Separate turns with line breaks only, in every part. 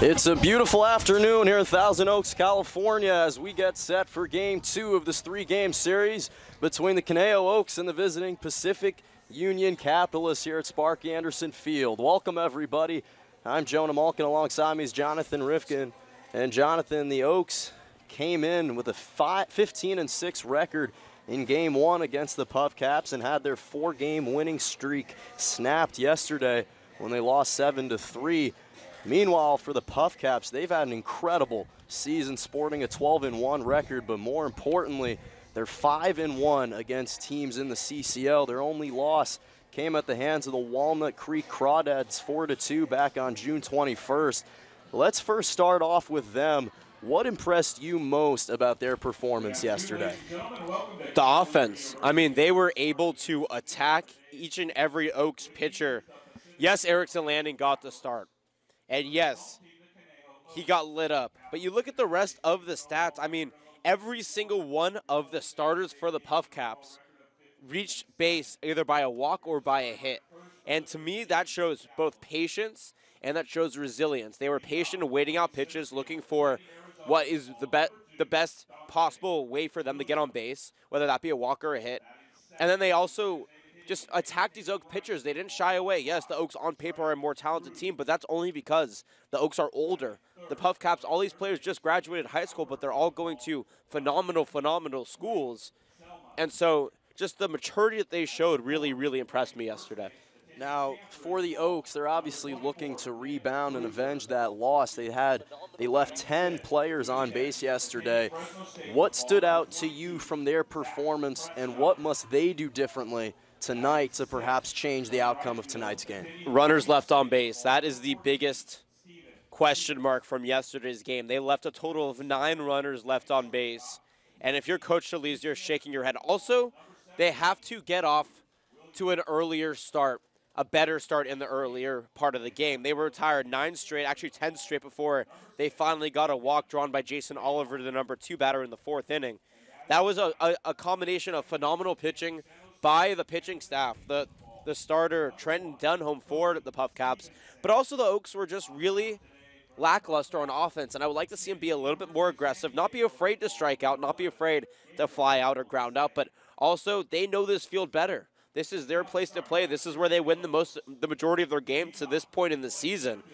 It's a beautiful afternoon here in Thousand Oaks, California, as we get set for Game 2 of this three-game series between the Conejo Oaks and the visiting Pacific Union Capitalists here at Sparky Anderson Field. Welcome, everybody. I'm Jonah Malkin. Alongside me is Jonathan Rifkin. And Jonathan, the Oaks came in with a 15-6 record in Game 1 against the Puff Caps and had their four-game winning streak snapped yesterday when they lost 7-3. Meanwhile, for the Puff Caps, they've had an incredible season, sporting a 12-1 record, but more importantly, they're 5-1 against teams in the CCL. Their only loss came at the hands of the Walnut Creek Crawdads 4-2 back on June 21st. Let's first start off with them. What impressed you most about their performance yesterday?
The offense. I mean, they were able to attack each and every Oaks pitcher. Yes, Erickson Landing got the start. And yes, he got lit up. But you look at the rest of the stats. I mean, every single one of the starters for the Puff Caps reached base either by a walk or by a hit. And to me, that shows both patience and that shows resilience. They were patient in waiting out pitches, looking for what is the best possible way for them to get on base, whether that be a walk or a hit. And then they also just attacked these Oaks pitchers. They didn't shy away. Yes, the Oaks on paper are a more talented team, but that's only because the Oaks are older. The Puff Caps, all these players just graduated high school, but they're all going to phenomenal schools. And so just the maturity that they showed really, really impressed me yesterday.
Now, for the Oaks, they're obviously looking to rebound and avenge that loss. They left 10 players on base yesterday. What stood out to you from their performance, and what must they do differently tonight to perhaps change the outcome of tonight's game?
Runners left on base. That is the biggest question mark from yesterday's game. They left a total of 9 runners left on base. And if you're Coach Solis, you're shaking your head. Also, they have to get off to an earlier start, a better start in the earlier part of the game. They were retired 9 straight, actually 10 straight before they finally got a walk drawn by Jason Oliver, the number 2 batter in the 4th inning. That was a combination of phenomenal pitching by the pitching staff, the starter Trenton Dunholm for the Puff Caps, but also the Oaks were just really lackluster on offense, and I would like to see them be a little bit more aggressive, not be afraid to strike out, not be afraid to fly out or ground out, but also they know this field better. This is their place to play. This is where they win the majority of their games to this point in the season.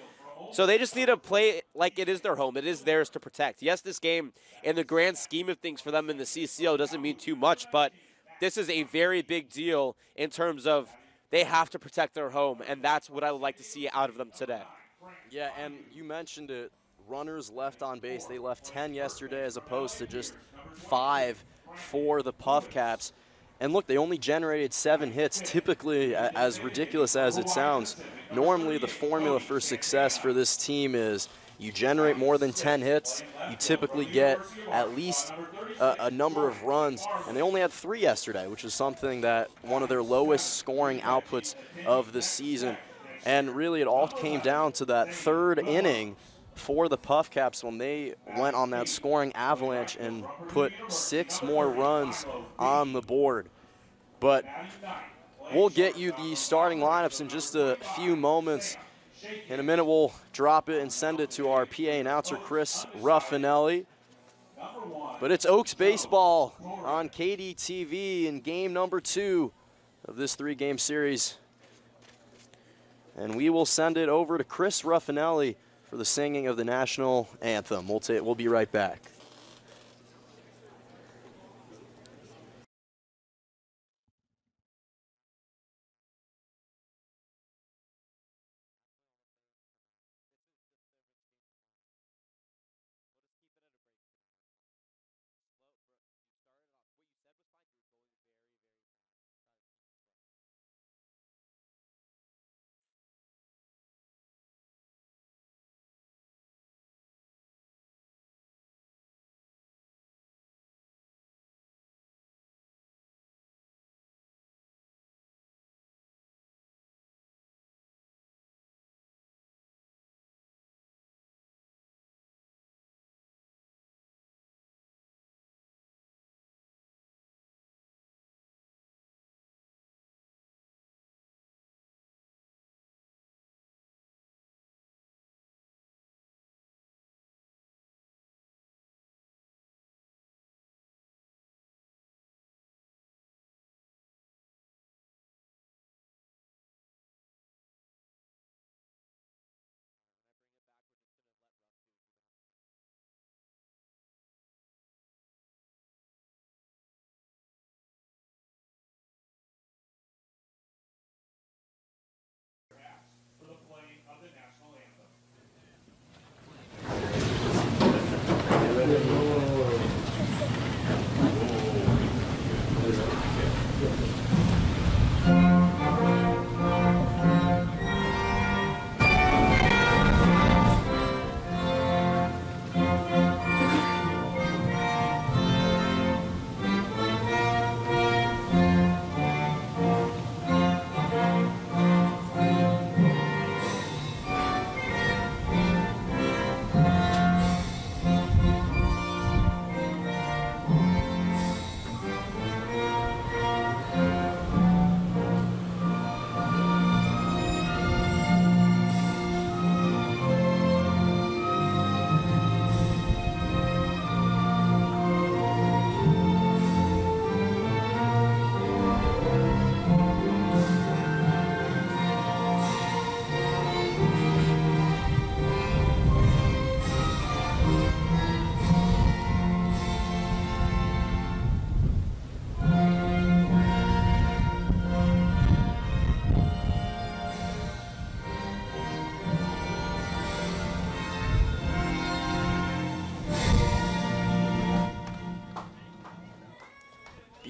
So they just need to play like it is their home. It is theirs to protect. Yes, this game, in the grand scheme of things for them in the CCL, doesn't mean too much, but this is a very big deal in terms of they have to protect their home, and that's what I would like to see out of them today.
Yeah, and you mentioned it, runners left on base. They left 10 yesterday as opposed to just 5 for the Puff Caps. And look, they only generated 7 hits. Typically, as ridiculous as it sounds, normally the formula for success for this team is you generate more than 10 hits, you typically get at least a number of runs, and they only had 3 yesterday, which is something that one of their lowest scoring outputs of the season. And really it all came down to that 3rd inning for the Puff Caps when they went on that scoring avalanche and put 6 more runs on the board. But we'll get you the starting lineups in just a few moments. In a minute, we'll drop it and send it to our PA announcer, Chris Ruffinelli. But it's Oaks baseball on KDTV in game number 2 of this 3-game series. And we will send it over to Chris Ruffinelli for the singing of the national anthem. We'll be right back.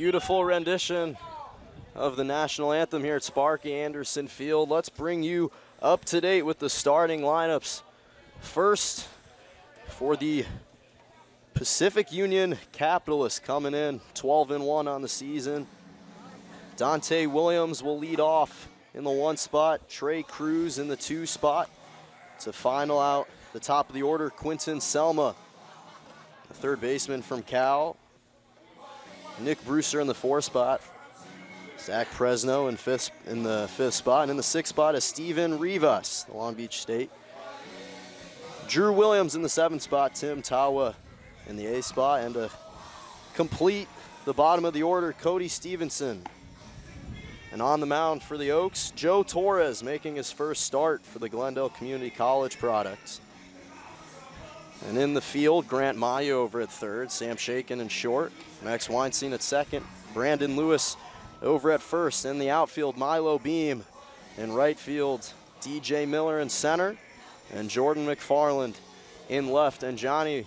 Beautiful rendition of the national anthem here at Sparky Anderson Field. Let's bring you up to date with the starting lineups. First, for the Pacific Union Capitalists coming in 12-1 on the season. Dante Williams will lead off in the 1 spot. Trey Cruz in the 2 spot. To final out the top of the order, Quinton Selma, the 3rd baseman from Cal. Nick Brewster in the 4 spot. Zach Presno in the 5th spot. And in the 6th spot is Steven Rivas, the Long Beach State. Drew Williams in the 7th spot. Tim Tawa in the 8th spot. And to complete the bottom of the order, Cody Stevenson. And on the mound for the Oaks, Joe Torres making his first start for the Glendale Community College Products. And in the field, Grant Mayo over at 3rd, Sam Shaken in short, Max Weinstein at 2nd, Brandon Lewis over at 1st. In the outfield, Milo Beam. In right field, DJ Miller in center, and Jordan McFarland in left. And Johnny,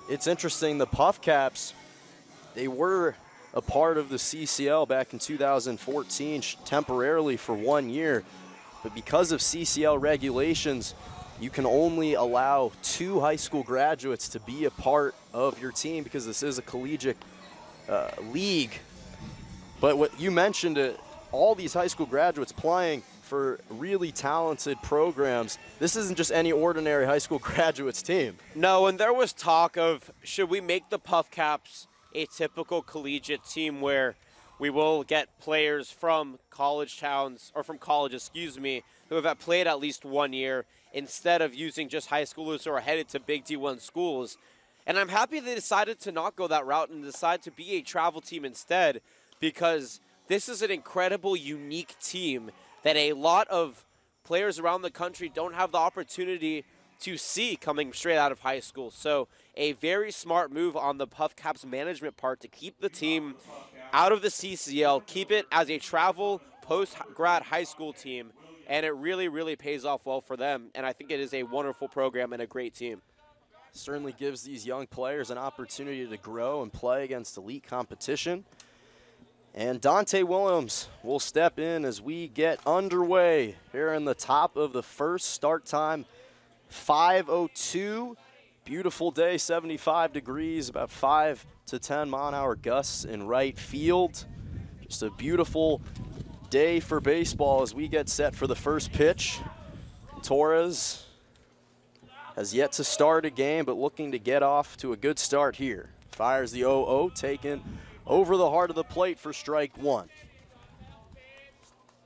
it's interesting, the Puff Caps, they were a part of the CCL back in 2014 temporarily for 1 year. But because of CCL regulations, you can only allow 2 high school graduates to be a part of your team because this is a collegiate league. But what you mentioned, all these high school graduates playing for really talented programs. This isn't just any ordinary high school graduates team.
No, and there was talk of, should we make the Puff Caps a typical collegiate team where we will get players from college towns, or from college, who have played at least 1 year, instead of using just high schoolers who are headed to big D1 schools. And I'm happy they decided to not go that route and decide to be a travel team instead, because this is an incredible, unique team that a lot of players around the country don't have the opportunity to see coming straight out of high school. So a very smart move on the Puff Caps management part to keep the team out of the CCL, keep it as a travel post-grad high school team, and it really, really pays off well for them. And I think it is a wonderful program and a great team.
Certainly gives these young players an opportunity to grow and play against elite competition. And Dante Williams will step in as we get underway here in the top of the first. Start time 5:02. Beautiful day, 75 degrees, about 5 to 10 mile-an-hour gusts in right field. Just a beautiful day for baseball as we get set for the first pitch. Torres has yet to start a game, but looking to get off to a good start here. Fires the 0-0, taken over the heart of the plate for strike 1.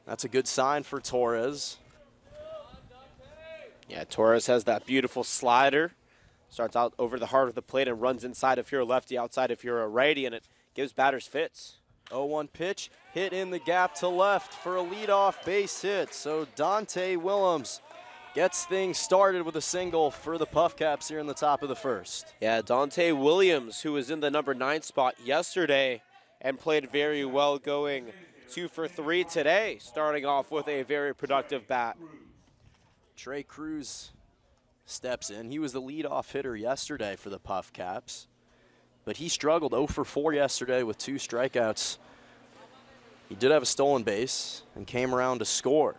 That's a good sign for Torres.
Yeah, Torres has that beautiful slider. Starts out over the heart of the plate and runs inside if you're a lefty, outside if you're a righty, and it gives batters fits.
0-1 pitch, hit in the gap to left for a leadoff base hit. So Dante Williams gets things started with a single for the Puff Caps here in the top of the first.
Yeah, Dante Williams, who was in the number 9 spot yesterday and played very well, going 2 for 3 today, starting off with a very productive bat.
Trey Cruz steps in. He was the leadoff hitter yesterday for the Puff Caps, but he struggled 0 for 4 yesterday with 2 strikeouts. He did have a stolen base and came around to score.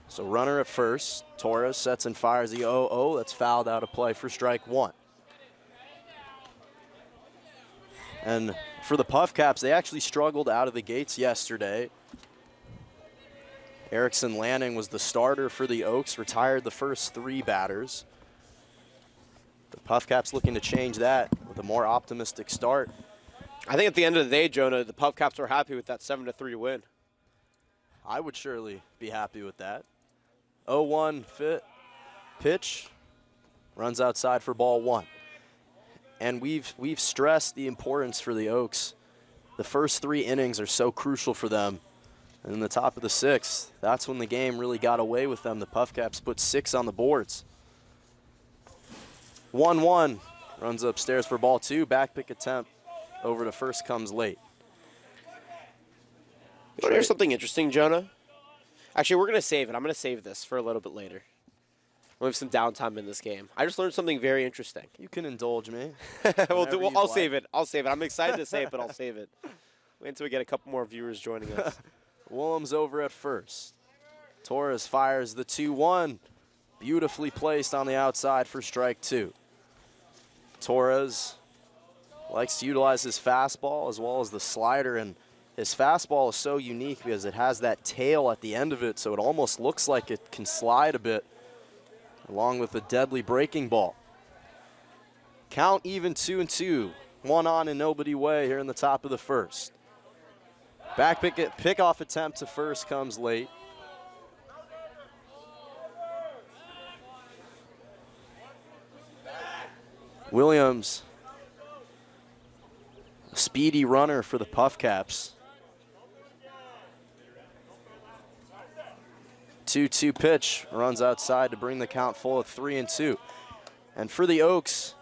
So runner at first, Torres sets and fires the 0-0. That's fouled out of play for strike 1. And for the Puff Caps, they actually struggled out of the gates yesterday. Erickson Lanning was the starter for the Oaks, retired the first 3 batters. The Puff Caps looking to change that with a more optimistic start.
I think at the end of the day, Jonah, the Puff Caps are happy with that 7-3 win.
I would surely be happy with that. 0-1 pitch, runs outside for ball 1. And we've stressed the importance for the Oaks. The first 3 innings are so crucial for them. And in the top of the 6th, that's when the game really got away with them. The Puff Caps put 6 on the boards. 1-1, runs upstairs for ball 2. Back pick attempt over to first comes late.
You want to hear something interesting, Jonah? Actually, we're going to save it. I'm going to save this for a little bit later. We'll have some downtime in this game. I just learned something very interesting.
You can indulge me.
I'll save it. I'll save it. I'm excited to say it, but I'll save it. Wait until we get a couple more viewers joining us.
Willems over at first. Torres fires the 2-1. Beautifully placed on the outside for strike 2. Torres likes to utilize his fastball as well as the slider, and his fastball is so unique because it has that tail at the end of it, so it almost looks like it can slide a bit, along with a deadly breaking ball. Count even 2-2. 1 on and nobody away here in the top of the first. Back pickoff attempt to first comes late. Williams, a speedy runner for the Puff Caps. 2-2 pitch, runs outside to bring the count full at 3-2. And for the Oaks,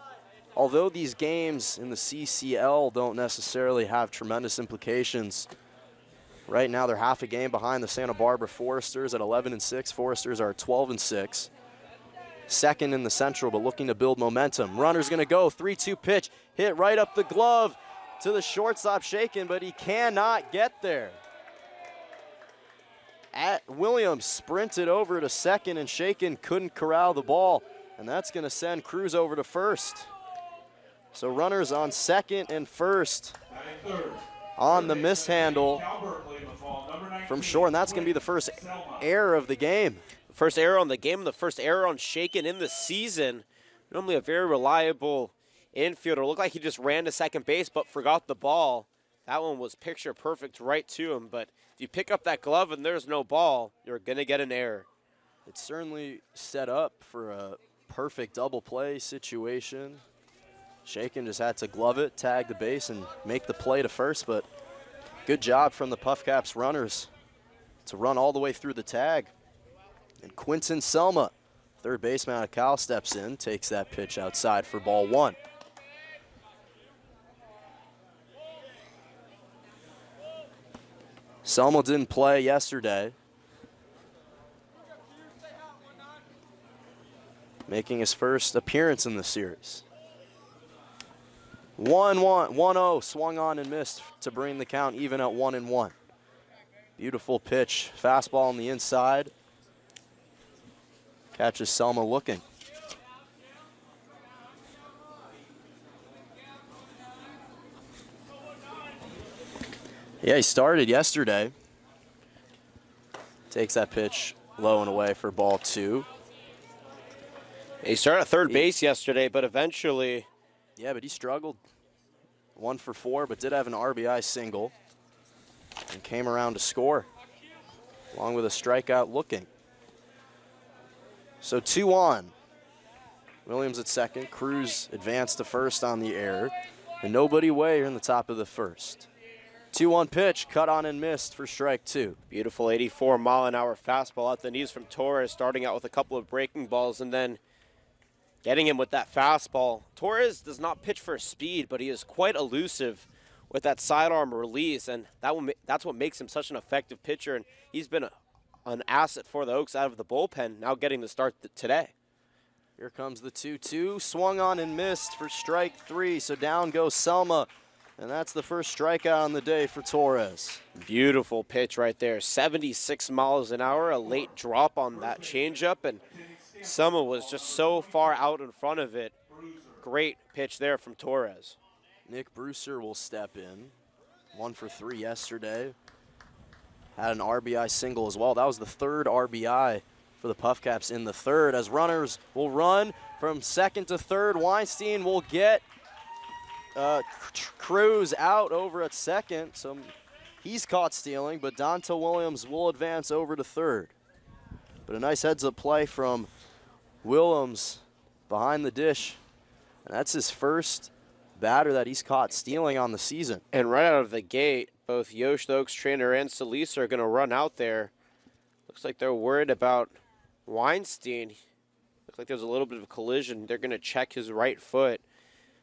although these games in the CCL don't necessarily have tremendous implications, right now they're half a game behind the Santa Barbara Foresters at 11-6. Foresters are 12-6. Second in the Central, but looking to build momentum. Runner's gonna go, 3-2 pitch, hit right up the glove to the shortstop Shaken, but he cannot get there. Williams sprinted over to second, and Shaken couldn't corral the ball, and that's gonna send Cruz over to first. So runners on second and first on the mishandle from short, and that's gonna be the first error of the game.
First error on the game, the first error on Shaken in the season. Normally a very reliable infielder. Looked like he just ran to second base but forgot the ball. That one was picture perfect right to him, but if you pick up that glove and there's no ball, you're going to get an error.
It's certainly set up for a perfect double play situation. Shaken just had to glove it, tag the base, and make the play to first, but good job from the Puff Caps runners to run all the way through the tag. And Quinton Selma, third baseman out of Cal, steps in, takes that pitch outside for ball 1. Selma didn't play yesterday, making his first appearance in the series. 1-0, swung on and missed to bring the count even at 1-1. Beautiful pitch, fastball on the inside. Catches Selma looking. Yeah, he started yesterday. Takes that pitch low and away for ball 2.
He started at third base yesterday, but eventually...
Yeah, but he struggled. 1 for 4, but did have an RBI single. And came around to score, along with a strikeout looking. So 2 on. Williams at second. Cruz advanced to first on the error. And nobody away here in the top of the first. 2-1 pitch, cut on and missed for strike 2.
Beautiful 84-mile-an-hour fastball at the knees from Torres, starting out with a couple of breaking balls and then getting him with that fastball. Torres does not pitch for speed, but he is quite elusive with that sidearm release, and that's what makes him such an effective pitcher, and he's been an asset for the Oaks out of the bullpen, now getting the start today.
Here comes the 2-2, swung on and missed for strike 3, so down goes Selma, and that's the first strikeout on the day for Torres.
Beautiful pitch right there, 76 miles an hour, a late drop on that changeup, and Selma was just so far out in front of it. Great pitch there from Torres.
Nick Brewster will step in. 1 for 3 yesterday. Had an RBI single as well. That was the third RBI for the Puff Caps in the third, as runners will run from second to third. Weinstein will get Cruz out over at second, so he's caught stealing, but Donta Williams will advance over to third. But a nice heads-up play from Williams behind the dish, and that's his first batter that he's caught stealing on the season.
And right out of the gate, both Yosh, the Oaks trainer, and Solis are going to run out there. Looks like they're worried about Weinstein. Looks like there's a little bit of a collision. They're going to check his right foot.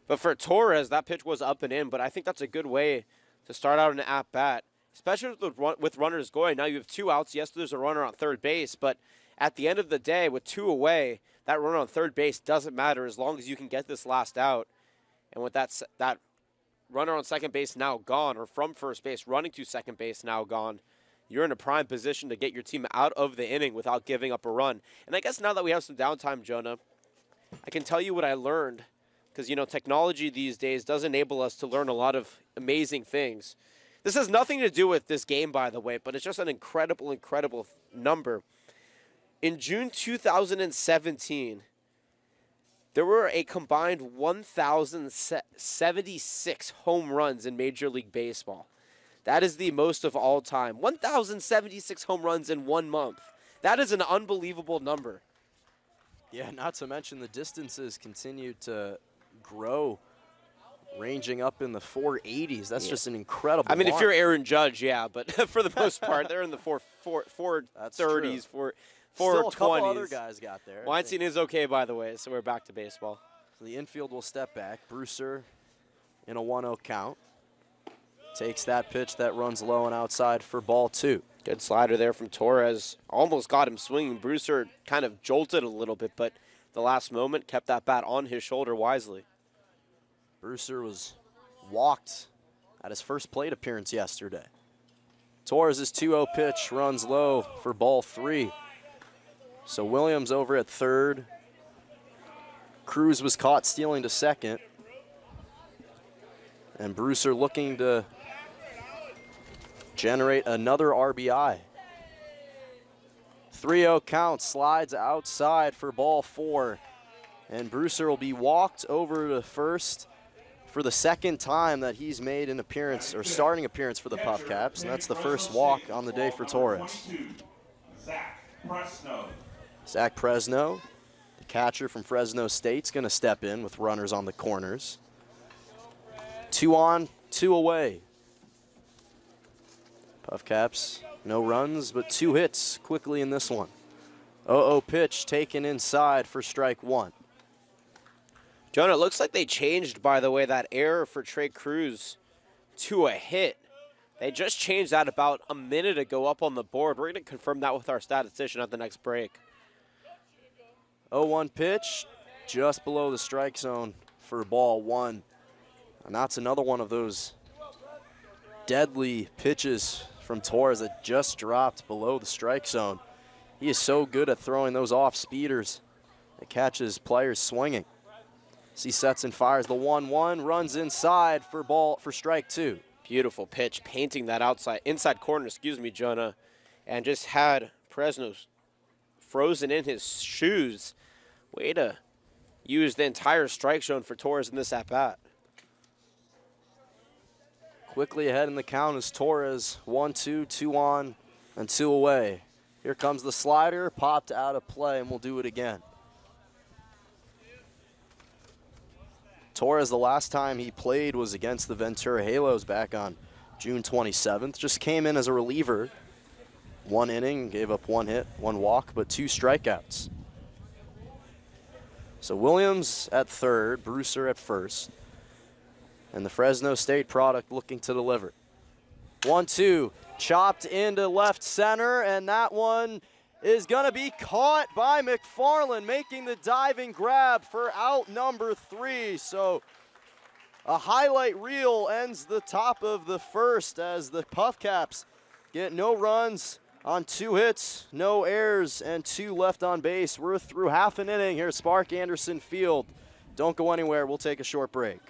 But for Torres, that pitch was up and in, but I think that's a good way to start out an at-bat, especially with runners going. Now you have 2 outs. Yes, there's a runner on third base, but at the end of the day, with 2 away, that run on third base doesn't matter as long as you can get this last out. And with that runner on second base now gone, or from first base running to second base now gone, you're in a prime position to get your team out of the inning without giving up a run. And I guess now that we have some downtime, Jonah, I can tell you what I learned, because, you know, technology these days does enable us to learn a lot of amazing things. This has nothing to do with this game, by the way, but it's just an incredible, incredible number. In June 2017, there were a combined 1,076 home runs in Major League Baseball. That is the most of all time. 1,076 home runs in 1 month. That is an unbelievable number.
Yeah, not to mention the distances continue to grow, ranging up in the 480s. That's just an incredible
I mean,
mark.
if you're Aaron Judge, yeah, but for the most part, they're in the 430s, 420s.
Still a couple other guys got there.
Weinstein is okay, by the way, so we're back to baseball.
So the infield will step back. Brewster in a 1-0 count. Takes that pitch that runs low and outside for ball 2.
Good slider there from Torres. Almost got him swinging. Brewster kind of jolted a little bit, but the last moment kept that bat on his shoulder wisely.
Brewster was walked at his first plate appearance yesterday. Torres' 2-0 pitch runs low for ball 3. So Williams over at third. Cruz was caught stealing to second. And Brewster looking to generate another RBI. 3-0 count, slides outside for ball 4. And Brewster will be walked over to first for the second time that he's made an appearance or starting appearance for the Puff Caps. And that's the first walk on the day for Torres. Zach Presno, the catcher from Fresno State's going to step in with runners on the corners. 2 on, 2 away. Puff Caps, no runs, but 2 hits quickly in this one. 0-0 pitch taken inside for strike 1.
Jonah, it looks like they changed, by the way, that error for Trey Cruz to a hit. They just changed that about a minute ago up on the board. We're going to confirm that with our statistician at the next break.
0-1 pitch just below the strike zone for ball 1. And that's another one of those deadly pitches from Torres that just dropped below the strike zone. He is so good at throwing those off speeders that catches players swinging. As he sets and fires the 1-1, runs inside for strike 2.
Beautiful pitch, painting that inside corner, Jonah, and just had Presno frozen in his shoes. Way to use the entire strike zone for Torres in this at-bat.
Quickly ahead in the count is Torres. 1-2, 2 on, and 2 away. Here comes the slider, popped out of play, and we'll do it again. Torres, the last time he played was against the Ventura Halos back on June 27th. Just came in as a reliever. 1 inning, gave up 1 hit, 1 walk, but 2 strikeouts. So Williams at third, Brewster at first. And the Fresno State product looking to deliver. 1-2, chopped into left center, and that one is going to be caught by McFarland, making the diving grab for out number 3. So a highlight reel ends the top of the first as the Puff Caps get no runs on 2 hits, no errors, and 2 left on base. We're through half an inning here at Spark Anderson Field. Don't go anywhere. We'll take a short break.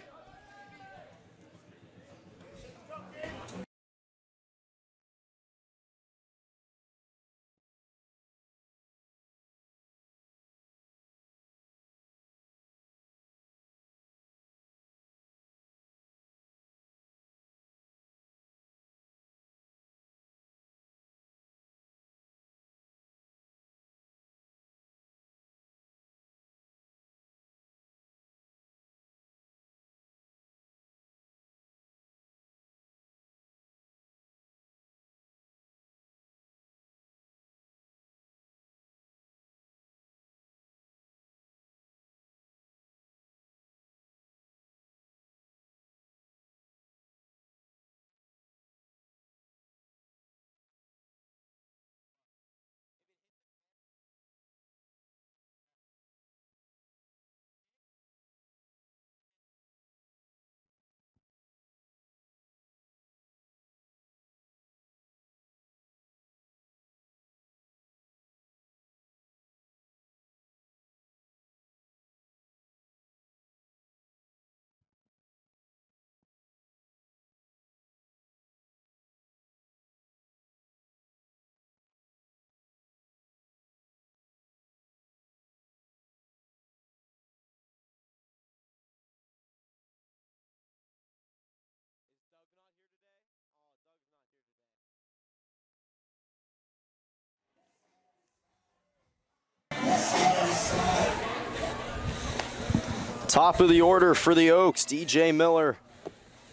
Top of the order for the Oaks, DJ Miller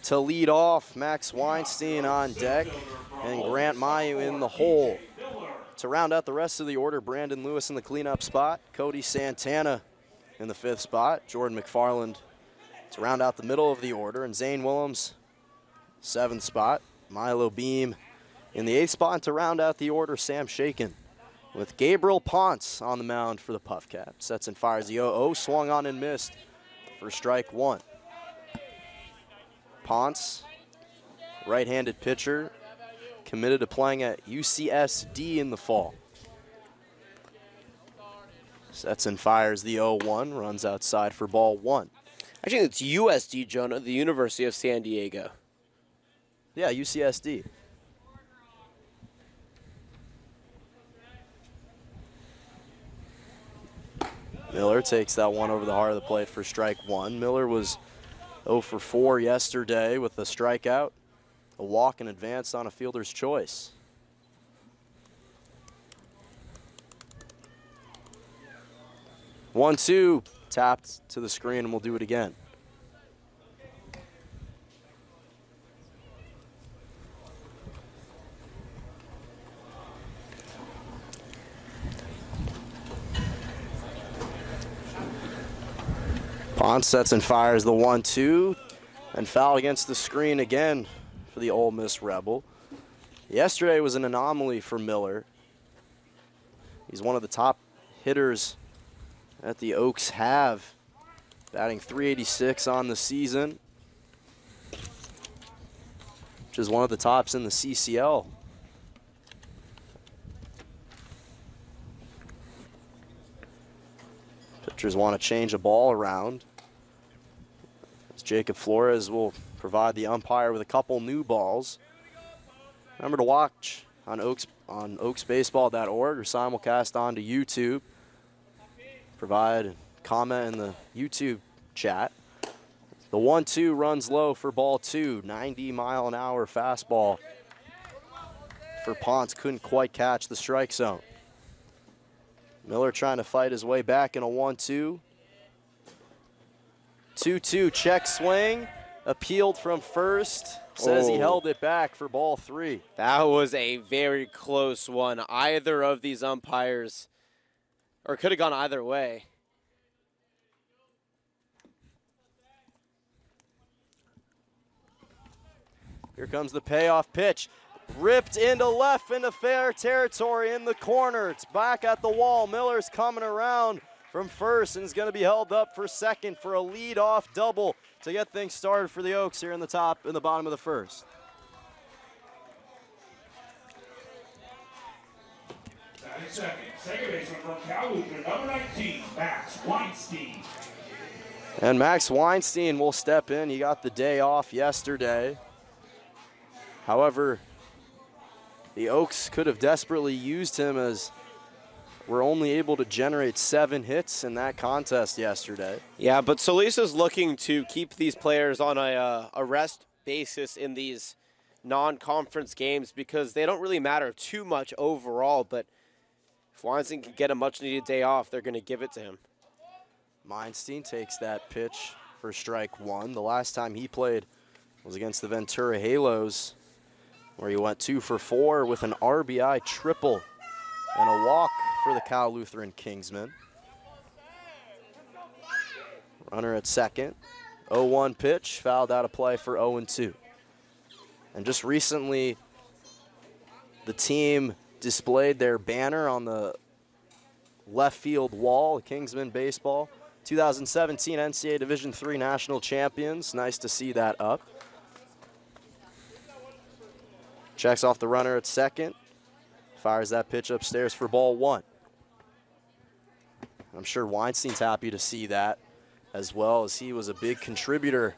to lead off, Max Weinstein on deck, and Grant Mayu in the hole. To round out the rest of the order, Brandon Lewis in the cleanup spot, Cody Santana in the 5th spot, Jordan McFarland to round out the middle of the order, and Zane Willems, 7th spot, Milo Beam in the 8th spot, and to round out the order, Sam Shaken with Gabriel Ponce on the mound for the Puff Cap. Sets and fires the 0-0, swung on and missed for strike 1. Ponce, right-handed pitcher, committed to playing at UCSD in the fall. Sets and fires the 0-1, runs outside for ball 1.
Actually, it's USD, Jonah, the University of San Diego.
Yeah, UCSD. Miller takes that one over the heart of the plate for strike 1. Miller was 0 for 4 yesterday with a strikeout, a walk, and advanced on a fielder's choice. One, two, tapped to the screen, and we'll do it again. Ponce sets and fires the 1-2, and foul against the screen again for the Ole Miss Rebel. Yesterday was an anomaly for Miller. He's one of the top hitters that the Oaks have, batting .386 on the season, which is one of the tops in the CCL. Pitchers want to change a ball around. As Jacob Flores will provide the umpire with a couple new balls. Remember to watch on oaksbaseball.org or simulcast onto YouTube. Provide a comment in the YouTube chat. The 1-2 runs low for ball 2. 90-mile-an-hour fastball for Ponce. Couldn't quite catch the strike zone. Miller trying to fight his way back in a 1-2. 2-2 check swing. Appealed from first. Says he held it back for ball 3.
That was a very close one. Either of these umpires, or could have gone either way.
Here comes the payoff pitch. Ripped into left into fair territory in the corner. It's back at the wall. Miller's coming around from first and is going to be held up for second for a lead-off double to get things started for the Oaks here in the bottom of the first.
Second baseman from Cal Lutheran, number 19, Max Weinstein.
And Max Weinstein will step in. He got the day off yesterday. However, the Oaks could have desperately used him as we're only able to generate 7 hits in that contest yesterday.
Yeah, but Solisa's looking to keep these players on a rest basis in these non-conference games because they don't really matter too much overall, but if Weinstein can get a much-needed day off, they're going to give it to him.
Weinstein takes that pitch for strike 1. The last time he played was against the Ventura Halos, where he went 2 for 4 with an RBI triple and a walk for the Cal Lutheran Kingsmen. Runner at second. 0-1 pitch, fouled out of play for 0-2. And just recently, the team displayed their banner on the left field wall, Kingsmen Baseball. 2017 NCAA Division III National Champions. Nice to see that up. Checks off the runner at second. Fires that pitch upstairs for ball 1. I'm sure Weinstein's happy to see that, as well as he was a big contributor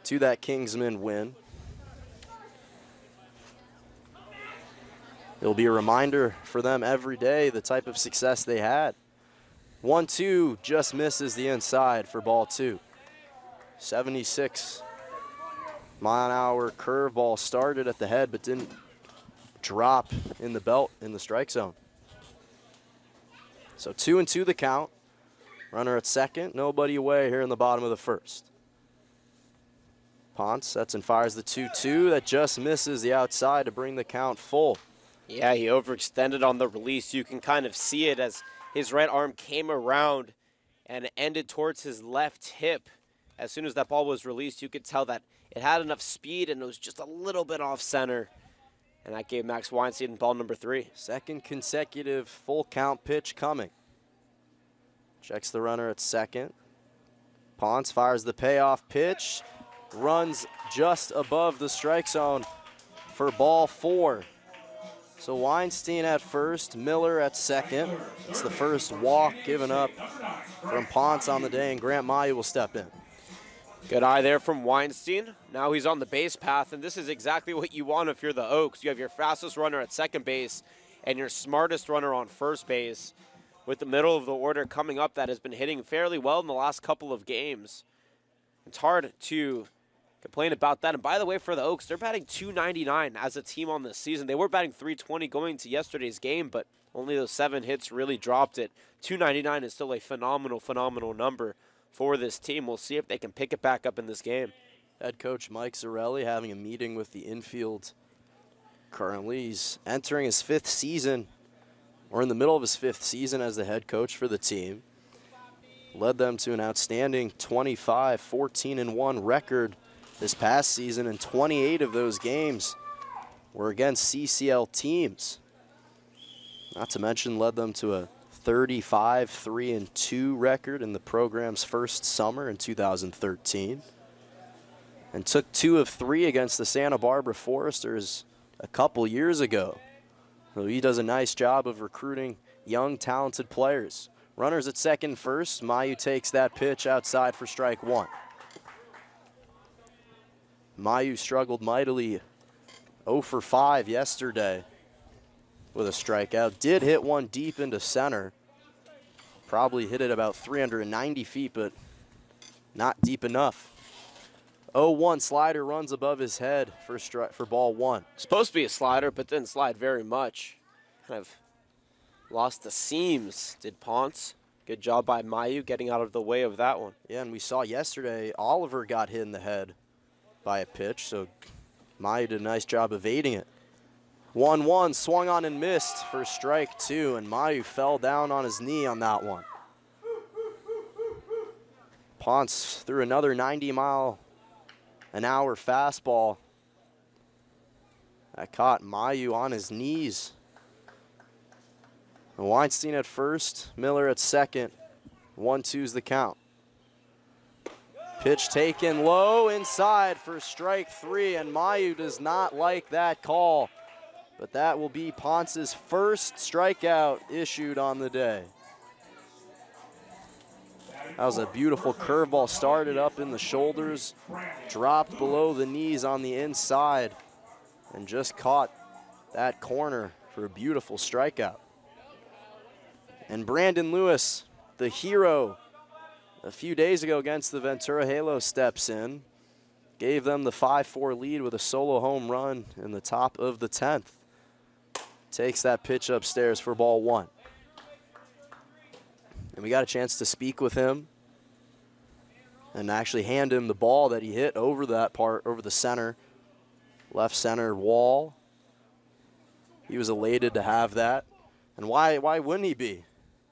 to that Kingsman win. It'll be a reminder for them every day the type of success they had. 1-2 just misses the inside for ball 2. 76 mile-an-hour curveball started at the head but didn't drop in the belt in the strike zone. So 2-2 the count. Runner at second, nobody away here in the bottom of the first. Ponce sets and fires the 2-2 that just misses the outside to bring the count full.
Yeah, he overextended on the release. You can kind of see it as his right arm came around and ended towards his left hip. As soon as that ball was released, you could tell that it had enough speed and it was just a little bit off center. And that gave Max Weinstein ball number 3.
Second consecutive full count pitch coming. Checks the runner at second. Ponce fires the payoff pitch. Runs just above the strike zone for ball 4. So Weinstein at first, Miller at second. It's the first walk given up from Ponce on the day, and Grant Mailloux will step in.
Good eye there from Weinstein. Now he's on the base path, and this is exactly what you want if you're the Oaks. You have your fastest runner at second base and your smartest runner on first base, with the middle of the order coming up that has been hitting fairly well in the last couple of games. It's hard to complain about that. And by the way, for the Oaks, they're batting .299 as a team on this season. They were batting .320 going to yesterday's game, but only those 7 hits really dropped it. .299 is still a phenomenal, phenomenal number for this team. We'll see if they can pick it back up in this game.
Head coach Mike Zarelli having a meeting with the infield currently. He's entering his 5th season, or in the middle of his 5th season as the head coach for the team. Led them to an outstanding 25-14-1 record this past season, and 28 of those games were against CCL teams. Not to mention led them to a 35-3-2 record in the program's first summer in 2013. And took 2 of 3 against the Santa Barbara Foresters a couple years ago. So he does a nice job of recruiting young, talented players. Runners at second and first. Mailloux takes that pitch outside for strike 1. Mailloux struggled mightily, 0 for 5 yesterday with a strikeout. Did hit one deep into center. Probably hit it about 390 feet, but not deep enough. 0-1 slider runs above his head for ball 1.
Supposed to be a slider, but didn't slide very much. Kind of lost the seams, did Ponce. Good job by Mailloux getting out of the way of that one.
Yeah, and we saw yesterday Oliver got hit in the head by a pitch, so Mailloux did a nice job evading it. 1-1, swung on and missed for strike 2, and Mailloux fell down on his knee on that one. Ponce threw another 90-mile-an-hour fastball that caught Mailloux on his knees. And Weinstein at first, Miller at second. 1-2's the count. Pitch taken low inside for strike 3, and Mailloux does not like that call. But that will be Ponce's first strikeout issued on the day. That was a beautiful curveball, started up in the shoulders, dropped below the knees on the inside, and just caught that corner for a beautiful strikeout. And Brandon Lewis, the hero, a few days ago against the Ventura Halo, steps in, gave them the 5-4 lead with a solo home run in the top of the 10th. Takes that pitch upstairs for ball 1. And we got a chance to speak with him and actually hand him the ball that he hit over that part, over the center, left center wall. He was elated to have that. And why wouldn't he be?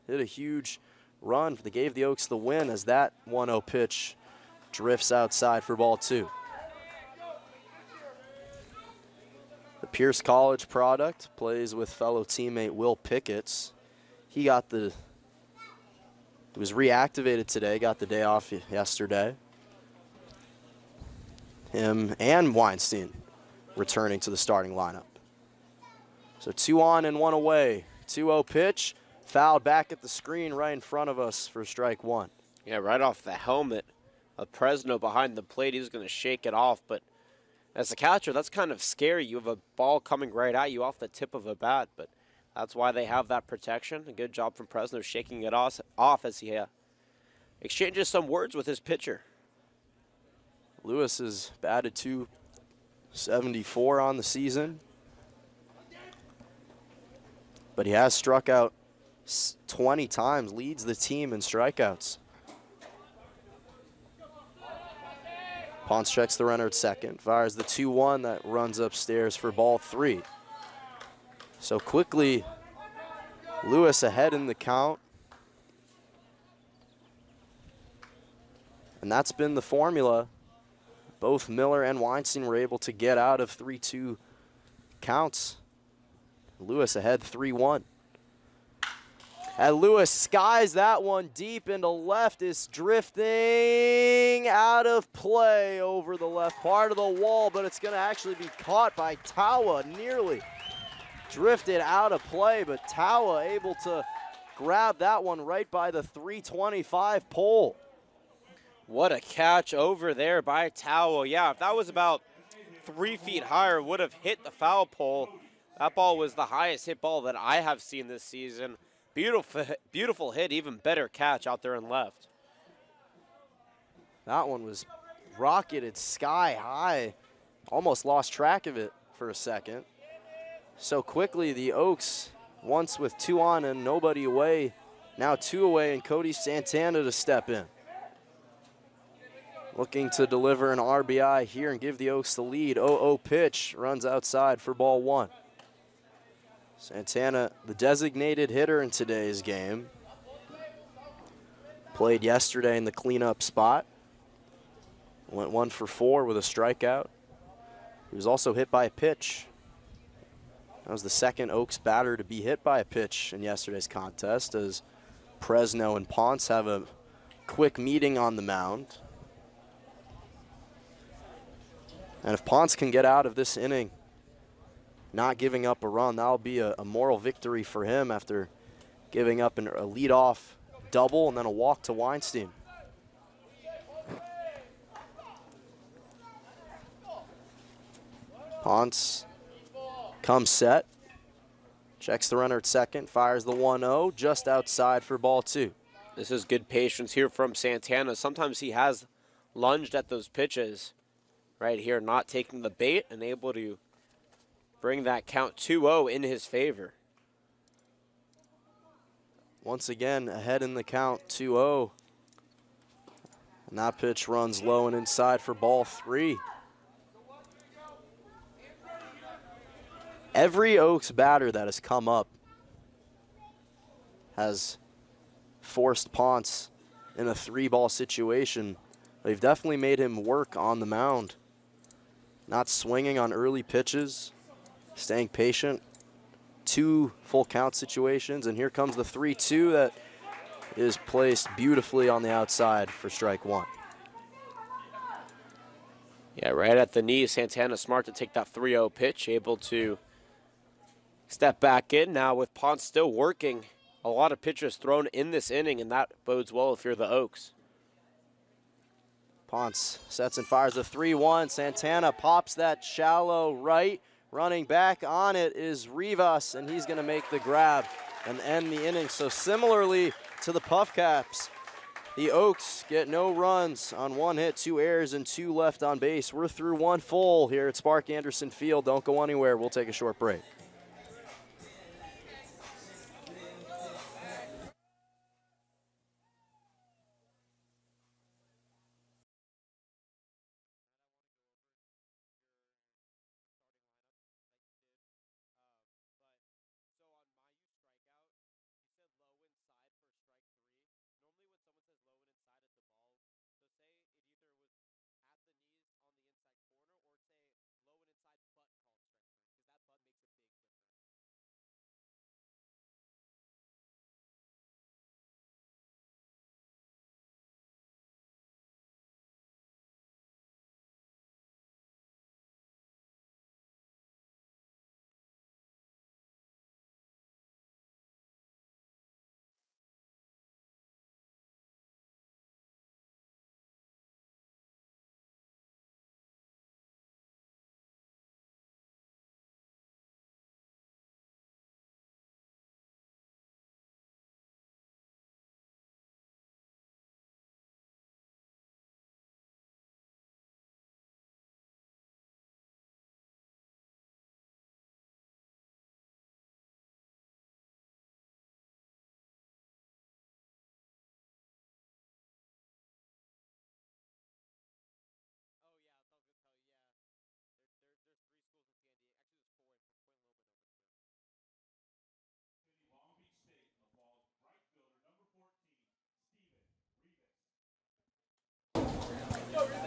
Hit a huge run. They gave the Oaks the win as that 1-0 pitch drifts outside for ball 2. The Pierce College product plays with fellow teammate Will Picketts. He was reactivated today, got the day off yesterday. Him and Weinstein returning to the starting lineup. So 2 on and 1 away. 2-0 pitch, fouled back at the screen right in front of us for strike 1.
Yeah, right off the helmet of Presno behind the plate. He's going to shake it off, but as a catcher, that's kind of scary. You have a ball coming right at you off the tip of a bat, but that's why they have that protection. A good job from Presno shaking it off as he exchanges some words with his pitcher.
Lewis has batted .274 on the season, but he has struck out 20 times, leads the team in strikeouts. Ponce checks the runner at second, fires the 2-1 that runs upstairs for ball 3. So quickly, Lewis ahead in the count. And that's been the formula. Both Miller and Weinstein were able to get out of 3-2 counts. Lewis ahead 3-1. And Lewis skies that one deep into left, is drifting out of play over the left part of the wall, but it's going to actually be caught by Tawa, nearly drifted out of play, but Tawa able to grab that one right by the 325 pole.
What a catch over there by Tawa. Yeah, if that was about 3 feet higher, would have hit the foul pole. That ball was the highest hit ball that I have seen this season. Beautiful hit, even better catch out there in left.
That one was rocketed sky high. Almost lost track of it for a second. So quickly the Oaks, once with 2 on and nobody away, now 2 away, and Cody Santana to step in. Looking to deliver an RBI here and give the Oaks the lead. 0-0 pitch, runs outside for ball 1. Santana, the designated hitter in today's game. Played yesterday in the cleanup spot. Went 1 for 4 with a strikeout. He was also hit by a pitch. That was the second Oaks batter to be hit by a pitch in yesterday's contest, as Presno and Ponce have a quick meeting on the mound. And if Ponce can get out of this inning not giving up a run, that'll be a moral victory for him after giving up a leadoff double and then a walk to Weinstein. Ponce comes set, checks the runner at second, fires the 1-0 just outside for ball 2.
This is good patience here from Santana. Sometimes he has lunged at those pitches right here, not taking the bait and able to bring that count 2-0 in his favor.
Once again, ahead in the count, 2-0. And that pitch runs low and inside for ball 3. Every Oaks batter that has come up has forced Ponce in a 3-ball situation. They've definitely made him work on the mound. Not swinging on early pitches, staying patient. 2 full count situations, and here comes the 3-2 that is placed beautifully on the outside for strike 1.
Yeah, right at the knee. Santana smart to take that 3-0 pitch, able to step back in now with Ponce still working. A lot of pitches thrown in this inning, and that bodes well if you're the Oaks.
Ponce sets and fires a 3-1. Santana pops that shallow right. Running back on it is Rivas, and he's going to make the grab and end the inning. So similarly to the Puff Caps, the Oaks get no runs on 1 hit, 2 errors, and 2 left on base. We're through 1 full here at Spark Anderson Field. Don't go anywhere. We'll take a short break.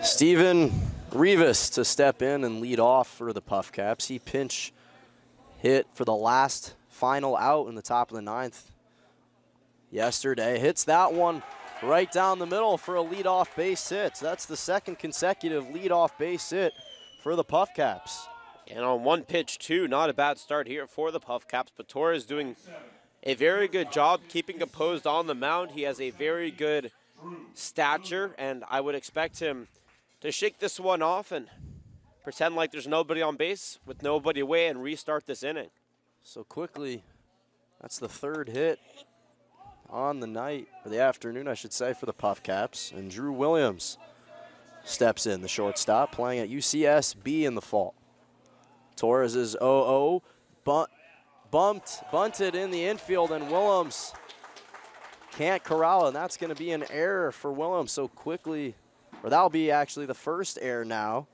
Steven Rivas to step in and lead off for the Puff Caps. He pinch hit for the last final out in the top of the ninth yesterday. Hits that one right down the middle for a leadoff base hit. That's the second consecutive leadoff base hit for the Puff Caps.
And on one pitch, too, not a bad start here for the Puff Caps. But Torres doing a very good job keeping composed on the mound. He has a very good stature, and I would expect him to shake this one off and pretend like there's nobody on base with nobody away and restart this inning.
So quickly, that's the third hit on the night, or the afternoon, I should say, for the Puff Caps. And Drew Williams steps in, the shortstop, playing at UCSB in the fall. Torres is 0-0, bunted in the infield, and Willems can't corral it, and that's going to be an error for Willems. So quickly, or that'll be actually the first error now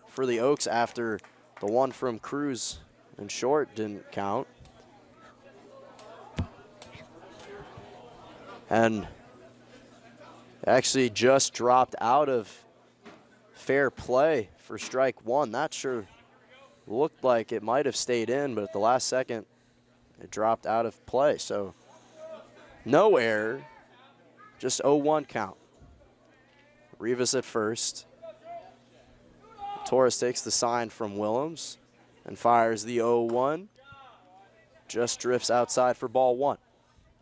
for the Oaks after the one from Cruz in short didn't count. And actually just dropped out of fair play for strike one. Not sure, looked like it might have stayed in, but at the last second, it dropped out of play. So no error, just 0-1 count. Rivas at first. Torres takes the sign from Willems and fires the 0-1. Just drifts outside for ball one.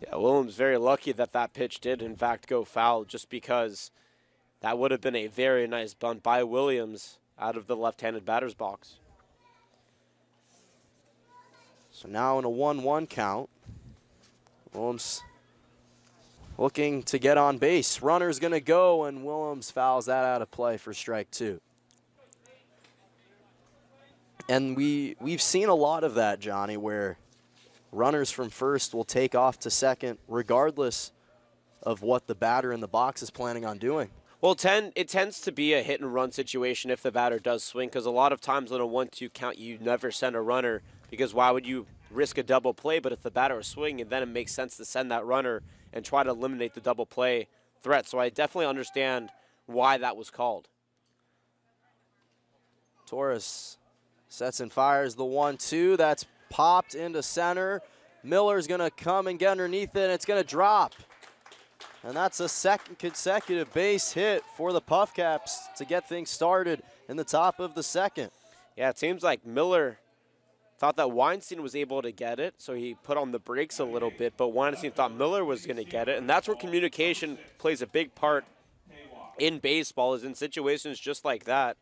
Yeah, Willems very lucky that that pitch did, in fact, go foul, just because that would have been a very nice bunt by Williams out of the left-handed batter's box.
So now in a 1-1 count, Willems looking to get on base. Runner's going to go, and Willems fouls that out of play for strike two. And we've seen a lot of that, Johnny, where runners from first will take off to second regardless of what the batter in the box is planning on doing.
Well, it tends to be a hit-and-run situation if the batter does swing, because a lot of times in a 1-2 count, you never send a runner, because why would you risk a double play? But if the batter is swinging, then it makes sense to send that runner and try to eliminate the double play threat. So I definitely understand why that was called.
Torres sets and fires the 1-2. That's popped into center. Miller's going to come and get underneath it, and it's going to drop. And that's a second consecutive base hit for the Puff Caps to get things started in the top of the second.
Yeah, it seems like Miller thought that Weinstein was able to get it, so he put on the brakes a little bit, but Weinstein thought Miller was going to get it, and that's where communication plays a big part in baseball, is in situations just like that.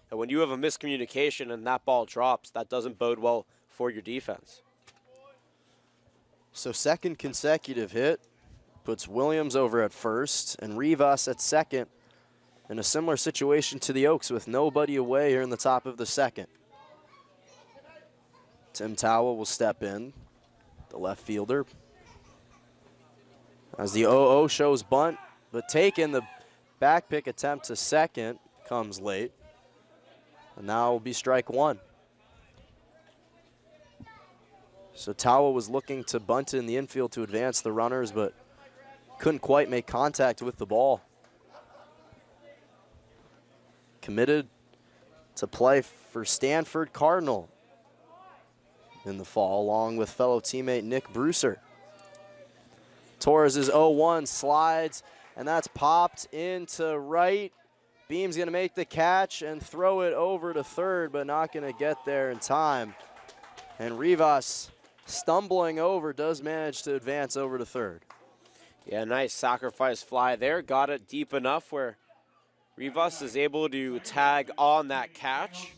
And when you have a miscommunication and that ball drops, that doesn't bode well for your defense.
So second consecutive hit puts Williams over at first and Rivas at second in a similar situation to the Oaks with nobody away here in the top of the second. Tim Towell will step in, the left fielder. As the 0-0 shows bunt, but taken, the back pick attempt to second comes late. And now will be strike one. So Towell was looking to bunt in the infield to advance the runners, but couldn't quite make contact with the ball. Committed to play for Stanford Cardinal in the fall, along with fellow teammate Nick Brewser. Torres is 0-1, slides, and that's popped into right. Beam's going to make the catch and throw it over to third, but not going to get there in time. And Rivas, stumbling over, does manage to advance over to third.
Yeah, nice sacrifice fly there. Got it deep enough where Rivas is able to tag on that catch.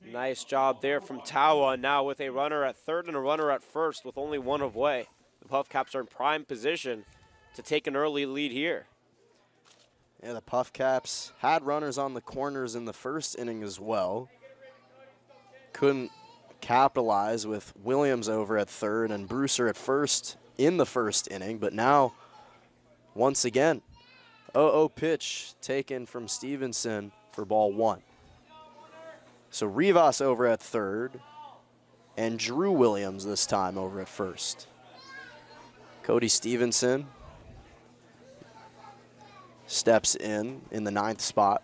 Nice job there from Tawa. Now with a runner at third and a runner at first with only one away. The Puff Caps are in prime position to take an early lead here.
Yeah, the Puff Caps had runners on the corners in the first inning as well. Couldn't capitalize with Williams over at third and Brewser at first in the first inning, but now, once again, 0-0 pitch taken from Stevenson for ball one. So Rivas over at third and Drew Williams this time over at first. Cody Stevenson steps in the ninth spot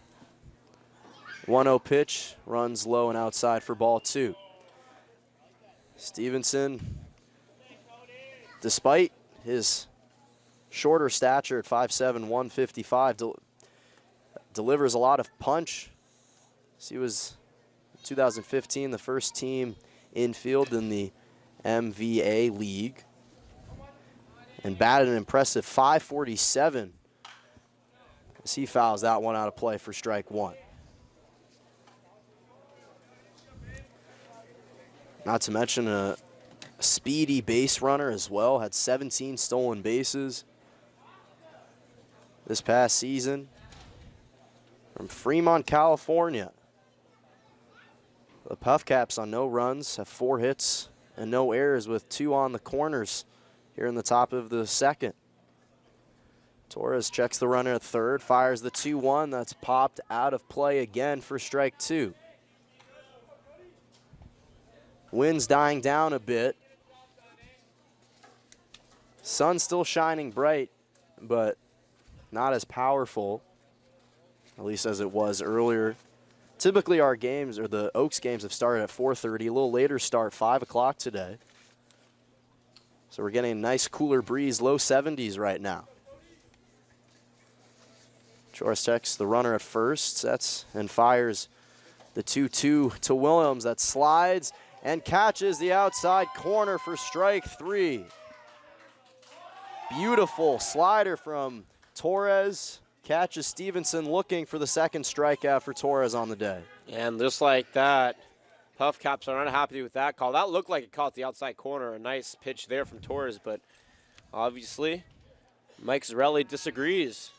1-0 pitch, runs low and outside for ball 2. Stevenson, despite his shorter stature at 5'7", 155, delivers a lot of punch. He was, in 2015, the first team infield in the MVA League and batted an impressive .547 as he fouls that one out of play for strike 1. Not to mention a speedy base runner as well, had 17 stolen bases this past season. From Fremont, California. The Puff Caps on no runs, have 4 hits and no errors with 2 on the corners here in the top of the second. Torres checks the runner at third, fires the 2-1. That's popped out of play again for strike 2. Wind's dying down a bit. Sun's still shining bright, but not as powerful, at least as it was earlier. Typically our games, or the Oaks games, have started at 4:30, a little later start, 5 o'clock today. So we're getting a nice cooler breeze, low 70s right now. Torres checks the runner at first, sets and fires the 2-2 to Williams. That slides and catches the outside corner for strike 3. Beautiful slider from Torres. Catches Stevenson looking for the second strikeout for Torres on the day.
And just like that, Puff Caps are not happy with that call. That looked like it caught the outside corner. A nice pitch there from Torres, but obviously Mike Zarelli disagrees.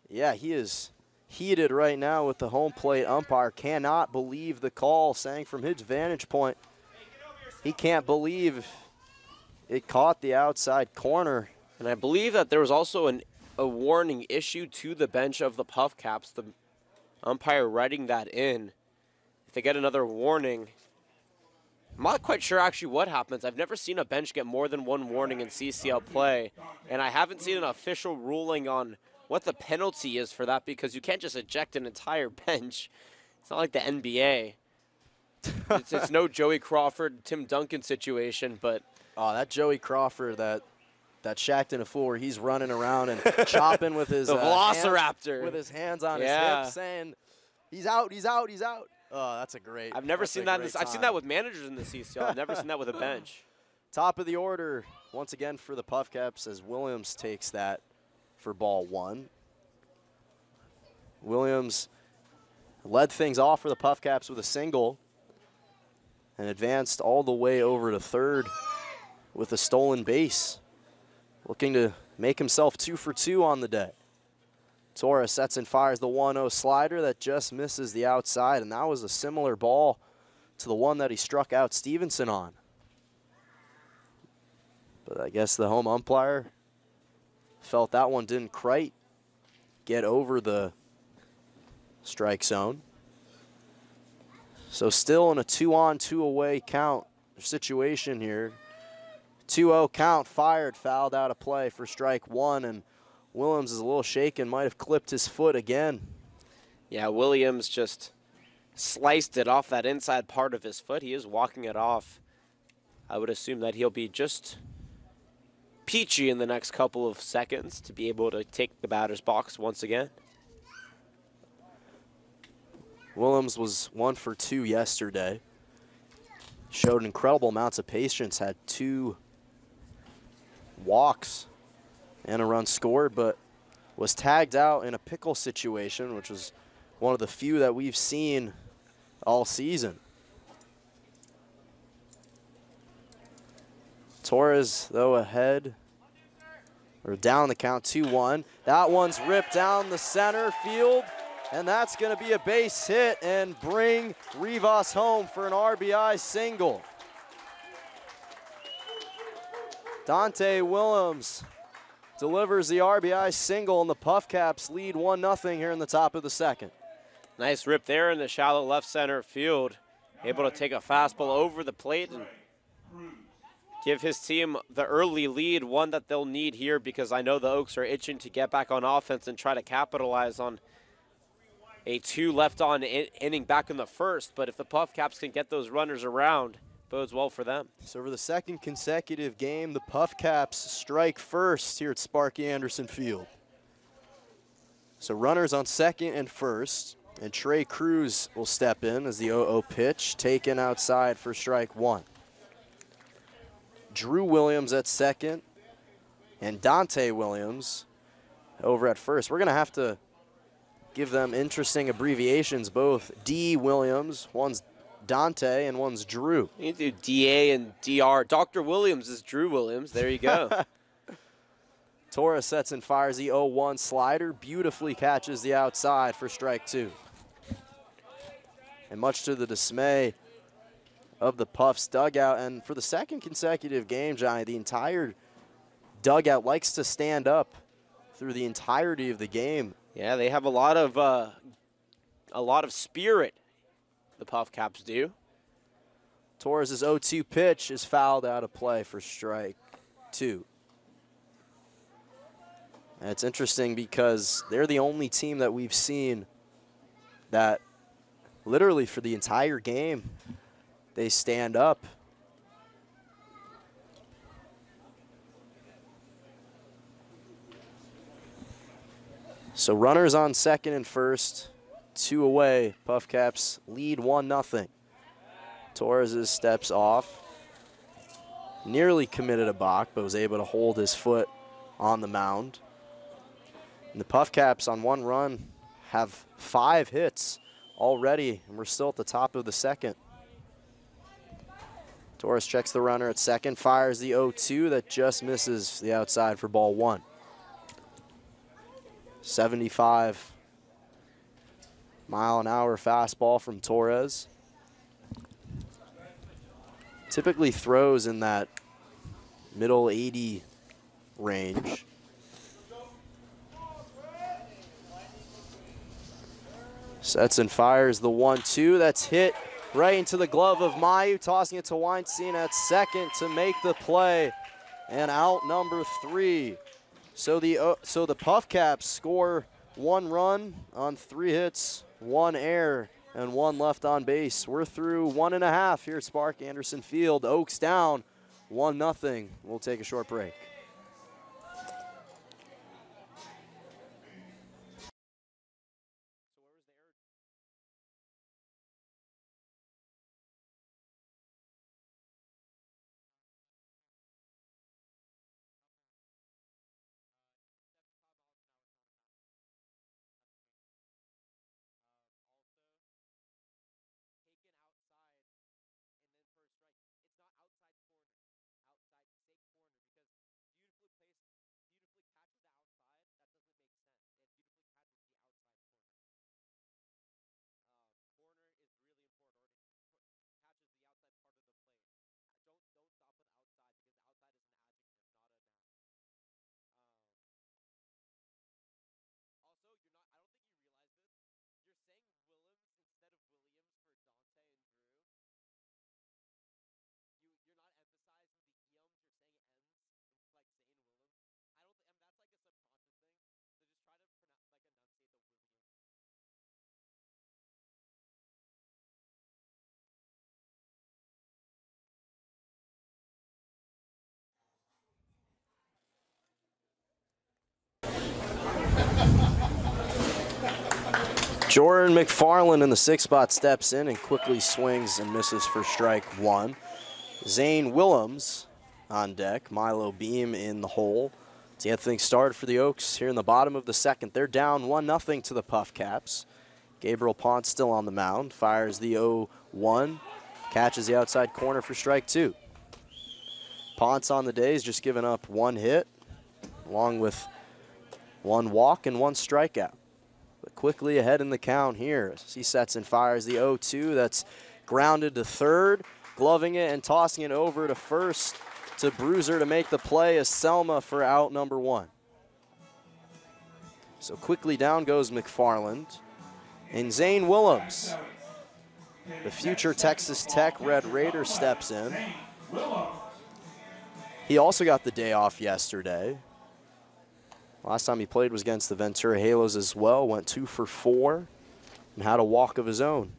Yeah, he is heated right now with the home plate umpire. Cannot believe the call, saying from his vantage point, he can't believe it caught the outside corner.
And I believe that there was also a warning issued to the bench of the Puff Caps, the umpire writing that in. If they get another warning, I'm not quite sure actually what happens. I've never seen a bench get more than 1 warning in CCL play, and I haven't seen an official ruling on what the penalty is for that, because you can't just eject an entire bench. It's not like the NBA. It's no Joey Crawford, Tim Duncan situation, but...
Oh, that Joey Crawford, that Shaqtin' a Fool, where he's running around and chopping with his
the Velociraptor
with his hands on his hips, saying, "He's out, he's out, he's out." Oh, that's a great.
I've never seen that. I've seen that with managers in the CCL. I've never seen that with a bench.
Top of the order once again for the Puff Caps as Williams takes that for ball 1. Williams led things off for the Puff Caps with a single and advanced all the way over to third with a stolen base, looking to make himself 2 for 2 on the day. Torres sets and fires the 1-0 slider that just misses the outside, and that was a similar ball to the one that he struck out Stevenson on. But I guess the home umpire felt that one didn't quite get over the strike zone. So still in a 2-on, 2-away count situation here. 2-0 count, fired, fouled out of play for strike 1, and Williams is a little shaken, might have clipped his foot again.
Yeah, Williams just sliced it off that inside part of his foot. He is walking it off. I would assume that he'll be just peachy in the next couple of seconds to be able to take the batter's box once again.
Williams was 1 for 2 yesterday. Showed incredible amounts of patience, had 2 walks and a run scored, but was tagged out in a pickle situation, which was one of the few that we've seen all season. Torres, though, ahead, or down the count, 2-1. That one's ripped down the center field, and that's going to be a base hit and bring Rivas home for an RBI single. Dante Williams delivers the RBI single, and the Puff Caps lead 1-0 here in the top of the second.
Nice rip there in the shallow left center field. Able to take a fastball over the plate and give his team the early lead, one that they'll need here, because I know the Oaks are itching to get back on offense and try to capitalize on a 2 left on inning back in the first, but if the Puff Caps can get those runners around, bodes well for them.
So for the second consecutive game, the Puff Caps strike first here at Sparky Anderson Field. So runners on second and first, and Trey Cruz will step in as the 0-0 pitch, taken outside for strike one. Drew Williams at second, and Dante Williams over at first. We're going to have to give them interesting abbreviations, both D. Williams, one's Dante and one's Drew.
You can do DA and DR. Dr. Williams is Drew Williams. There you go.
Torres sets and fires the 0-1 slider, beautifully catches the outside for strike two. And much to the dismay of the Puffs dugout, and for the second consecutive game, Johnny, the entire dugout likes to stand up through the entirety of the game.
Yeah, they have a lot of spirit, the Puff Caps do.
Torres' 0-2 pitch is fouled out of play for strike two. And it's interesting because they're the only team that we've seen that literally for the entire game, they stand up. So runners on second and first, 2 away. Puff Caps lead 1-0. Torres steps off. Nearly committed a balk, but was able to hold his foot on the mound. And the Puff Caps on 1 run have 5 hits already, and we're still at the top of the second. Torres checks the runner at second, fires the 0-2 that just misses the outside for ball 1. 75-mile-an-hour fastball from Torres. Typically throws in that middle 80 range. Sets and fires the 1-2. That's hit right into the glove of Mayu, tossing it to Weinstein at second to make the play. And out number 3. So the Puff Caps score 1 run on 3 hits, 1 error, and 1 left on base. We're through 1.5 here at Sparky Anderson Field. Oaks down 1-0. We'll take a short break. Jordan McFarland in the 6th spot steps in and quickly swings and misses for strike 1. Zane Willems on deck. Milo Beam in the hole. To get things started for the Oaks here in the bottom of the second. They're down 1-0 to the Puff Caps. Gabriel Ponce still on the mound. Fires the 0-1. Catches the outside corner for strike 2. Ponce on the day has just given up 1 hit, along with 1 walk and 1 strikeout. But quickly ahead in the count here as he sets and fires the 0-2. That's grounded to third, gloving it and tossing it over to first to Bruiser to make the play as Selma for out number 1. So quickly down goes McFarland. And Zane Willems, the future Texas Tech Red Raider, steps in. He also got the day off yesterday. Last time he played was against the Ventura Halos as well. Went 2 for 4. and had a walk of his own.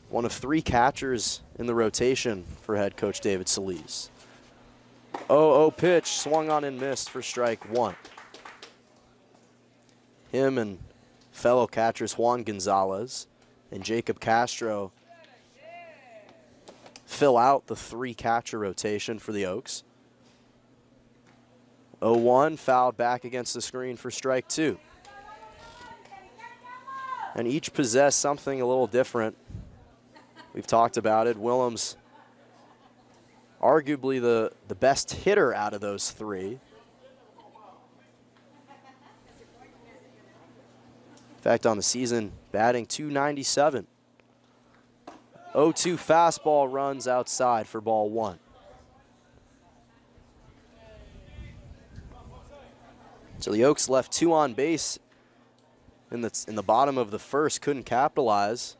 One of 3 catchers in the rotation for head coach David Solis. 0-0 pitch, swung on and missed for strike 1. Him and fellow catchers Juan Gonzalez and Jacob Castro fill out the 3 catcher rotation for the Oaks. 0-1, fouled back against the screen for strike 2. And each possess something a little different. We've talked about it. Willems, arguably the best hitter out of those 3. In fact, on the season, batting .297. 0-2 fastball runs outside for ball 1. So the Oaks left 2 on base in the bottom of the first, couldn't capitalize,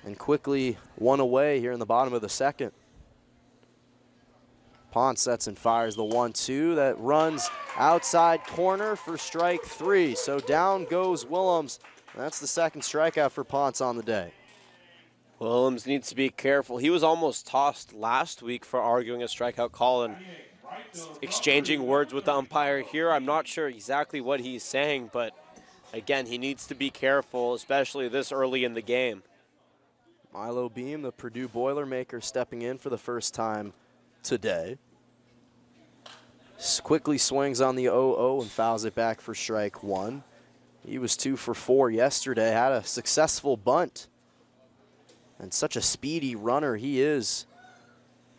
and quickly 1 away here in the bottom of the second. Ponce sets and fires the 1-2 that runs outside corner for strike 3. So down goes Willems. That's the second strikeout for Ponce on the day.
Willems needs to be careful. He was almost tossed last week for arguing a strikeout call and exchanging words with the umpire here. I'm not sure exactly what he's saying, but again, he needs to be careful, especially this early in the game.
Milo Beam, the Purdue Boilermaker, stepping in for the first time today. Quickly swings on the 0-0 and fouls it back for strike 1. He was 2 for 4 yesterday, had a successful bunt. And such a speedy runner he is.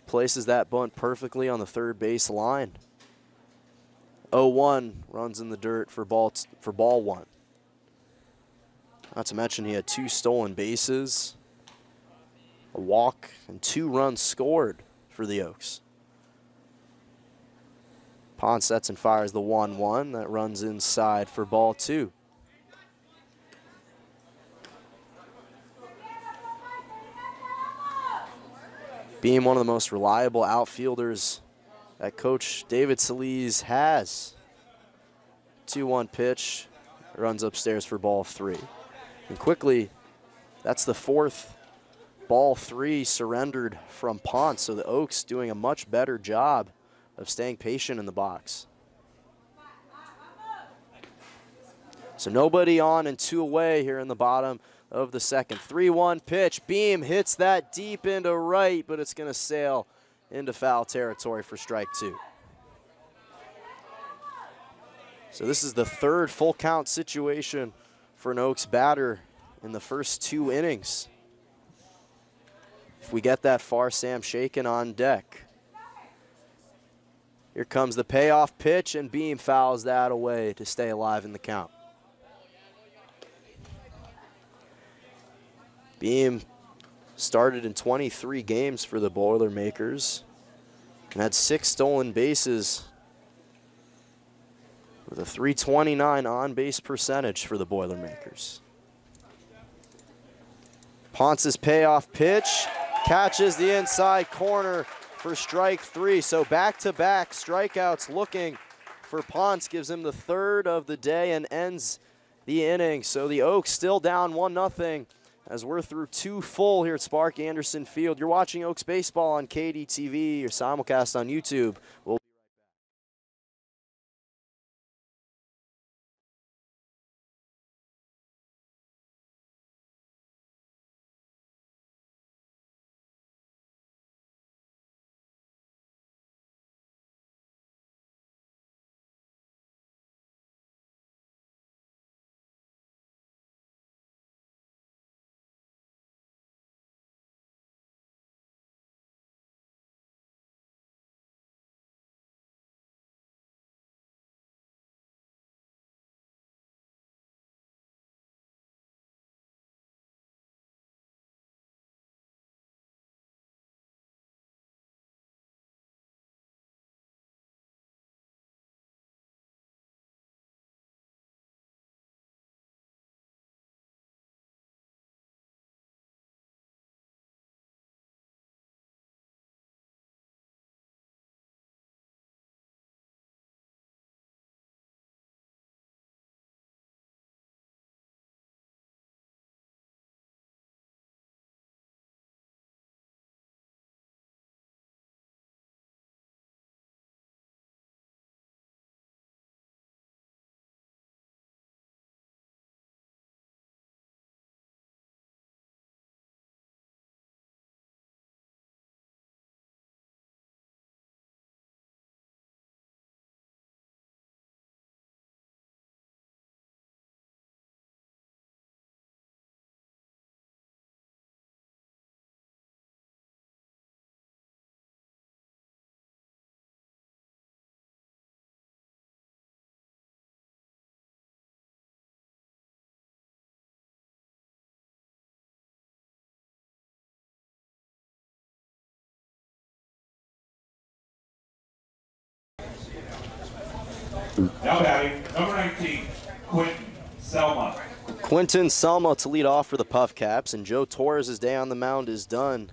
Places that bunt perfectly on the third base line. 0-1 runs in the dirt for ball 1. Not to mention he had 2 stolen bases, a walk, and 2 runs scored for the Oaks. Ponce sets and fires the 1-1 that runs inside for ball 2. Being one of the most reliable outfielders that Coach David Solis has. 2-1 pitch, runs upstairs for ball 3. And quickly, that's the 4th ball 3 surrendered from Ponce, so the Oaks doing a much better job of staying patient in the box. So nobody on and 2 away here in the bottom of the second. 3-1 pitch. Beam hits that deep into right, but it's going to sail into foul territory for strike 2. So this is the 3rd full count situation for an Oaks batter in the first 2 innings. If we get that far, Sam Shaken on deck. Here comes the payoff pitch, and Beam fouls that away to stay alive in the count. Beam started in 23 games for the Boilermakers and had 6 stolen bases with a .329 on-base percentage for the Boilermakers. Ponce's payoff pitch catches the inside corner for strike 3. So back-to-back strikeouts looking for Ponce, gives him the 3rd of the day and ends the inning. So the Oaks still down 1-0 as we're through 2 full here at Sparky Anderson Field. You're watching Oaks Baseball on KDTV or simulcast on YouTube. We'll
Now batting, number 19, Quentin Selma.
Quentin Selma to lead off for the Puff Caps, and Joe Torres' day on the mound is done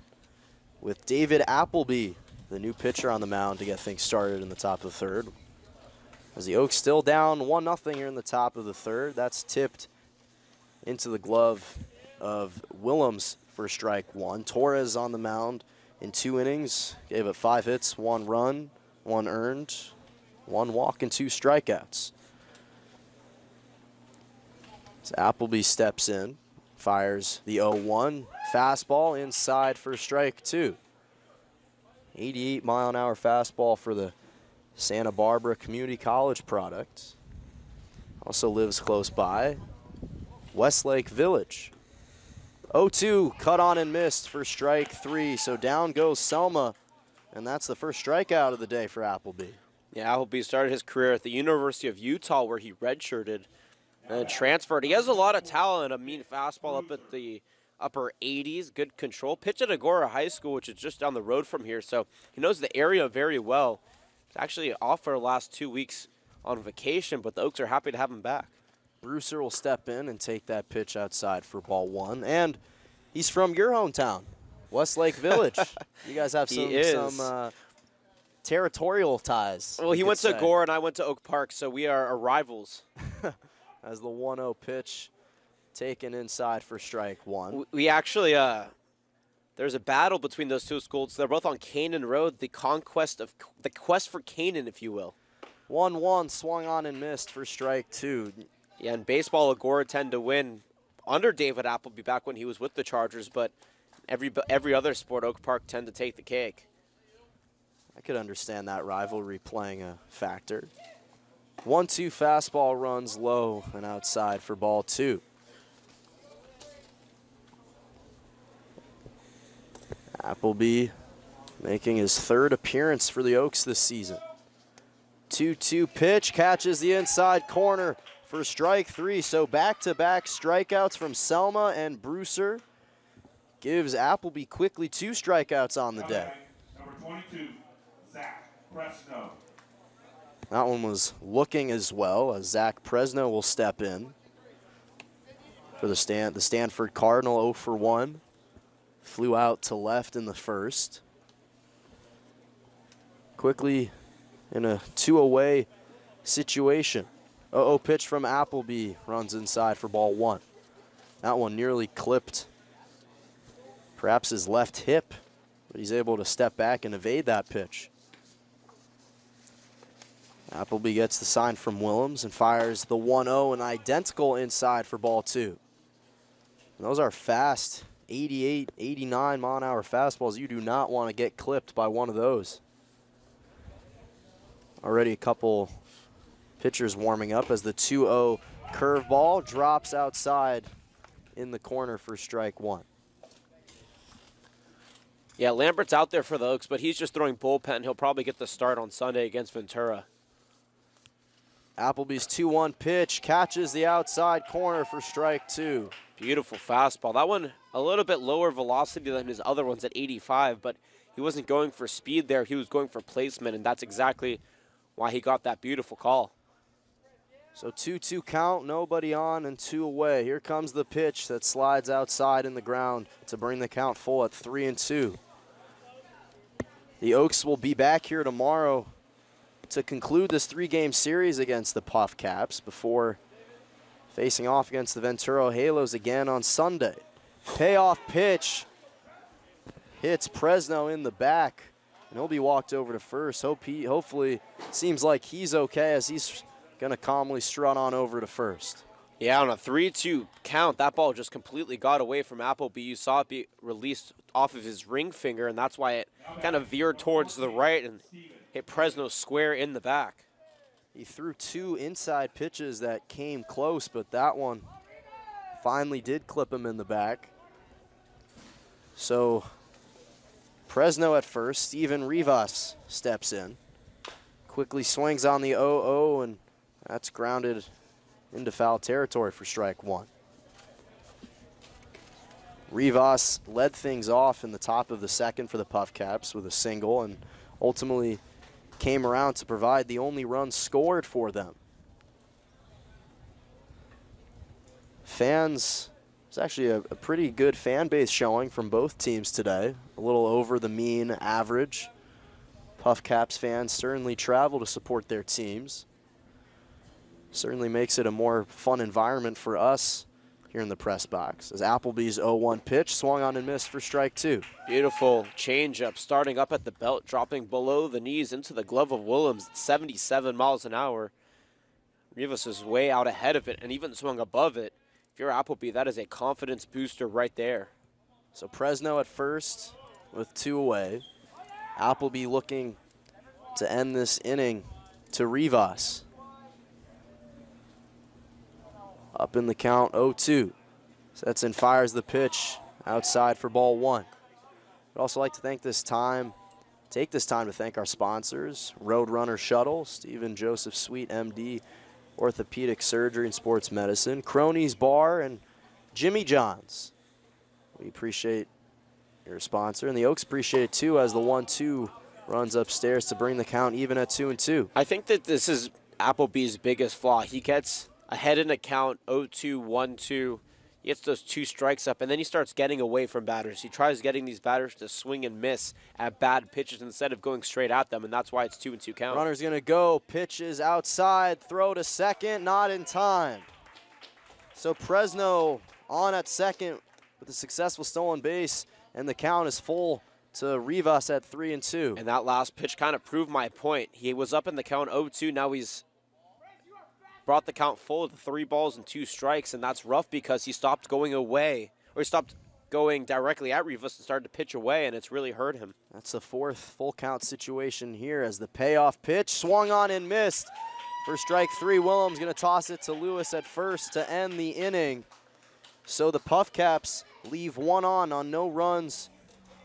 with David Appleby, the new pitcher, on the mound to get things started in the top of the third. As the Oaks still down 1-0 here in the top of the third. That's tipped into the glove of Willems for strike one. Torres on the mound in 2 innings, gave it 5 hits, 1 run, 1 earned, 1 walk, and 2 strikeouts. As Appleby steps in, fires the 0-1 fastball inside for strike 2. 88-mile-an-hour fastball for the Santa Barbara Community College product. Also lives close by, Westlake Village. 0-2, cut on and missed for strike 3. So down goes Selma, and that's the first strikeout of the day for Appleby.
Yeah, Appleby started his career at the University of Utah, where he redshirted and transferred. He has a lot of talent, a mean fastball up at the upper 80s, good control. Pitched at Agora High School, which is just down the road from here, so he knows the area very well. He's actually off for the last 2 weeks on vacation, but the Oaks are happy to have him back.
Brewster will step in and take that pitch outside for ball 1, and he's from your hometown, Westlake Village. You guys have some territorial ties.
Well, he went to Agora and I went to Oak Park, so we are rivals.
As the 1-0 pitch taken inside for strike 1.
We actually, there's a battle between those two schools. They're both on Canaan Road, the quest for Canaan, if you will.
1-1 swung on and missed for strike 2.
Yeah, in baseball, Agora tend to win under David Appleby back when he was with the Chargers, but every other sport, Oak Park tend to take the cake.
I could understand that rivalry playing a factor. 1-2 fastball runs low and outside for ball 2. Appleby making his 3rd appearance for the Oaks this season. 2-2 pitch, catches the inside corner for strike 3. So back-to-back strikeouts from Selma and Brewster gives Appleby quickly 2 strikeouts on the day.
Number 22, Zach Presno.
That one was looking as well, as Zach Presno will step in for the Stanford Cardinal. 0 for 1. Flew out to left in the first. Quickly in a 2-away situation. 0-0 pitch from Appleby, runs inside for ball 1. That one nearly clipped perhaps his left hip, but he's able to step back and evade that pitch. Appleby gets the sign from Willems and fires the 1-0, and identical inside for ball 2. And those are fast, 88, 89 mile-an-hour fastballs. You do not want to get clipped by one of those. Already a couple pitchers warming up as the 2-0 curveball drops outside in the corner for strike 1.
Yeah, Lambert's out there for the Oaks, but he's just throwing bullpen. He'll probably get the start on Sunday against Ventura.
Appleby's 2-1 pitch catches the outside corner for strike 2.
Beautiful fastball. That one a little bit lower velocity than his other ones at 85, but he wasn't going for speed there. He was going for placement, and that's exactly why he got that beautiful call.
So 2-2 count, nobody on and 2 away. Here comes the pitch that slides outside in the ground to bring the count full at 3-2. The Oaks will be back here tomorrow to conclude this 3-game series against the Puff Caps before facing off against the Ventura Halos again on Sunday. Payoff pitch hits Presno in the back, and he'll be walked over to first. Hopefully, seems like he's okay as he's going to calmly strut on over to first.
Yeah, on a 3-2 count, that ball just completely got away from Appleby. You saw it be released off of his ring finger, and that's why it kind of veered towards the right and hit Presno square in the back.
He threw 2 inside pitches that came close, but that one finally did clip him in the back. So Presno at first. Steven Rivas steps in. Quickly swings on the 0-0, and that's grounded into foul territory for strike 1. Rivas led things off in the top of the second for the Puff Caps with a single, and ultimately came around to provide the only run scored for them. Fans, it's actually a pretty good fan base showing from both teams today. A little over the mean average. Puff Caps fans certainly travel to support their teams. Certainly makes it a more fun environment for us here in the press box. As Appleby's 0-1 pitch swung on and missed for strike 2.
Beautiful changeup, starting up at the belt, dropping below the knees into the glove of Willems at 77 miles an hour. Rivas is way out ahead of it and even swung above it. If you're Appleby, that is a confidence booster right there.
So Presno at first with 2 away. Appleby looking to end this inning to Rivas. Up in the count, 0-2. Sets and fires the pitch outside for ball 1. I'd also like to take this time to thank our sponsors, Roadrunner Shuttle, Stephen Joseph Sweet, MD, Orthopedic Surgery and Sports Medicine, Cronies Bar, and Jimmy John's. We appreciate your sponsor, and the Oaks appreciate it too as the 1-2 runs upstairs to bring the count even at 2-2.
I think that this is Appleby's biggest flaw. He gets ahead in a count, 0-2, 1-2. He gets those 2 strikes up, and then he starts getting away from batters. He tries getting these batters to swing and miss at bad pitches instead of going straight at them, and that's why it's 2-2 count.
Runner's going to go. Pitches outside. Throw to second. Not in time. So Presno on at second with a successful stolen base, and the count is full to Rivas at 3-2.
And that last pitch kind of proved my point. He was up in the count 0-2. Now he's brought the count full to 3 balls and 2 strikes, and that's rough because he stopped going away, or he stopped going directly at Rivas and started to pitch away, and it's really hurt him.
That's the 4th full count situation here as the payoff pitch swung on and missed. For strike 3, Willems going to toss it to Lewis at first to end the inning. So the Puff Caps leave 1 on no runs,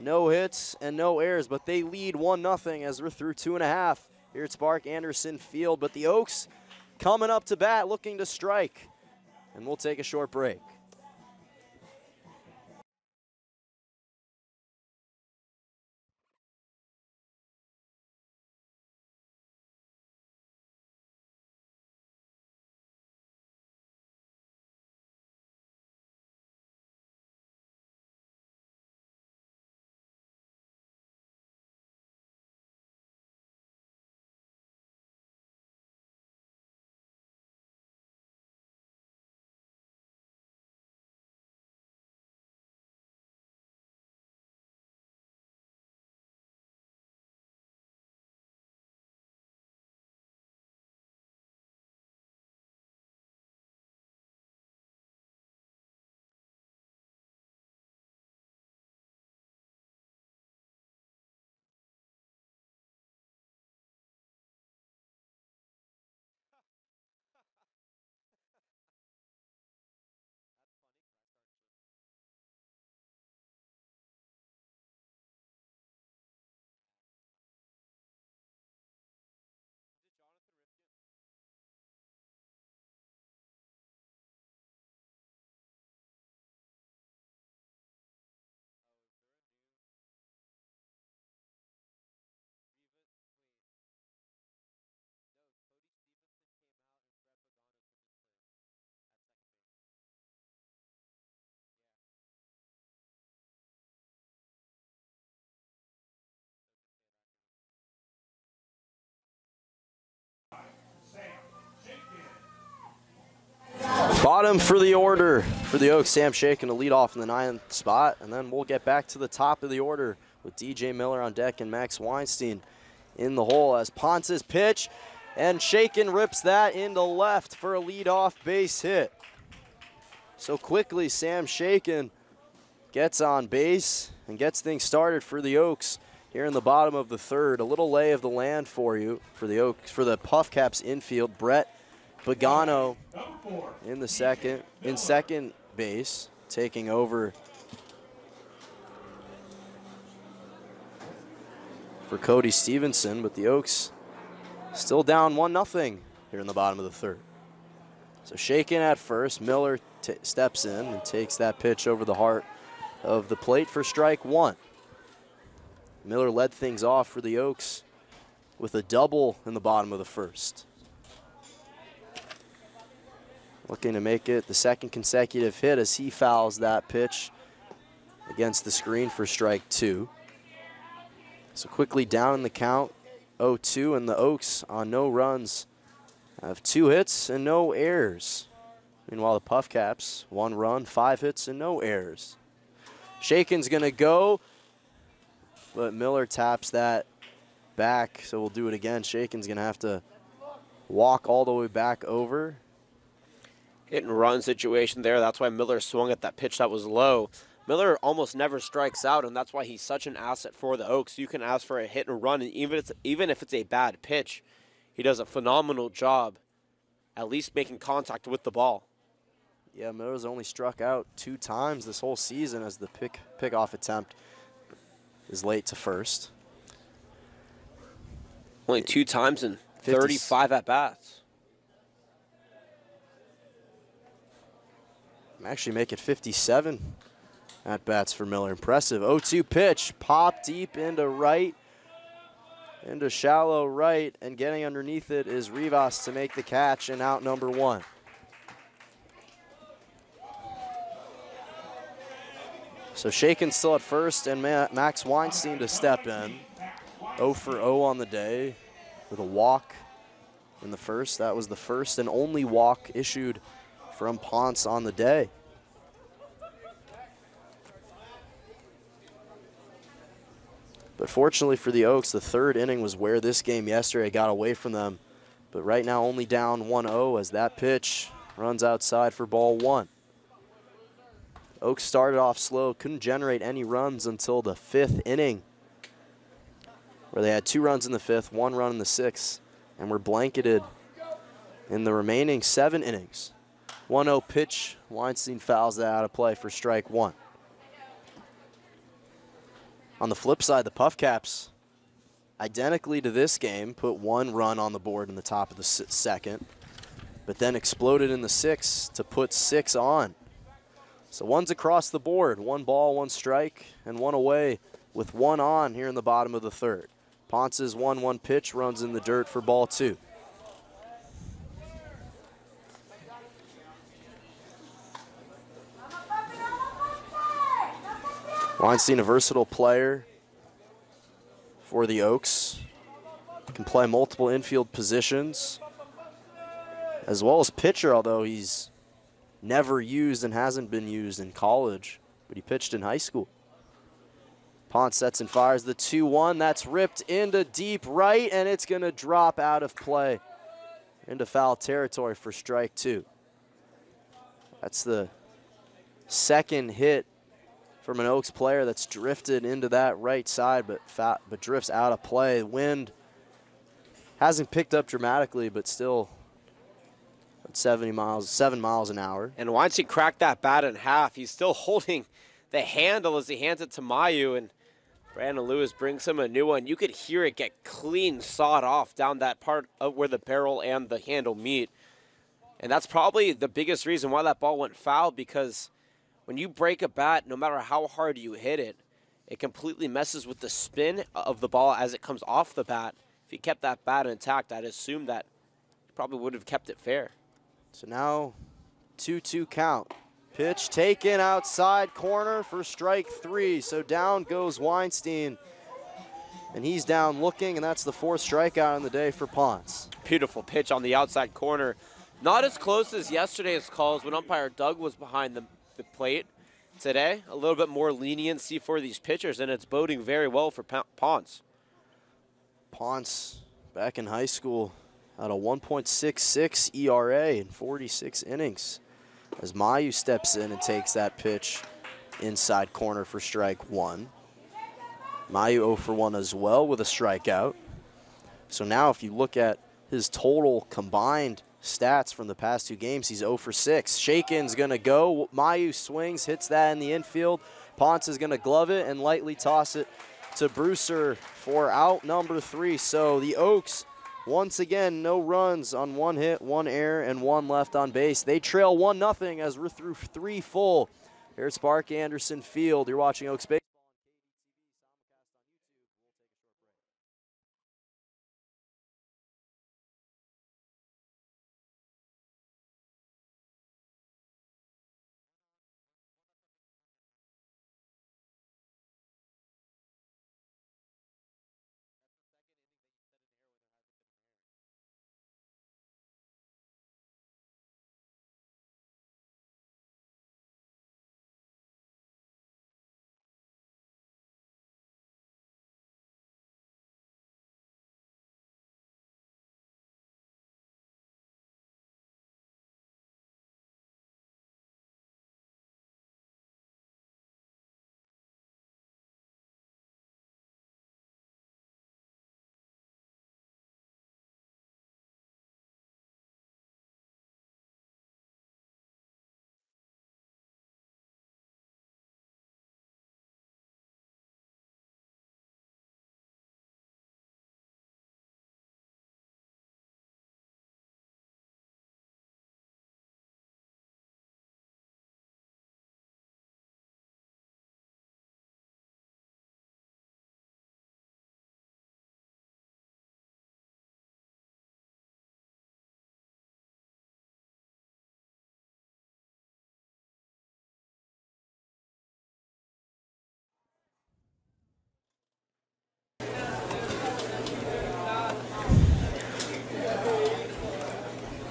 no hits, and no errors, but they lead 1-0 as we're through 2.5 here at Spark Anderson Field. But the Oaks coming up to bat, looking to strike. And we'll take a short break. Bottom for the order for the Oaks. Sam Shakin to lead off in the 9th spot, and then we'll get back to the top of the order with DJ Miller on deck and Max Weinstein in the hole as Ponce's pitch, and Shakin rips that into left for a leadoff base hit. So quickly, Sam Shakin gets on base and gets things started for the Oaks here in the bottom of the 3rd. A little lay of the land for you for the Oaks, for the Puff Caps infield. Brett Pagano in second base, taking over for Cody Stevenson, but the Oaks still down 1-0 here in the bottom of the 3rd. So Shakin at first, Miller steps in and takes that pitch over the heart of the plate for strike 1. Miller led things off for the Oaks with a double in the bottom of the first. Looking to make it the second consecutive hit as he fouls that pitch against the screen for strike 2. So quickly down in the count, 0-2, and the Oaks on no runs have 2 hits and no errors. Meanwhile, the Puff Caps, 1 run, 5 hits and no errors. Shakin's gonna go, but Miller taps that back, so we'll do it again. Shakin's gonna have to walk all the way back over.
Hit and run situation there. That's why Miller swung at that pitch that was low. Miller almost never strikes out, and that's why he's such an asset for the Oaks. You can ask for a hit and run, and even if it's a bad pitch, he does a phenomenal job at least making contact with the ball.
Yeah, Miller's only struck out 2 times this whole season as the pick-off attempt is late to first.
Only 2 times in 35 at-bats.
Actually make it 57 at-bats for Miller. Impressive. 0-2 pitch, pop deep into right, into shallow right, and getting underneath it is Rivas to make the catch and out number 1. So Shakin still at first, and Max Weinstein to step in. 0 for 0 on the day with a walk in the first. That was the first and only walk issued from Ponce on the day. But fortunately for the Oaks, the 3rd inning was where this game yesterday got away from them. But right now only down 1-0 as that pitch runs outside for ball 1. Oaks started off slow, couldn't generate any runs until the 5th inning, where they had 2 runs in the 5th, 1 run in the 6th, and were blanketed in the remaining 7 innings. 1-0 pitch, Weinstein fouls that out of play for strike 1. On the flip side, the Puff Caps, identically to this game, put 1 run on the board in the top of the 2nd, but then exploded in the 6th to put 6 on. So 1's across the board, 1 ball, 1 strike, and 1 away with 1 on here in the bottom of the 3rd. Ponce's 1-1 pitch runs in the dirt for ball 2. Weinstein, a versatile player for the Oaks. Can play multiple infield positions, as well as pitcher, although he's never used and hasn't been used in college, but he pitched in high school. Ponce sets and fires the 2-1. That's ripped into deep right, and it's going to drop out of play into foul territory for strike 2. That's the 2nd hit from an Oaks player that's drifted into that right side, but drifts out of play. Wind hasn't picked up dramatically, but still at 7 miles an hour.
And Weinstein cracked that bat in half. He's still holding the handle as he hands it to Mayu, and Brandon Lewis brings him a new one. You could hear it get clean sawed off down that part of where the barrel and the handle meet. And that's probably the biggest reason why that ball went foul, because when you break a bat, no matter how hard you hit it, it completely messes with the spin of the ball as it comes off the bat. If he kept that bat intact, I'd assume that he probably would have kept it fair.
So now 2-2 count. Pitch taken outside corner for strike 3. So down goes Weinstein, and he's down looking, and that's the 4th strikeout on the day for Ponce.
Beautiful pitch on the outside corner. Not as close as yesterday's calls when umpire Doug was behind the plate. Today, a little bit more leniency for these pitchers, and it's boding very well for Ponce.
Ponce, back in high school, had a 1.66 ERA in 46 innings. As Mayu steps in and takes that pitch inside corner for strike 1. Mayu 0 for 1 as well with a strikeout. So now if you look at his total combined stats from the past 2 games, he's 0 for 6. Shakin's going to go. Mayu swings, hits that in the infield. Ponce is going to glove it and lightly toss it to Brewster for out number 3. So the Oaks, once again, no runs on 1 hit, 1 error, and 1 left on base. They trail 1-0 as we're through 3 full. Here at Spark Anderson Field. You're watching Oaks Baseball.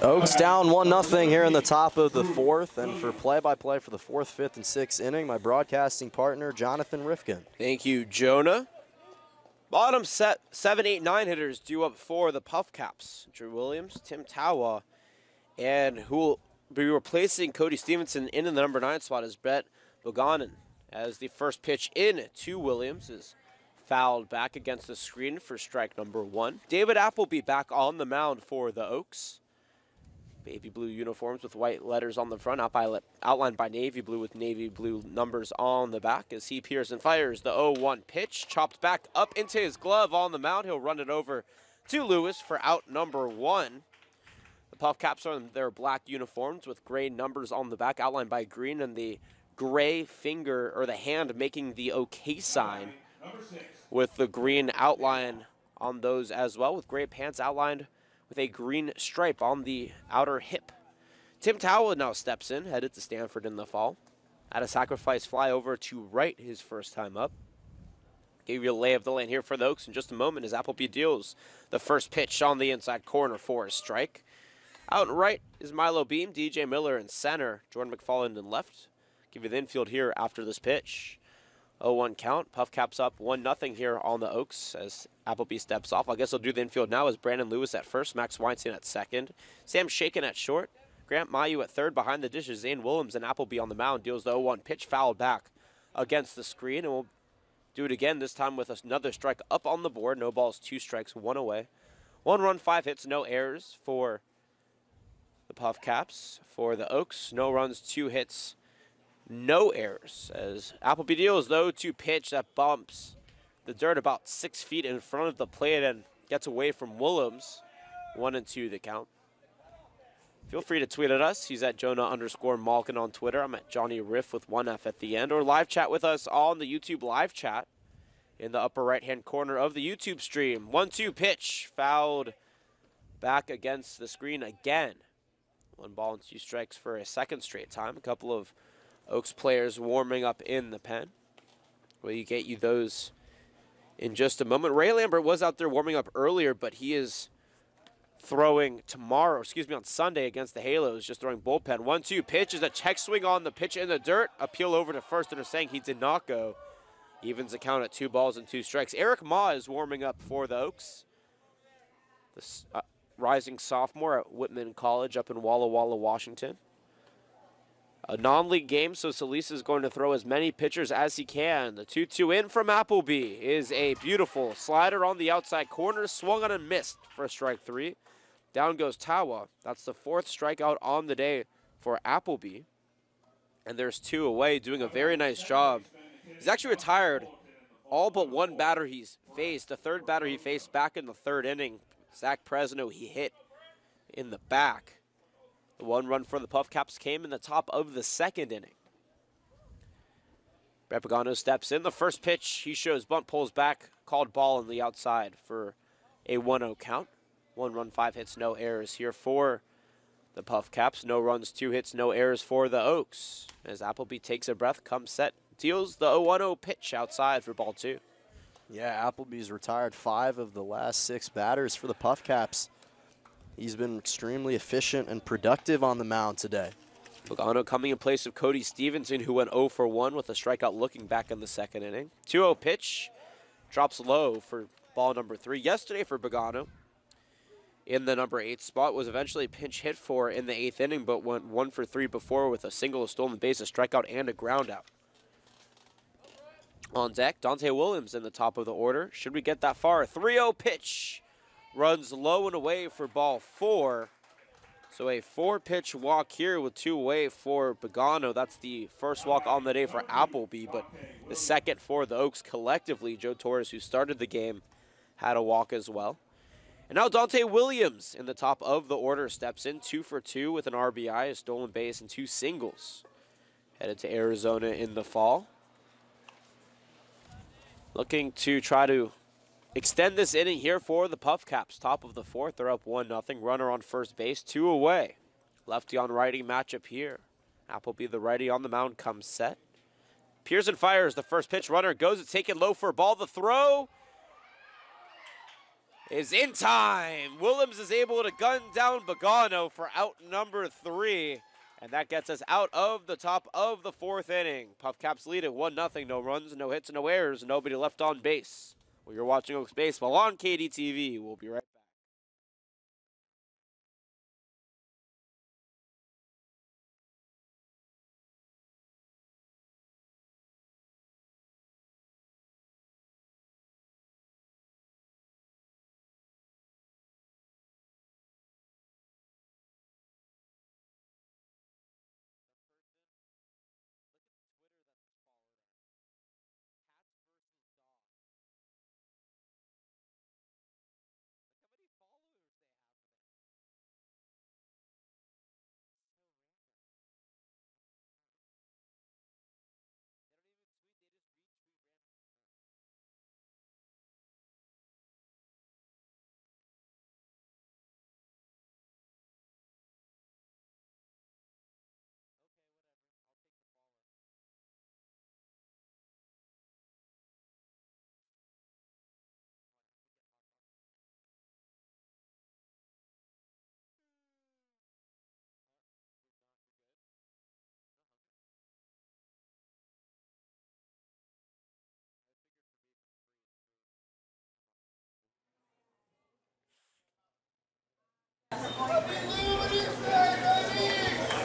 Oaks down 1-0 here in the top of the fourth. And for play-by-play for the fourth, fifth, and sixth inning, my broadcasting partner, Jonathan Rifkin.
Thank you, Jonah. Bottom set 7, 8, 9 hitters due up for the Puff Caps. Drew Williams, Tim Tawa, and who will be replacing Cody Stevenson in the number 9 spot is Brett Boganen. As the first pitch in to Williams is fouled back against the screen for strike number 1. David Appleby back on the mound for the Oaks. Baby blue uniforms with white letters on the front, outlined by navy blue with navy blue numbers on the back as he peers and fires the 0-1 pitch. Chopped back up into his glove on the mound. He'll run it over to Lewis for out number 1. The Puff Caps are in their black uniforms with gray numbers on the back, outlined by green, and the gray finger or the hand making the OK sign with the green outline on those as well, with gray pants outlined with a green stripe on the outer hip. Tim Tawa now steps in, headed to Stanford in the fall. Had a sacrifice fly over to right his first time up. Gave you a lay of the land here for the Oaks in just a moment as Appleby deals the first pitch on the inside corner for a strike. Out and right is Milo Beam, DJ Miller in center, Jordan McFarland in left. Give you the infield here after this pitch. 0-1 count. Puff Caps up 1-0 here on the Oaks as Appleby steps off. I guess he'll do the infield now as Brandon Lewis at first, Max Weinstein at second, Sam Shaken at short, Grant Mayu at third. Behind the dishes, Zane Willems and Appleby on the mound. Deals the 0-1 pitch, fouled back against the screen, and we'll do it again, this time with another strike up on the board. No balls, 2 strikes, 1 away. 1 run, 5 hits, no errors for the Puff Caps. For the Oaks, no runs, 2 hits, no errors, as Appleby deals the 0-2 pitch that bumps the dirt about 6 feet in front of the plate and gets away from Willems. 1-2 the count. Feel free to tweet at us. He's at Jonah_Malkin on Twitter. I'm at Johnny Riff with 1 F at the end. Or live chat with us on the YouTube live chat in the upper right-hand corner of the YouTube stream. 1-2 pitch, fouled back against the screen again. 1 ball and 2 strikes for a second straight time. A couple of Oaks players warming up in the pen. We'll get you those in just a moment. Ray Lambert was out there warming up earlier, but he is throwing on Sunday against the Halos, just throwing bullpen. 1-2 pitch is a check swing on the pitch in the dirt. Appeal over to first, and they're saying he did not go. Evens the count at 2 balls and 2 strikes. Eric Ma is warming up for the Oaks. The rising sophomore at Whitman College up in Walla Walla, Washington. A non-league game, so Solis is going to throw as many pitchers as he can. The 2-2 in from Appleby is a beautiful slider on the outside corner. Swung on and missed for strike 3. Down goes Tawa. That's the 4th strikeout on the day for Appleby. And there's 2 away, doing a very nice job. He's actually retired all but 1 batter he's faced. The 3rd batter he faced back in the 3rd inning, Zach Presno, he hit in the back. The 1 run for the Puff Caps came in the top of the 2nd inning. Brett Pagano steps in. The first pitch, he shows bunt, pulls back, called ball on the outside for a 1-0 count. 1 run, 5 hits, no errors here for the Puff Caps. No runs, 2 hits, no errors for the Oaks. As Appleby takes a breath, comes set, deals the 0-1-0 pitch outside for ball 2.
Yeah, Appleby's retired 5 of the last 6 batters for the Puff Caps. He's been extremely efficient and productive on the mound today.
Pagano coming in place of Cody Stevenson, who went 0 for 1 with a strikeout looking back in the 2nd inning. 2-0 pitch, drops low for ball number 3. Yesterday for Pagano, in the number 8 spot, was eventually pinch hit for in the 8th inning, but went 1 for 3 before with a single, a stolen base, a strikeout, and a ground out. On deck, Dante Williams in the top of the order. Should we get that far? 3-0 pitch. Runs low and away for ball 4. So a 4-pitch walk here with 2 away for Pagano. That's the first walk on the day for Appleby, but the 2nd for the Oaks collectively. Joe Torres, who started the game, had a walk as well. And now Dante Williams in the top of the order steps in, 2 for 2 with an RBI, a stolen base, and 2 singles. Headed to Arizona in the fall. Looking to try to extend this inning here for the Puff Caps. Top of the 4th, they're up 1-0. Runner on first base, 2 away. Lefty on righty matchup here. Appleby, the righty on the mound, comes set. Pearson fires the first pitch. Runner goes to take it low for a ball. The throw is in time. Williams is able to gun down Bogano for out number 3. And that gets us out of the top of the 4th inning. Puff Caps lead at 1-0. No runs, no hits, no errors, nobody left on base. Well, you're watching Oaks Baseball on KDTV. We'll be right back.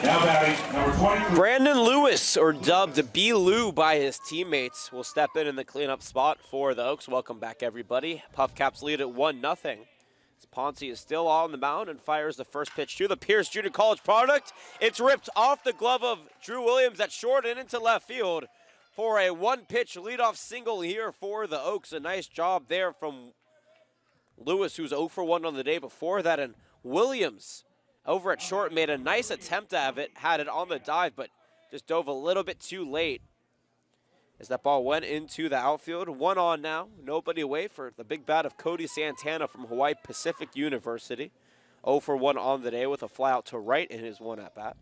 Now batting, number 23.
Brandon Lewis, or dubbed B-Lou by his teammates, will step in the cleanup spot for the Oaks. Welcome back, everybody. Puff Caps lead at 1-0. Ponce is still on the mound and fires the first pitch to the Pierce Junior College product. It's ripped off the glove of Drew Williams at short and into left field for a one-pitch leadoff single here for the Oaks. A nice job there from Lewis, who's 0 for 1 on the day before that, and Williams over at short made a nice attempt at it, had it on the dive, but just dove a little bit too late as that ball went into the outfield. 1 on now, nobody away for the big bat of Cody Santana from Hawaii Pacific University. 0 for 1 on the day with a fly out to right in his one at-bat.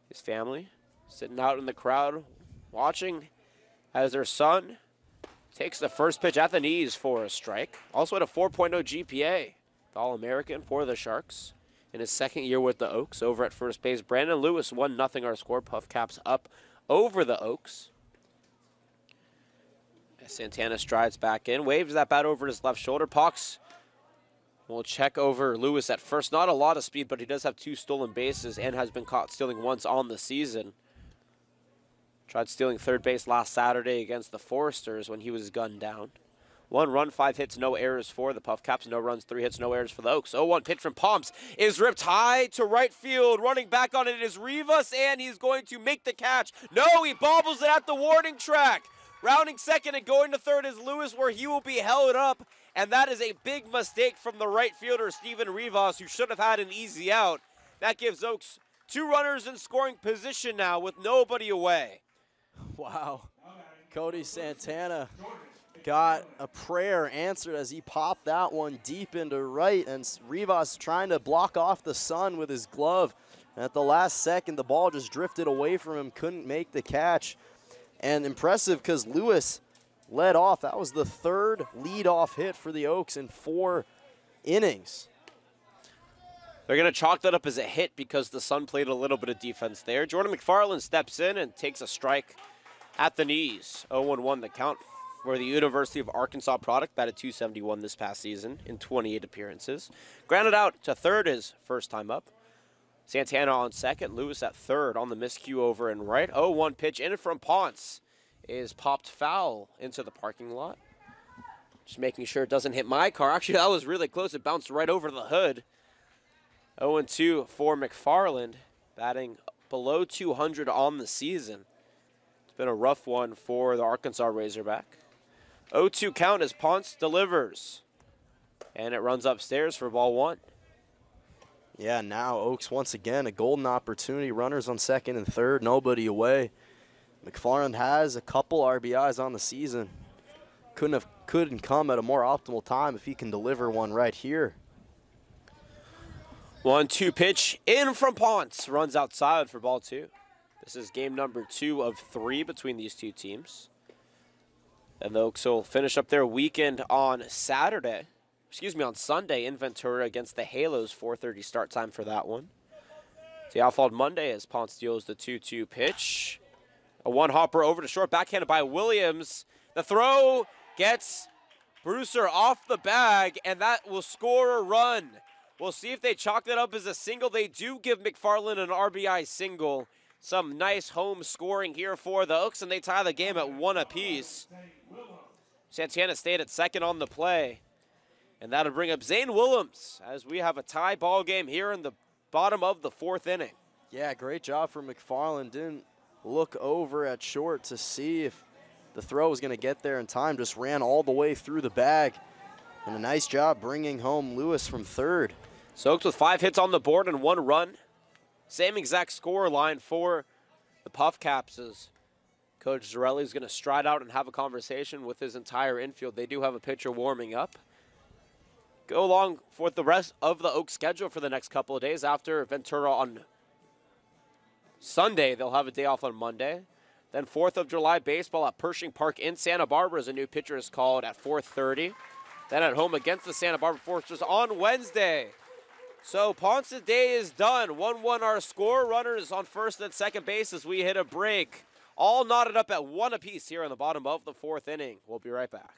His family sitting out in the crowd watching as their son takes the first pitch at the knees for a strike. Also at a 4.0 GPA, the All-American for the Sharks in his second year with the Oaks. Over at first base, Brandon Lewis, 1-0 our score. Puff Caps up over the Oaks. Santana strides back in, waves that bat over his left shoulder. Pox will check over Lewis at first. Not a lot of speed, but he does have 2 stolen bases and has been caught stealing once on the season. Tried stealing third base last Saturday against the Foresters when he was gunned down. 1 run, 5 hits, no errors for the Puff Caps. No runs, 3 hits, no errors for the Oaks. 0-1 pitch from Pomps is ripped high to right field. Running back on it is Rivas, and he's going to make the catch. No, he bobbles it at the warning track. Rounding second and going to third is Lewis, where he will be held up. And that is a big mistake from the right fielder, Steven Rivas, who should have had an easy out. That gives Oaks 2 runners in scoring position now with nobody away.
Wow. Cody Santana got a prayer answered as he popped that one deep into right, and Rivas trying to block off the sun with his glove. And at the last second, the ball just drifted away from him, couldn't make the catch. And impressive because Lewis led off. That was the 3rd leadoff hit for the Oaks in 4 innings.
They're going to chalk that up as a hit because the Sun played a little bit of defense there. Jordan McFarland steps in and takes a strike at the knees. 0-1 the count for the University of Arkansas product, batted .271 this past season in 28 appearances. Grounded out to third his first time up. Santana on second, Lewis at third on the miscue over and right. 0-1 pitch in from Ponce is popped foul into the parking lot. Just making sure it doesn't hit my car. Actually, that was really close. It bounced right over the hood. 0-2 for McFarland, batting below 200 on the season. It's been a rough one for the Arkansas Razorback. 0-2 count as Ponce delivers. And it runs upstairs for ball 1.
Yeah, now Oaks once again a golden opportunity. Runners on second and third, nobody away. McFarland has a couple RBIs on the season. Couldn't come at a more optimal time if he can deliver one right here.
1-2 pitch in from Ponce. Runs outside for ball 2. This is game number 2 of 3 between these two teams. And the Oaks will finish up their weekend on Saturday on Sunday in Ventura against the Halos. 4:30 start time for that one. The outfield Monday as Ponce deals the 2-2 pitch. A one-hopper over to short, backhanded by Williams. The throw gets Brewster off the bag, and that will score a run. We'll see if they chalk that up as a single. They do give McFarland an RBI single. Some nice home scoring here for the Oaks, and they tie the game at 1 apiece. Santana stayed at second on the play. And that'll bring up Zane Willems as we have a tie ball game here in the bottom of the 4th inning.
Yeah, great job for McFarland. Didn't look over at short to see if the throw was going to get there in time. Just ran all the way through the bag. And a nice job bringing home Lewis from third.
Oaks with 5 hits on the board and 1 run. Same exact score line for the Puff Caps as Coach Zarelli is going to stride out and have a conversation with his entire infield. They do have a pitcher warming up. Go along for the rest of the Oaks schedule for the next couple of days. After Ventura on Sunday, they'll have a day off on Monday. Then 4th of July baseball at Pershing Park in Santa Barbara as a new pitcher is called at 4:30. Then at home against the Santa Barbara Foresters on Wednesday. So Ponce's day is done. 1-1 our score. Runners on first and second base as we hit a break. All knotted up at 1 apiece here in the bottom of the 4th inning. We'll be right back.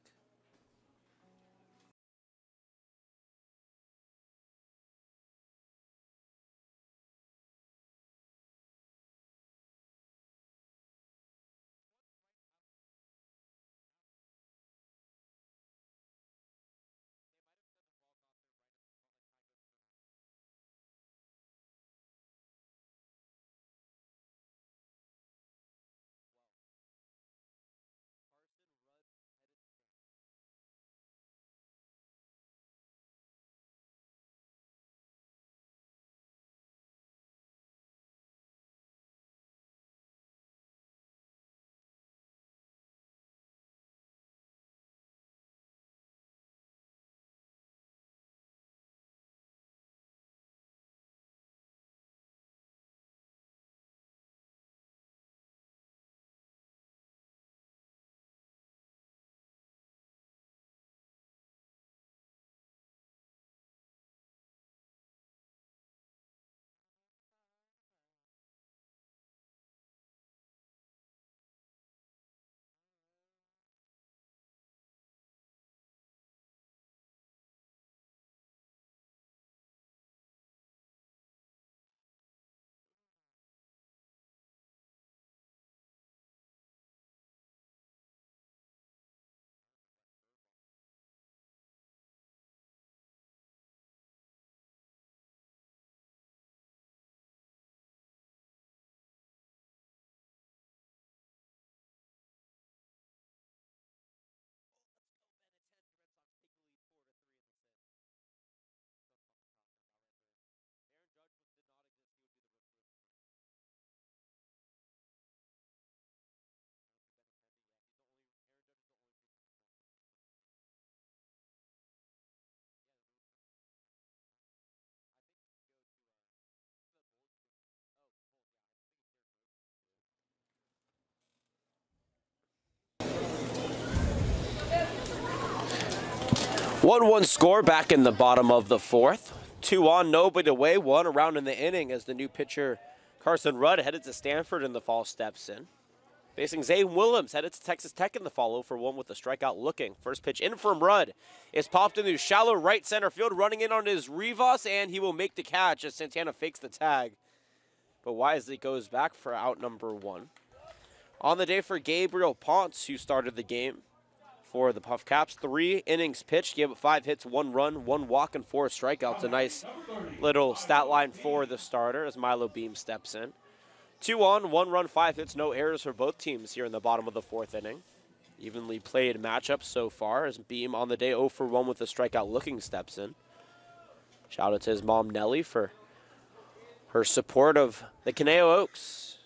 One score back in the bottom of the 4th. 2 on, nobody away, 1 around in the inning as the new pitcher Carson Rudd headed to Stanford in the fall steps in. Facing Zane Willems, headed to Texas Tech in the fall 0-for-1 with a strikeout looking. First pitch in from Rudd is popped into shallow right center field, running in on his Rivas, and he will make the catch as Santana fakes the tag. But wisely goes back for out number 1. On the day for Gabriel Ponce, who started the game for the Puff Caps. 3 innings pitched, gave up 5 hits, 1 run, 1 walk, and 4 strikeouts. A nice little stat line for the starter as Milo Beam steps in. 2 on, 1 run, 5 hits, no errors for both teams here in the bottom of the 4th inning. Evenly played matchup so far as Beam on the day 0-for-1 with a strikeout looking steps in. Shout out to his mom Nellie for her support of the Conejo Oaks.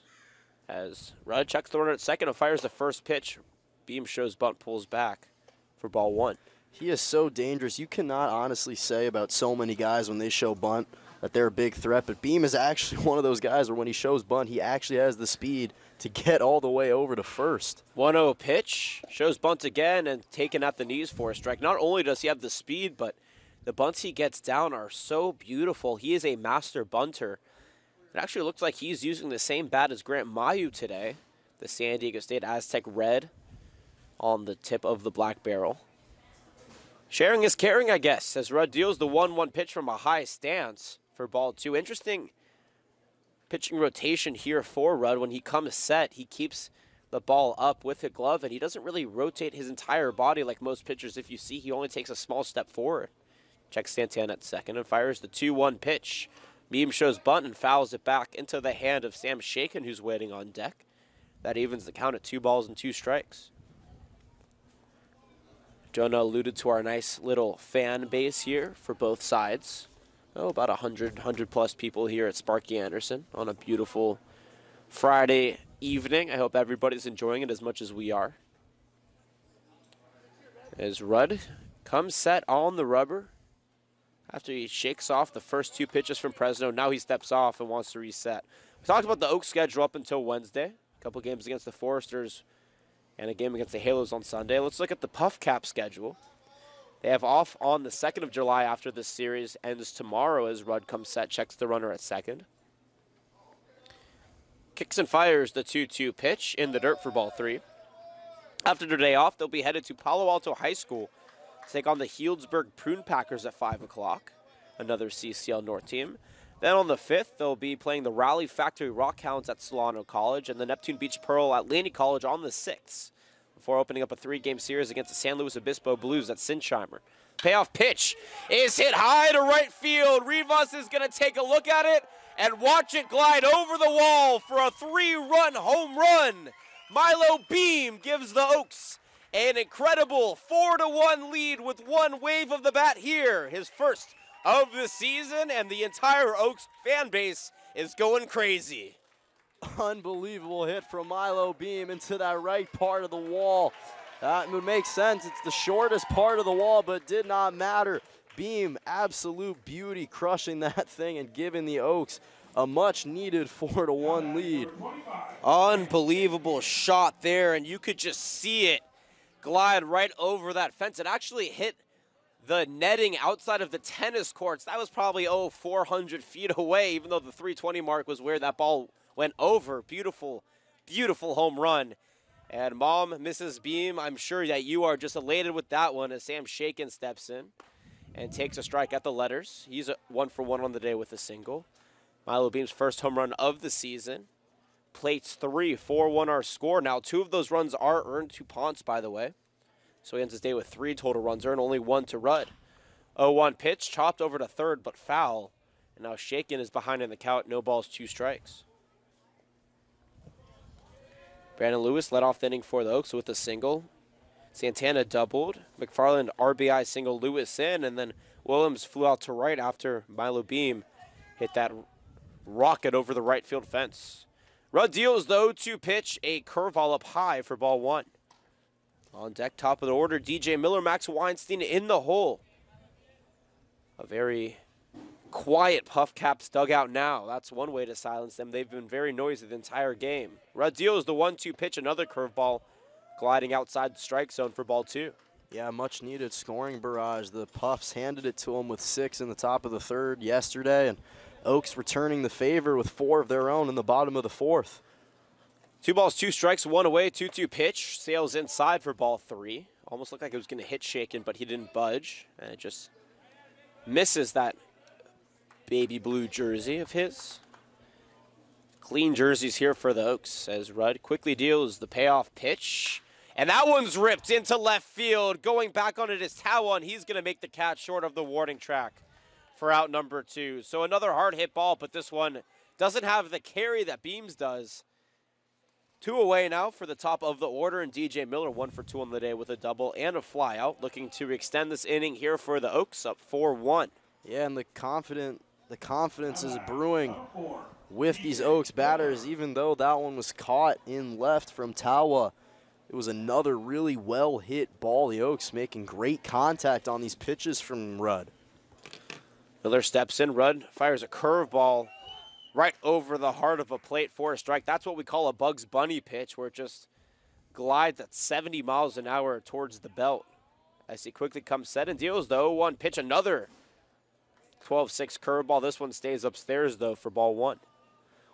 As Rudd checks the runner at second and fires the first pitch. Beam shows bunt, pulls back for ball 1.
He is so dangerous. You cannot honestly say about so many guys when they show bunt that they're a big threat, but Beam is actually one of those guys where when he shows bunt, he actually has the speed to get all the way over to first.
1-0 pitch, shows bunt again and taken at the knees for a strike. Not only does he have the speed, but The bunts he gets down are so beautiful. He is a master bunter. It actually looks like he's using the same bat as Grant Mayu today. The San Diego State Aztec red on the tip of the black barrel. Sharing is caring, I guess, as Rudd deals the 1-1 pitch from a high stance for ball 2. Interesting pitching rotation here for Rudd. When he comes set, he keeps the ball up with a glove, and he doesn't really rotate his entire body like most pitchers. If you see, he only takes a small step forward. Checks Santana at second and fires the 2-1 pitch. Beam shows bunt and fouls it back into the hand of Sam Shaken, who's waiting on deck. That evens the count at 2 balls and 2 strikes. Jonah alluded to our nice little fan base here for both sides. Oh, about 100 plus people here at Sparky Anderson on a beautiful Friday evening. I hope everybody's enjoying it as much as we are. As Rudd comes set on the rubber after he shakes off the first 2 pitches from Fresno. Now he steps off and wants to reset. We talked about the Oaks schedule up until Wednesday. A couple games against the Foresters and a game against the Halos on Sunday. Let's look at the Puff Cap schedule. They have off on the 2nd of July after this series ends tomorrow as Rudd comes set, checks the runner at second. Kicks and fires the 2-2 pitch in the dirt for ball 3. After their day off, they'll be headed to Palo Alto High School to take on the Healdsburg Prune Packers at 5 o'clock, another CCL North team. Then on the 5th, they'll be playing the Raleigh Factory Rockhounds at Solano College and the Neptune Beach Pearl at Laney College on the 6th, before opening up a 3-game series against the San Luis Obispo Blues at Sinsheimer. Payoff pitch is hit high to right field. Rivas is going to take a look at it and watch it glide over the wall for a 3-run home run. Milo Beam gives the Oaks an incredible 4-1 lead with one wave of the bat here. His first of the season, and the entire Oaks fan base is going crazy.
Unbelievable hit from Milo Beam into that right part of the wall. That would make sense. It's the shortest part of the wall, but it did not matter. Beam, absolute beauty, crushing that thing and giving the Oaks a much-needed 4-1 lead.
Unbelievable shot there, and you could just see it glide right over that fence. It actually hit the netting outside of the tennis courts. That was probably, 400 feet away, even though the 320 mark was where that ball went over. Beautiful, beautiful home run. And Mom, Mrs. Beam, I'm sure that you are just elated with that one as Sam Shaken steps in and takes a strike at the letters. He's 1 for 1 on the day with a single. Milo Beam's first home run of the season. Plates 3, 4-1 our score. Now 2 of those runs are earned to Ponce, by the way. So he ends his day with 3 total runs earned, only 1 to Rudd. 0-1 pitch, chopped over to third, but foul. And now Shaken is behind in the count, no balls, 2 strikes. Brandon Lewis led off the inning for the Oaks with a single. Santana doubled. McFarland RBI single Lewis in, and then Williams flew out to right after Milo Beam hit that rocket over the right field fence. Rudd deals the 0-2 pitch, a curveball up high for ball 1. On deck, top of the order, DJ Miller, Max Weinstein in the hole. A very quiet Puff Caps dugout now. That's one way to silence them. They've been very noisy the entire game. Rudd deals the 1-2 pitch, another curveball gliding outside the strike zone for ball 2.
Yeah, much needed scoring barrage. The Puffs handed it to them with 6 in the top of the 3rd yesterday, and Oaks returning the favor with 4 of their own in the bottom of the 4th.
2 balls, 2 strikes, 1 away, 2-2 pitch. Sails inside for ball 3. Almost looked like it was going to hit Shaken, but he didn't budge. And it just misses that baby blue jersey of his. Clean jerseys here for the Oaks as Rudd quickly deals the payoff pitch. And that one's ripped into left field. Going back on it is Tawan. He's going to make the catch short of the warning track for out number 2. So another hard hit ball, but this one doesn't have the carry that Beams does. 2 away now for the top of the order, and DJ Miller 1 for 2 on the day with a double and a flyout, looking to extend this inning here for the Oaks, up 4-1.
Yeah, and the confidence is brewing with these Oaks batters, even though that one was caught in left from Tawa. It was another really well-hit ball. The Oaks making great contact on these pitches from Rudd.
Miller steps in. Rudd fires a curveball right over the heart of a plate for a strike. That's what we call a Bugs Bunny pitch, where it just glides at 70 miles an hour towards the belt. As he quickly comes set and deals the 0-1 pitch. Another 12-6 curveball. This one stays upstairs, though, for ball 1.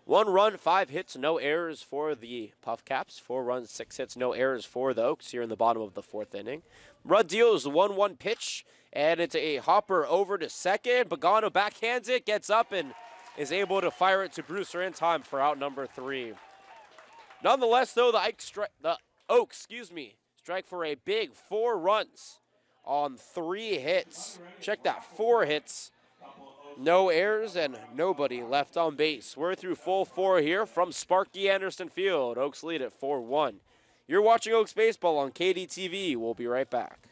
1 run, 5 hits, no errors for the Puff Caps. 4 runs, 6 hits, no errors for the Oaks here in the bottom of the 4th inning. Rudd deals the 1-1 pitch, and it's a hopper over to second. Pagano backhands it, gets up, and is able to fire it to Brewster in time for out number 3. Nonetheless, though, the Oaks, strike for a big 4 runs on 3 hits. Check that, 4 hits. No errors and nobody left on base. We're through full 4 here from Sparky Anderson Field. Oaks lead at 4-1. You're watching Oaks Baseball on KDTV. We'll be right back.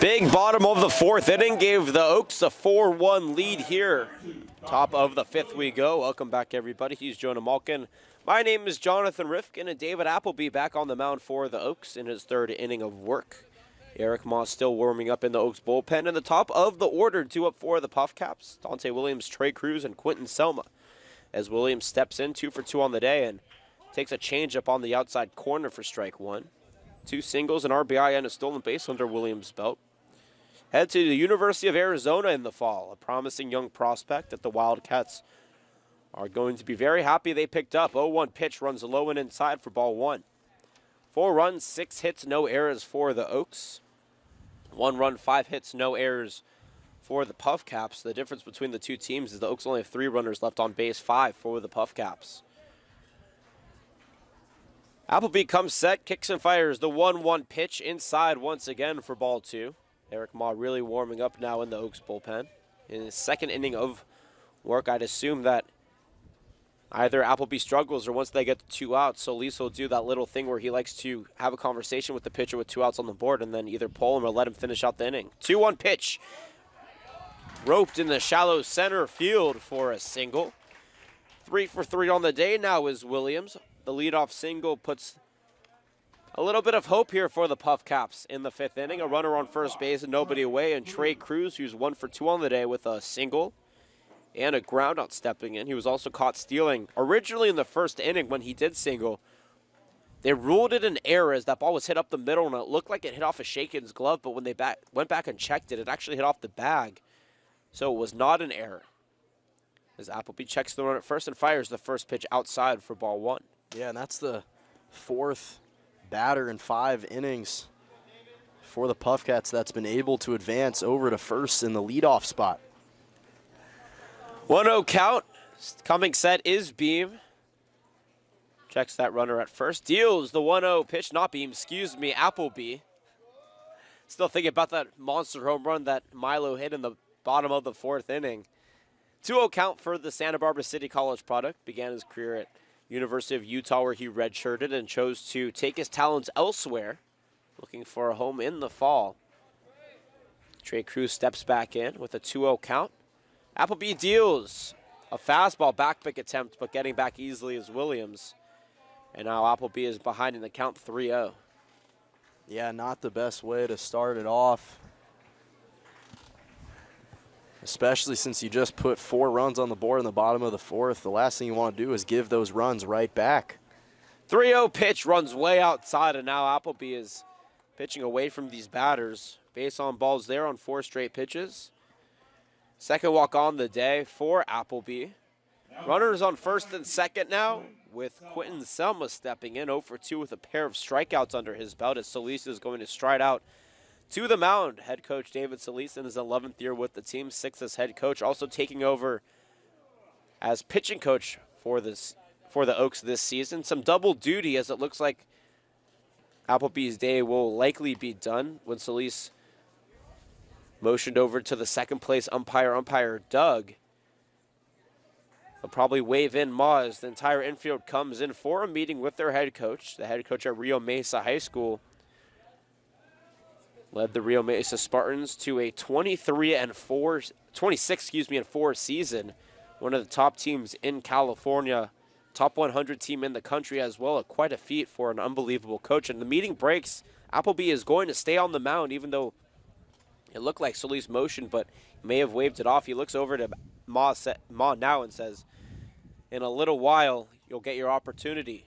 Big bottom of the 4th inning gave the Oaks a 4-1 lead here. Top of the 5th we go. Welcome back, everybody. He's Jonah Malkin. My name is Jonathan Rifkin, and David Appleby back on the mound for the Oaks in his 3rd inning of work. Eric Moss still warming up in the Oaks bullpen. In the top of the order, 2 up for the Puff Caps. Dante Williams, Trey Cruz, and Quentin Selma. As Williams steps in, 2 for 2 on the day, and takes a changeup on the outside corner for strike 1. 2 singles, an RBI, and a stolen base under Williams' belt. Head to the University of Arizona in the fall, a promising young prospect that the Wildcats are going to be very happy they picked up. 0-1 pitch runs low and inside for ball 1. 4 runs, 6 hits, no errors for the Oaks. 1 run, 5 hits, no errors for the Puff Caps. The difference between the 2 teams is the Oaks only have 3 runners left on base, 5 for the Puff Caps. Appleby comes set, kicks and fires the 1-1 pitch inside once again for ball 2. Eric Ma really warming up now in the Oaks bullpen. In his 2nd inning of work, I'd assume that either Appleby struggles or once they get to 2 outs, Solis will do that little thing where he likes to have a conversation with the pitcher with 2 outs on the board and then either pull him or let him finish out the inning. 2-1 pitch. Roped in the shallow center field for a single. 3 for 3 on the day now is Williams. The leadoff single puts a little bit of hope here for the Puff Caps in the 5th inning. A runner on first base and nobody away, and Trey Cruz, who's 1 for 2 on the day with a single and a ground out stepping in. He was also caught stealing. Originally in the 1st inning when he did single, they ruled it an error as that ball was hit up the middle and it looked like it hit off a Shakin's glove, but when they went back and checked it, it actually hit off the bag. So it was not an error. As Appleby checks the run at first and fires the first pitch outside for ball 1.
Yeah, and that's the 4th batter in 5 innings for the Puff Cats that's been able to advance over to first in the leadoff spot.
1-0 count. Coming set is Beam. Checks that runner at first. Deals the 1-0 pitch. Not Beam, excuse me, Appleby. Still thinking about that monster home run that Milo hit in the bottom of the 4th inning. 2-0 count for the Santa Barbara City College product. Began his career at University of Utah, where he redshirted and chose to take his talents elsewhere, looking for a home in the fall. Trey Cruz steps back in with a 2-0 count. Appleby deals a fastball back pick attempt, but getting back easily is Williams. And now Appleby is behind in the count 3-0.
Yeah, not the best way to start it off. especially since you just put 4 runs on the board in the bottom of the 4th. The last thing you want to do is give those runs right back.
3-0 pitch runs way outside, and now Appleby is pitching away from these batters. Base on balls there on 4 straight pitches. Second walk on the day for Appleby. Runners on first and second now, with Quentin Selma stepping in 0 for 2 with a pair of strikeouts under his belt as Solis is going to stride out to the mound. Head coach David Solis in his 11th year with the team, 6th as head coach, also taking over as pitching coach for the Oaks this season. Some double duty, as it looks like Appleby's day will likely be done when Solis motioned over to the second place umpire Doug. They'll probably wave in Ma as the entire infield comes in for a meeting with their head coach. The head coach at Rio Mesa High School led the Rio Mesa Spartans to a 26-4 season. One of the top teams in California, top 100 team in the country as well. Quite a feat for an unbelievable coach. And the meeting breaks. Appleby is going to stay on the mound, even though it looked like Solis motioned, but may have waved it off. He looks over to Ma now and says, in a little while, you'll get your opportunity.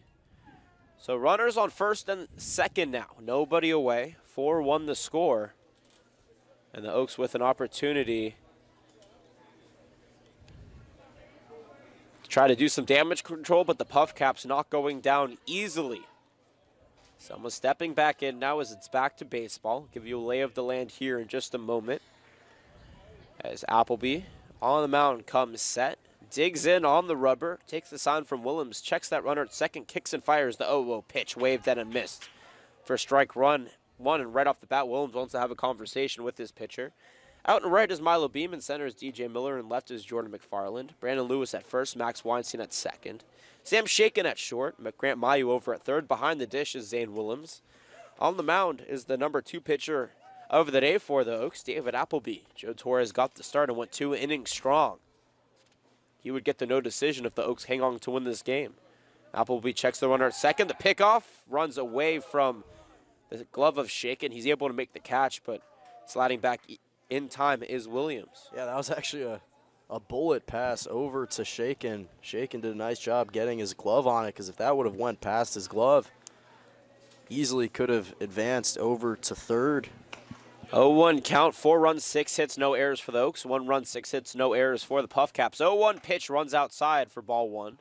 So runners on first and second now. Nobody away. 4-1 the score. And the Oaks with an opportunity to try to do some damage control, but the Puff Caps not going down easily. Someone stepping back in now as it's back to baseball. Give you a lay of the land here in just a moment. As Appleby on the mound comes set. Digs in on the rubber. Takes the sign from Willems. Checks that runner at second. Kicks and fires the 0-0 pitch. Waved and missed. For strike one, and right off the bat, Willems wants to have a conversation with his pitcher. Out and right is Milo Beeman. Center is DJ Miller. And left is Jordan McFarland. Brandon Lewis at first. Max Weinstein at second. Sam Shaken at short. Grant Mayu over at third. Behind the dish is Zane Willems. On the mound is the number 2 pitcher of the day for the Oaks, David Appleby. Joe Torres got the start and went 2 innings strong. He would get the no decision if the Oaks hang on to win this game. Appleby checks the runner at second. The pickoff runs away from the glove of Shaken. He's able to make the catch, but sliding back in time is Williams.
Yeah, that was actually a bullet pass over to Shaken. Shaken did a nice job getting his glove on it, because if that would have went past his glove, easily could have advanced over to third.
0-1 count, 4 runs, 6 hits, no errors for the Oaks. 1 run, 6 hits, no errors for the Puff Caps. 0-1 pitch runs outside for ball 1.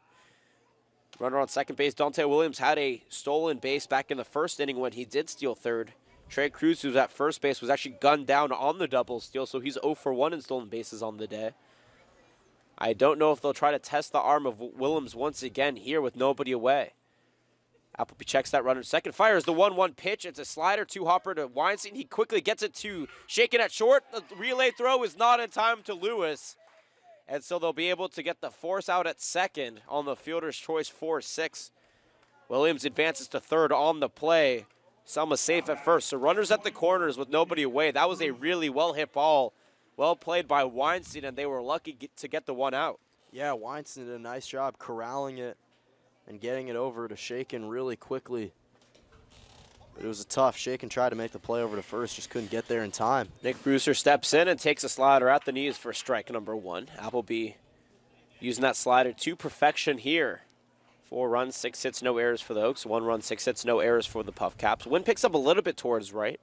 Runner on second base, Dante Williams had a stolen base back in the first inning when he did steal third. Trey Cruz, who's at first base, was actually gunned down on the double steal, so he's 0 for 1 in stolen bases on the day. I don't know if they'll try to test the arm of Willems once again here with nobody away. Appleby checks that runner. Second fires the 1-1 pitch. It's a slider, 2-hopper to Weinstein. He quickly gets it to Shaken at short. The relay throw is not in time to Lewis. And so they'll be able to get the force out at second on the fielder's choice 4-6. Williams advances to third on the play. Selma safe at first. So runners at the corners with nobody away. That was a really well-hit ball. Well played by Weinstein, and they were lucky to get the one out.
Yeah, Weinstein did a nice job corralling it and getting it over to Shaken really quickly. But it was a tough. Shaken tried to make the play over to first, just couldn't get there in time.
Nick Brewster steps in and takes a slider at the knees for strike number 1. Appleby using that slider to perfection here. 4 runs, 6 hits, no errors for the Oaks. 1 run, 6 hits, no errors for the Puff Caps. Wind picks up a little bit towards right.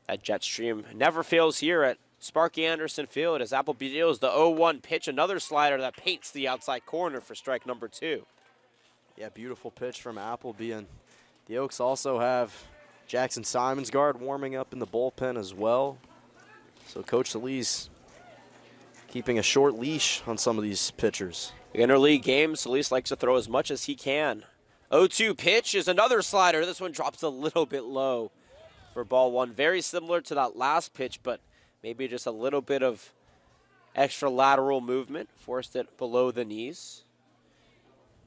That jet stream never fails here at Sparky Anderson Field as Appleby deals the 0-1 pitch. Another slider that paints the outside corner for strike number 2.
Yeah, beautiful pitch from Appleby. And the Oaks also have Jackson Simonsgard warming up in the bullpen as well. So Coach Solis keeping a short leash on some of these pitchers.
Interleague game, Solis likes to throw as much as he can. 0-2 pitch is another slider. This one drops a little bit low for ball 1. Very similar to that last pitch, but maybe just a little bit of extra lateral movement. Forced it below the knees.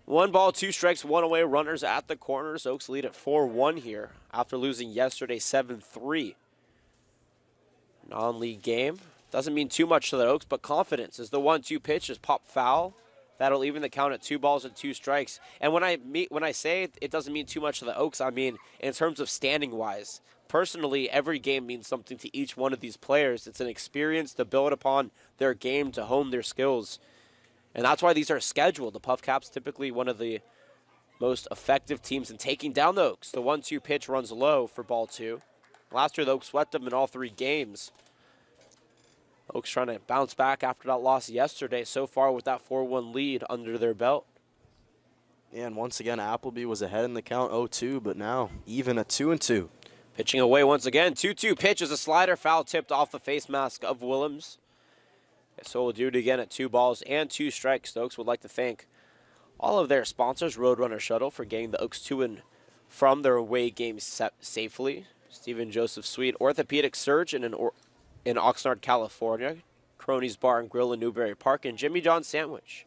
1 ball, 2 strikes, 1 away. Runners at the corners. Oaks lead at 4-1 here after losing yesterday 7-3. Non-league game. Doesn't mean too much to the Oaks, but confidence as the 1-2 pitch is pop foul. That'll even the count at 2 balls and 2 strikes. And when I say it doesn't mean too much to the Oaks, I mean in terms of standing-wise. personally, every game means something to each one of these players. It's an experience to build upon their game, to hone their skills. And that's why these are scheduled. The Puff Caps typically one of the most effective teams in taking down the Oaks. The 1-2 pitch runs low for ball 2. Last year, the Oaks swept them in all 3 games. Oaks trying to bounce back after that loss yesterday, so far with that 4-1 lead under their belt.
Yeah, and once again, Appleby was ahead in the count 0-2, but now even at 2-2.
Pitching away once again. 2-2 pitch is a slider, foul tipped off the face mask of Willems. So we'll do it again at 2 balls and 2 strikes. The Oaks would like to thank all of their sponsors, Roadrunner Shuttle, for getting the Oaks to and from their away games safely. Stephen Joseph Sweet, orthopedic surgeon in Oxnard, California. Cronies Bar and Grill in Newberry Park, and Jimmy John Sandwich.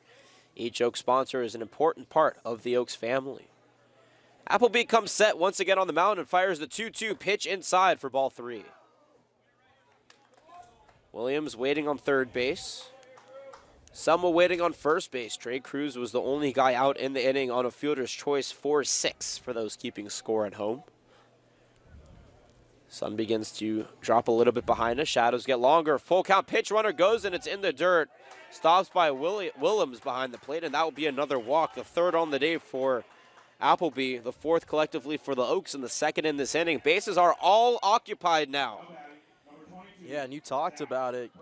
Each Oaks sponsor is an important part of the Oaks family. Appleby comes set once again on the mound and fires the 2-2 pitch inside for ball 3. Williams waiting on third base. Selma waiting on first base. Trey Cruz was the only guy out in the inning on a fielder's choice 4-6 for those keeping score at home. Sun begins to drop a little bit behind us. Shadows get longer. Full count pitch, runner goes, and it's in the dirt. Stops by Willems behind the plate, and that will be another walk. The 3rd on the day for Appleby, the 4th collectively for the Oaks, and the 2nd in this inning. Bases are all occupied now.
Yeah, and you talked about it.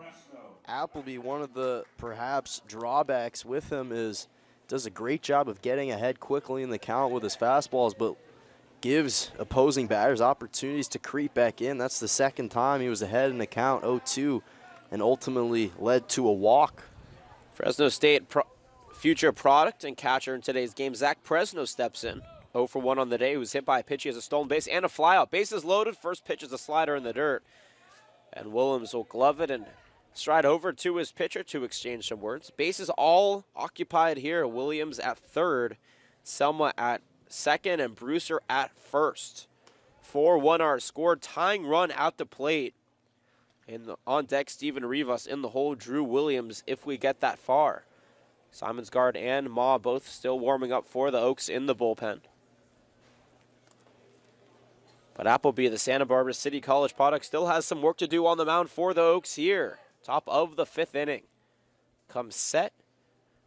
Appleby, one of the perhaps drawbacks with him is does a great job of getting ahead quickly in the count with his fastballs, but gives opposing batters opportunities to creep back in. That's the 2nd time he was ahead in the count, 0-2, and ultimately led to a walk.
Fresno State future product and catcher in today's game, Zach Presno, steps in. 0 for 1 on the day. He was hit by a pitch. He has a stolen base and a flyout. Bases loaded. First pitch is a slider in the dirt. And Willems will glove it and stride over to his pitcher to exchange some words. Bases all occupied here. Williams at 3rd, Selma at 2nd, and Brewster at 1st. 4-1 our score. Tying run at the plate. And on deck, Steven Rivas. In the hole, Drew Williams, if we get that far. Simonsgard and Ma both still warming up for the Oaks in the bullpen. But Appleby, the Santa Barbara City College product, still has some work to do on the mound for the Oaks here. Top of the 5th inning. Comes set.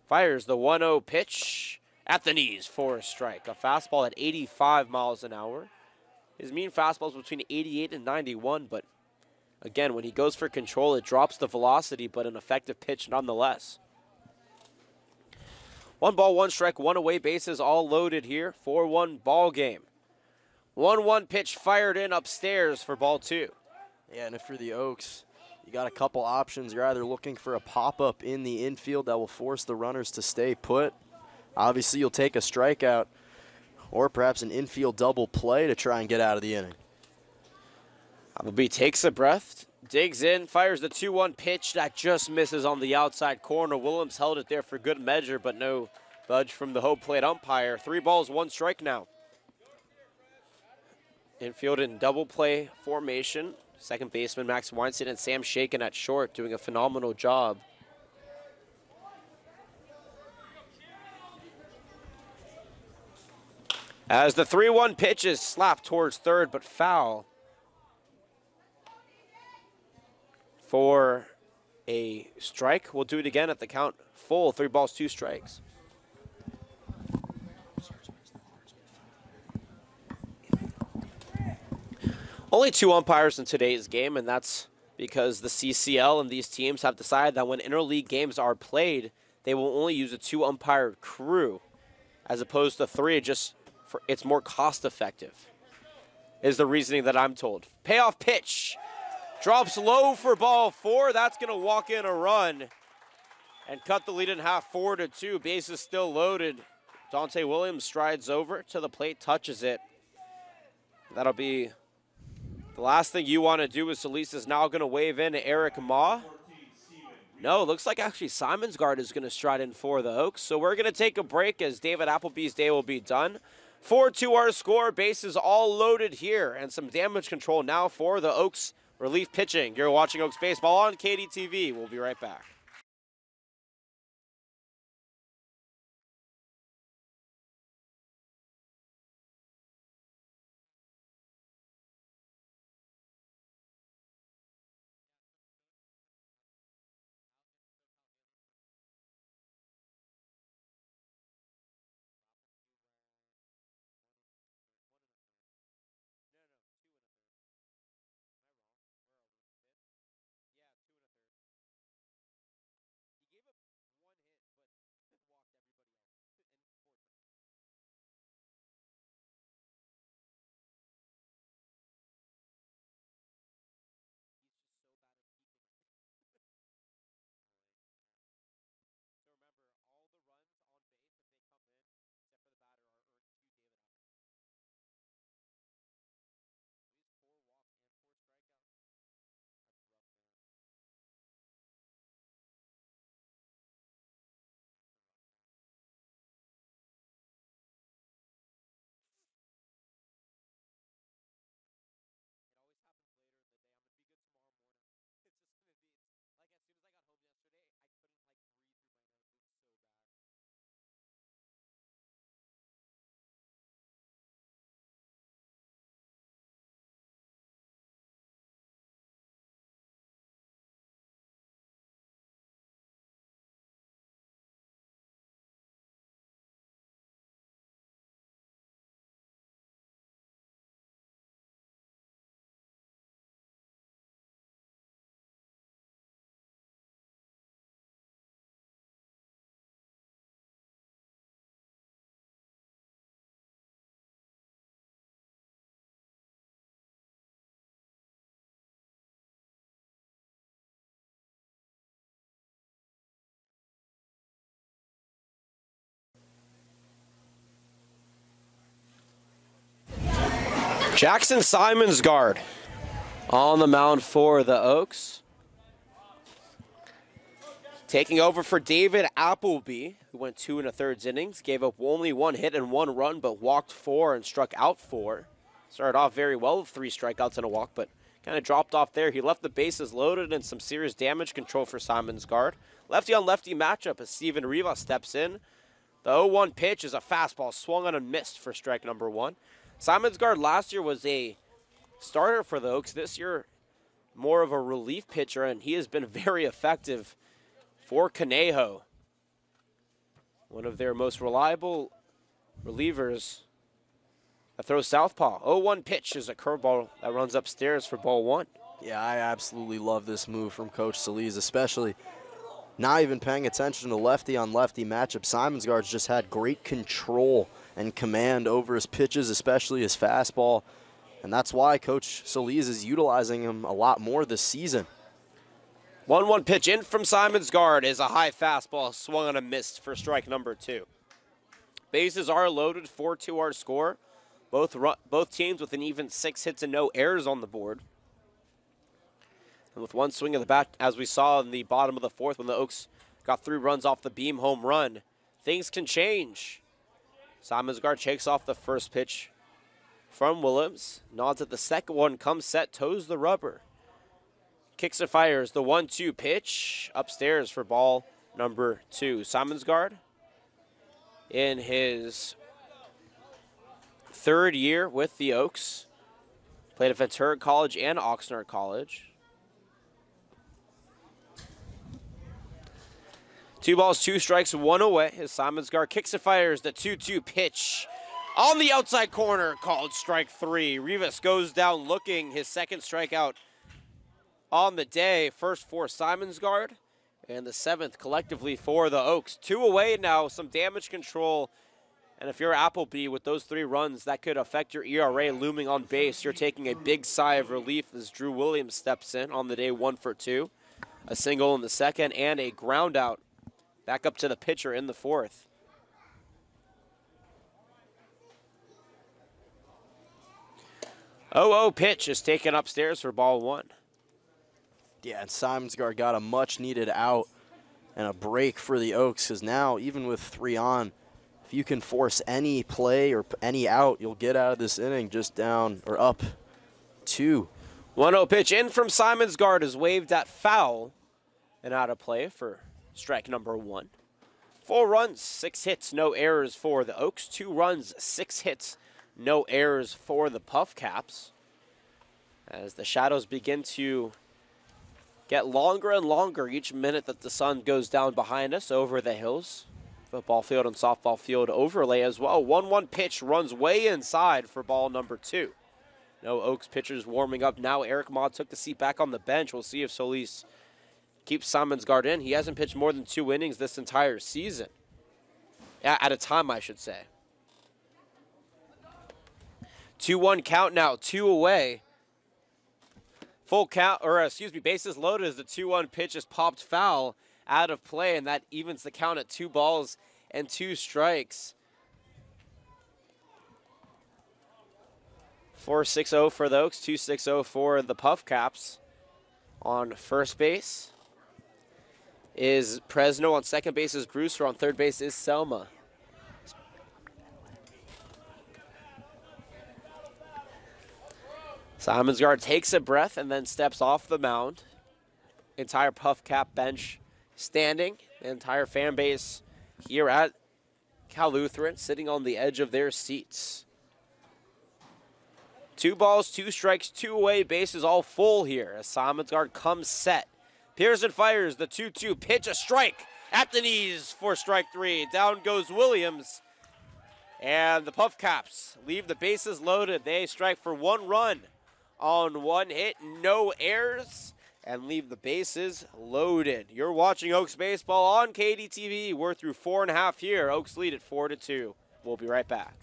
Fires the 1-0 pitch at the knees for a strike. A fastball at 85 miles an hour. His mean fastball is between 88 and 91, but again, when he goes for control, it drops the velocity, but an effective pitch nonetheless. 1 ball, 1 strike, 1 away, bases all loaded here. 4-1 ball game. 1-1 pitch fired in upstairs for ball 2.
Yeah, and if you're the Oaks, you got a couple options. You're either looking for a pop-up in the infield that will force the runners to stay put. Obviously, you'll take a strikeout or perhaps an infield double play to try and get out of the inning.
Appleby takes a breath, digs in, fires the 2-1 pitch that just misses on the outside corner. Willems held it there for good measure, but no budge from the home plate umpire. 3 balls, 1 strike now. Infield in double play formation. Second baseman Max Weinstein and Sam Shaken at short doing a phenomenal job. As the 3-1 pitch is slapped towards third, but foul for a strike. We'll do it again at the count full. 3 balls, 2 strikes. Only 2 umpires in today's game, and that's because the CCL and these teams have decided that when interleague games are played, they will only use a 2 umpire crew as opposed to 3, just for it's more cost effective, is the reasoning that I'm told. Payoff pitch drops low for ball 4. That's going to walk in a run and cut the lead in half, 4-2. Bases still loaded. Dante Williams strides over to the plate, touches it. That'll be the last thing you want to do. Is Solis is now going to wave in Eric Ma. No, looks like actually Simonsgard is going to stride in for the Oaks. So we're going to take a break as David Appleby's day will be done. 4-2 our score. Bases all loaded here, and some damage control now for the Oaks relief pitching. You're watching Oaks Baseball on KDTV. We'll be right back. Jackson Simonsgard on the mound for the Oaks. Taking over for David Appleby, who went 2 1/3 innings, gave up only 1 hit and 1 run, but walked 4 and struck out 4. Started off very well with 3 strikeouts and a walk, but kind of dropped off there. He left the bases loaded and some serious damage control for Simonsgard. Lefty on lefty matchup as Steven Rivas steps in. The 0-1 pitch is a fastball swung on and missed for strike number 1. Simonsgard last year was a starter for the Oaks. This year, more of a relief pitcher, and he has been very effective for Conejo. One of their most reliable relievers that throws southpaw. 0-1 pitch is a curveball that runs upstairs for ball 1.
Yeah, I absolutely love this move from Coach Solis, especially not even paying attention to lefty on lefty matchup. Simonsgard's just had great control and command over his pitches, especially his fastball. And that's why Coach Solis is utilizing him a lot more this season.
1-1 pitch in from Simonsgard is a high fastball swung on and missed for strike number 2. Bases are loaded, 4-2 our score. Both teams with an even 6 hits and no errors on the board. And with one swing of the bat, as we saw in the bottom of the 4th when the Oaks got 3 runs off the Beam home run, things can change. Simonsgard shakes off the first pitch from Williams, nods at the second one, comes set, toes the rubber. Kicks and fires the 1-2 pitch upstairs for ball number 2. Simonsgard in his 3rd year with the Oaks. Played at Ventura College and Oxnard College. 2 balls, 2 strikes, 1 away as Simonsgard kicks and fires the 2-2 pitch on the outside corner, called strike 3. Rivas goes down looking, his 2nd strikeout on the day. First for Simonsgard and the 7th collectively for the Oaks. 2 away now, some damage control. And if you're Appleby with those 3 runs, that could affect your ERA looming on base. You're taking a big sigh of relief as Drew Williams steps in on the day 1 for 2. A single in the 2nd and a ground out back up to the pitcher in the 4th. 0-0 pitch is taken upstairs for ball 1.
Yeah, and Simonsgard got a much-needed out and a break for the Oaks, because now, even with 3 on, if you can force any play or any out, you'll get out of this inning just down or up 2.
1-0 pitch in from Simonsgard is waved at foul and out of play for strike number 1. 4 runs, 6 hits, no errors for the Oaks. 2 runs, 6 hits, no errors for the Puff Caps. As the shadows begin to get longer and longer each minute that the sun goes down behind us over the hills. Football field and softball field overlay as well. 1-1 pitch runs way inside for ball number 2. No Oaks pitchers warming up now. Eric Maude took the seat back on the bench. We'll see if Solis keeps Simonsgard in. He hasn't pitched more than 2 innings this entire season. At a time, I should say. 2-1 count now, 2 away. Full count, or excuse me, bases loaded as the 2-1 pitch is popped foul out of play, and that evens the count at 2 balls and 2 strikes. 4-6-0 for the Oaks, 2-6-0 for the Puff Caps. On first base is Presno, on second base is Brewster, on third base is Selma. Simonsgard takes a breath and then steps off the mound. Entire Puff Cap bench standing. The entire fan base here at Cal Lutheran sitting on the edge of their seats. 2 balls, 2 strikes, 2 away, bases all full here as Simonsgard comes set. Pearson fires the 2-2 pitch, a strike at the knees for strike 3. Down goes Williams. And the Puff Caps leave the bases loaded. They strike for 1 run on 1 hit, no errors, and leave the bases loaded. You're watching Oaks baseball on KDTV. We're through 4.5 here. Oaks lead at 4-2. We'll be right back.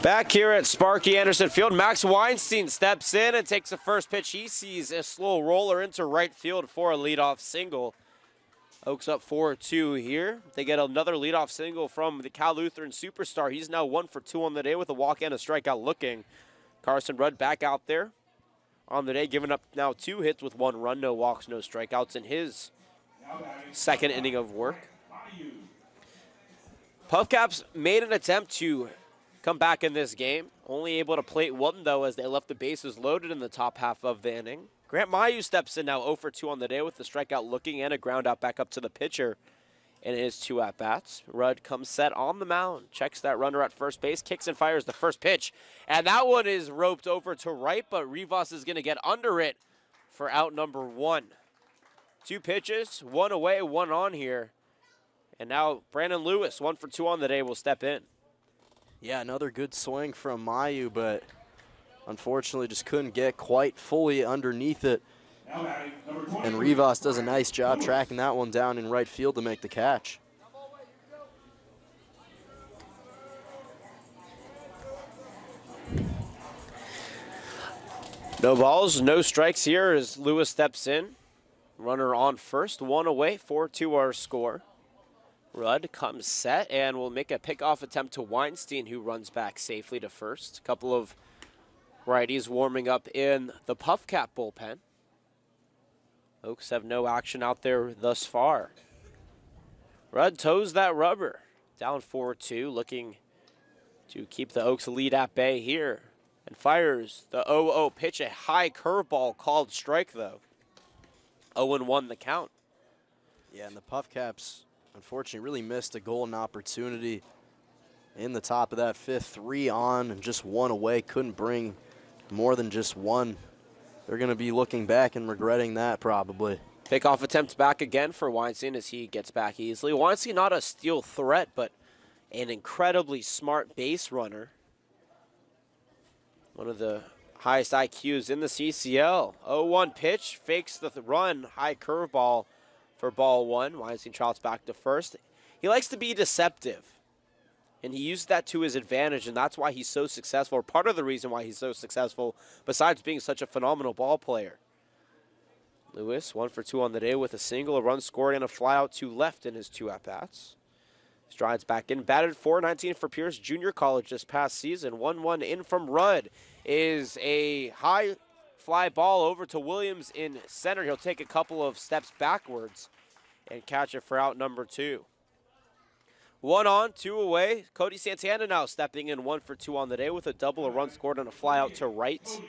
Back here at Sparky Anderson Field, Max Weinstein steps in and takes the first pitch. He sees a slow roller into right field for a leadoff single. Oaks up 4-2 here. They get another leadoff single from the Cal Lutheran superstar. He's now 1 for 2 on the day with a walk and a strikeout looking. Carson Rudd back out there on the day, giving up now 2 hits with 1 run, no walks, no strikeouts in his second inning of work. Puff Caps made an attempt to come back in this game. Only able to plate 1, though, as they left the bases loaded in the top half of the inning. Grant Mayu steps in now 0 for 2 on the day with the strikeout looking and a ground out back up to the pitcher in his 2 at-bats. Rudd comes set on the mound, checks that runner at first base, kicks and fires the first pitch. And that one is roped over to right, but Rivas is going to get under it for out number 1. 2 pitches, 1 away, 1 on here. And now Brandon Lewis, 1 for 2 on the day, will step in.
Yeah, another good swing from Mayu, but unfortunately just couldn't get quite fully underneath it. And Rivas does a nice job tracking that one down in right field to make the catch.
No balls, no strikes here as Lewis steps in. Runner on first, 1 away, 4-2 our score. Rudd comes set and will make a pickoff attempt to Weinstein, who runs back safely to first. A couple of righties warming up in the Puff Cap bullpen. Oaks have no action out there thus far. Rudd toes that rubber. Down 4-2, looking to keep the Oaks lead at bay here. And fires the 0-0 pitch, a high curveball called strike, though. 0-1 the count.
Yeah, and the Puff Caps, unfortunately, really missed a golden opportunity in the top of that 5th. 3 on and just 1 away. Couldn't bring more than just 1. They're going to be looking back and regretting that probably.
Pickoff attempt back again for Weinstein as he gets back easily. Weinstein not a steal threat, but an incredibly smart base runner. One of the highest IQs in the CCL. 0-1 pitch, fakes the run, high curveball for ball 1. Weinstein trots back to first. He likes to be deceptive, and he used that to his advantage, and that's why he's so successful, or part of the reason why he's so successful, besides being such a phenomenal ball player. Lewis, 1 for 2 on the day with a single, a run scored, and a flyout to left in his 2 at-bats. Strides back in, batted .419 for Pierce Junior College this past season. 1-1 in from Rudd is a high fly ball over to Williams in center. He'll take a couple of steps backwards and catch it for out number 2. 1 on, 2 away. Cody Santana now stepping in 1 for 2 on the day with a double, a run scored, and a fly out to right.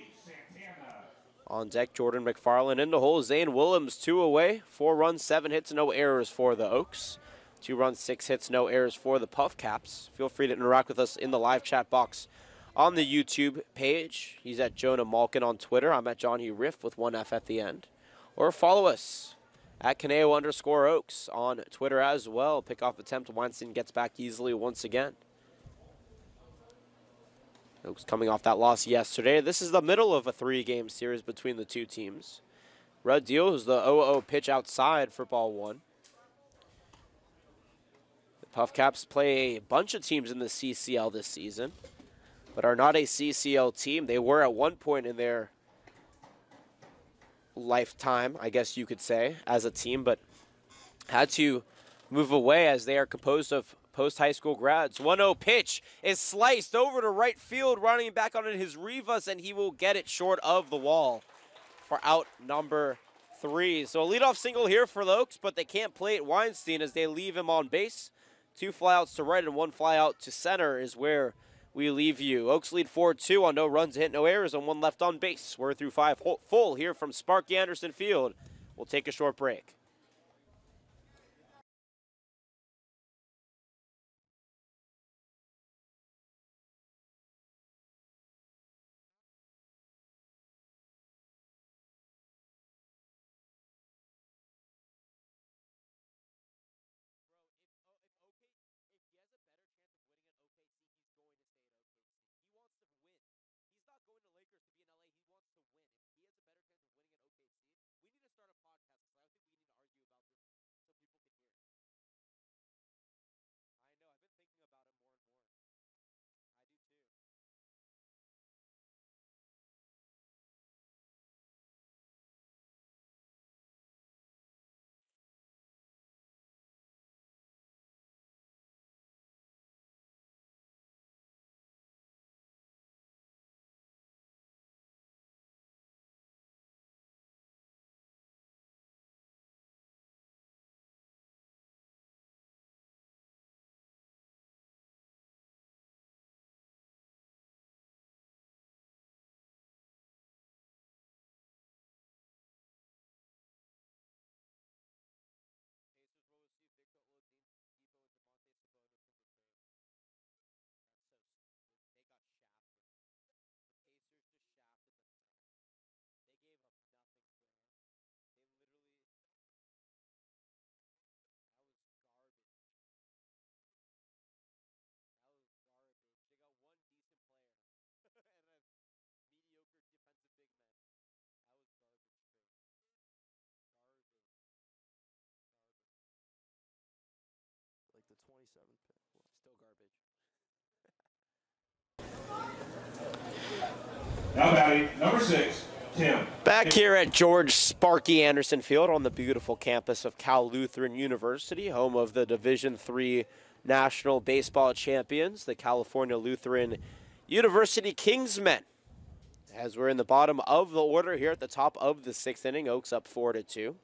On deck, Jordan McFarland in the hole. Zane Willems 2 away. 4 runs, 7 hits, no errors for the Oaks. 2 runs, 6 hits, no errors for the Puff Caps. Feel free to interact with us in the live chat box on the YouTube page. He's at Jonah Malkin on Twitter. I'm at Johnny Riff with 1 F at the end. Or follow us at Caneo_Oaks on Twitter as well. Pickoff attempt. Weinstein gets back easily once again. Oaks coming off that loss yesterday. This is the middle of a 3-game series between the 2 teams. Rudd deals the 0-0 pitch outside for ball 1. The Puff Caps play a bunch of teams in the CCL this season, but are not a CCL team. They were at one point in their lifetime, I guess you could say, as a team, but had to move away as they are composed of post-high school grads. 1-0 pitch is sliced over to right field, running back on it his Rivas, and he will get it short of the wall for out number 3. So a leadoff single here for the Oaks, but they can't play it Weinstein as they leave him on base. 2 flyouts to right and 1 flyout to center is where we leave you. Oaks lead 4-2 on no runs hit, no errors, and 1 left on base. We're through 5 full here from Sparky Anderson Field. We'll take a short break.
27 pick.
Still garbage.
Now batting, number 6, Tim.
Back here at George Sparky Anderson Field on the beautiful campus of Cal Lutheran University, home of the Division III National Baseball Champions, the California Lutheran University Kingsmen. As we're in the bottom of the order here at the top of the 6th inning, Oaks up 4-2.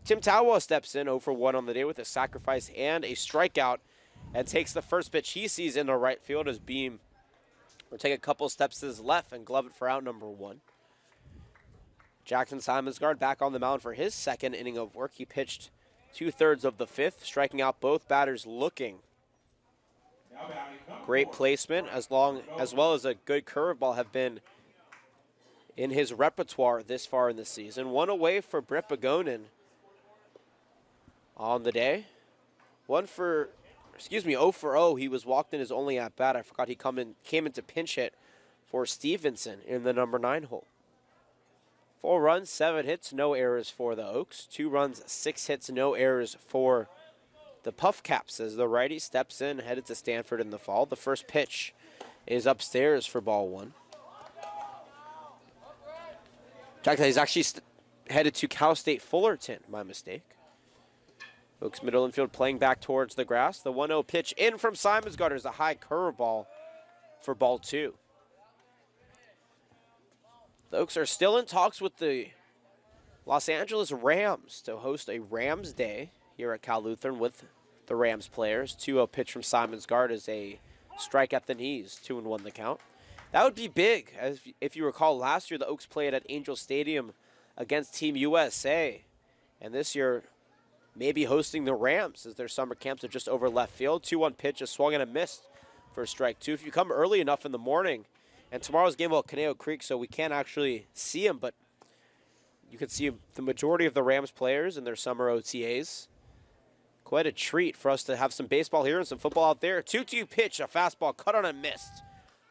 Tim Tawa steps in 0 for 1 on the day with a sacrifice and a strikeout and takes the first pitch he sees into right field as Beam will take a couple steps to his left and glove it for out number 1. Jackson Simonsgaard back on the mound for his second inning of work. He pitched 2/3 of the 5th, striking out both batters looking. Great placement as well as a good curveball have been in his repertoire this far in the season. One away for Brett Begonin on the day. 0 for 0. He was walked in his only at bat. I forgot he came into pinch hit for Stevenson in the number 9 hole. 4 runs, 7 hits, no errors for the Oaks. 2 runs, 6 hits, no errors for the Puff Caps as the righty steps in, headed to Stanford in the fall. The first pitch is upstairs for ball 1. He's actually headed to Cal State Fullerton, my mistake. Oaks middle infield playing back towards the grass. The 1-0 pitch in from Simonsgaard is a high curveball for ball 2. The Oaks are still in talks with the Los Angeles Rams to host a Rams Day here at Cal Lutheran with the Rams players. 2-0 pitch from Simonsgaard is a strike at the knees, 2-1 the count. That would be big. As if you recall, last year the Oaks played at Angel Stadium against Team USA. And this year, maybe hosting the Rams as their summer camps are just over left field. 2-1 pitch, a swung and a missed for strike 2. If you come early enough in the morning, and tomorrow's game will at Conejo Creek, so we can't actually see him, but you can see the majority of the Rams players in their summer OTAs. Quite a treat for us to have some baseball here and some football out there. 2-2 pitch, a fastball cut on and missed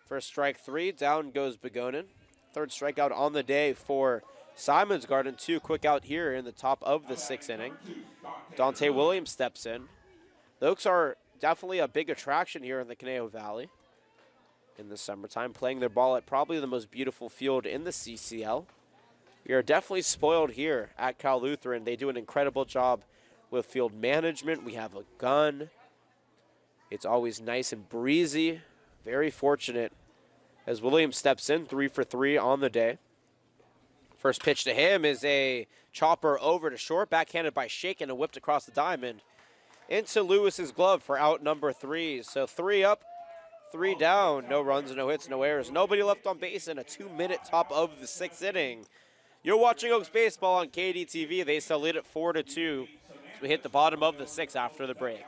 for strike 3. Down goes Begonin. Third strikeout on the day for Simonsgaard, and 2 quick out here in the top of the 6th inning. Dante Williams steps in. The Oaks are definitely a big attraction here in the Conejo Valley in the summertime, playing their ball at probably the most beautiful field in the CCL. We are definitely spoiled here at Cal Lutheran. They do an incredible job with field management. We have a gun. It's always nice and breezy. Very fortunate as Williams steps in, 3 for 3 on the day. First pitch to him is a chopper over to short, backhanded by Shaken and whipped across the diamond into Lewis's glove for out number 3. So 3 up, 3 down, no runs, no hits, no errors. Nobody left on base in a 2-minute top of the 6th inning. You're watching Oaks baseball on KDTV. They still lead at 4-2 as we hit the bottom of the 6th after the break.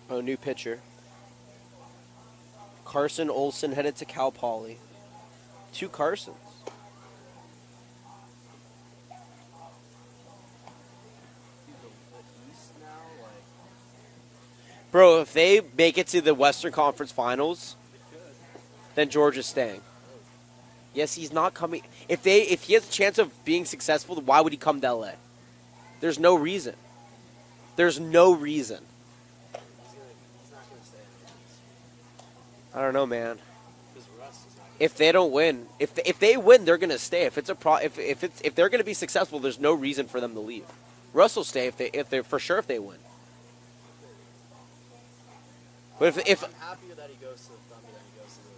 Oh, new pitcher. Carson Olson headed to Cal Poly. 2 Carsons. Bro, if they make it to the Western Conference Finals, then George is staying. Yes, he's not coming. If he has a chance of being successful, why would he come to LA? There's no reason. There's no reason. I don't know, man. If they don't win, if they win, they're gonna stay. If it's if they're gonna be successful, there's no reason for them to leave. Russ will stay if they're for sure if they win. But if
I'm happy that he goes to the Thunder than he goes to the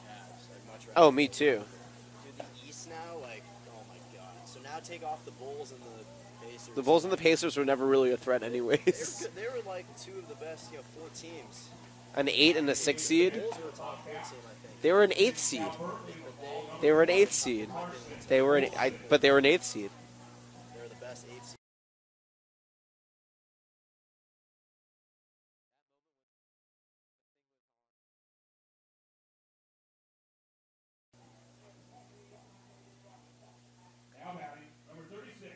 Cavs. I'd much rather.
oh, me too.
Dude, the East now, like, oh my god. So now now take off the Bulls and the Pacers.
The Bulls and the Pacers were never really a threat anyways.
They were like two of the best, 4 teams.
An 8 and a 6 seed.
The Bulls were a top 4 team, I think.
They were an 8th seed. They were an 8th seed. They were but they were an 8th seed.
They were the best 8 seed.
Now batting, number 36,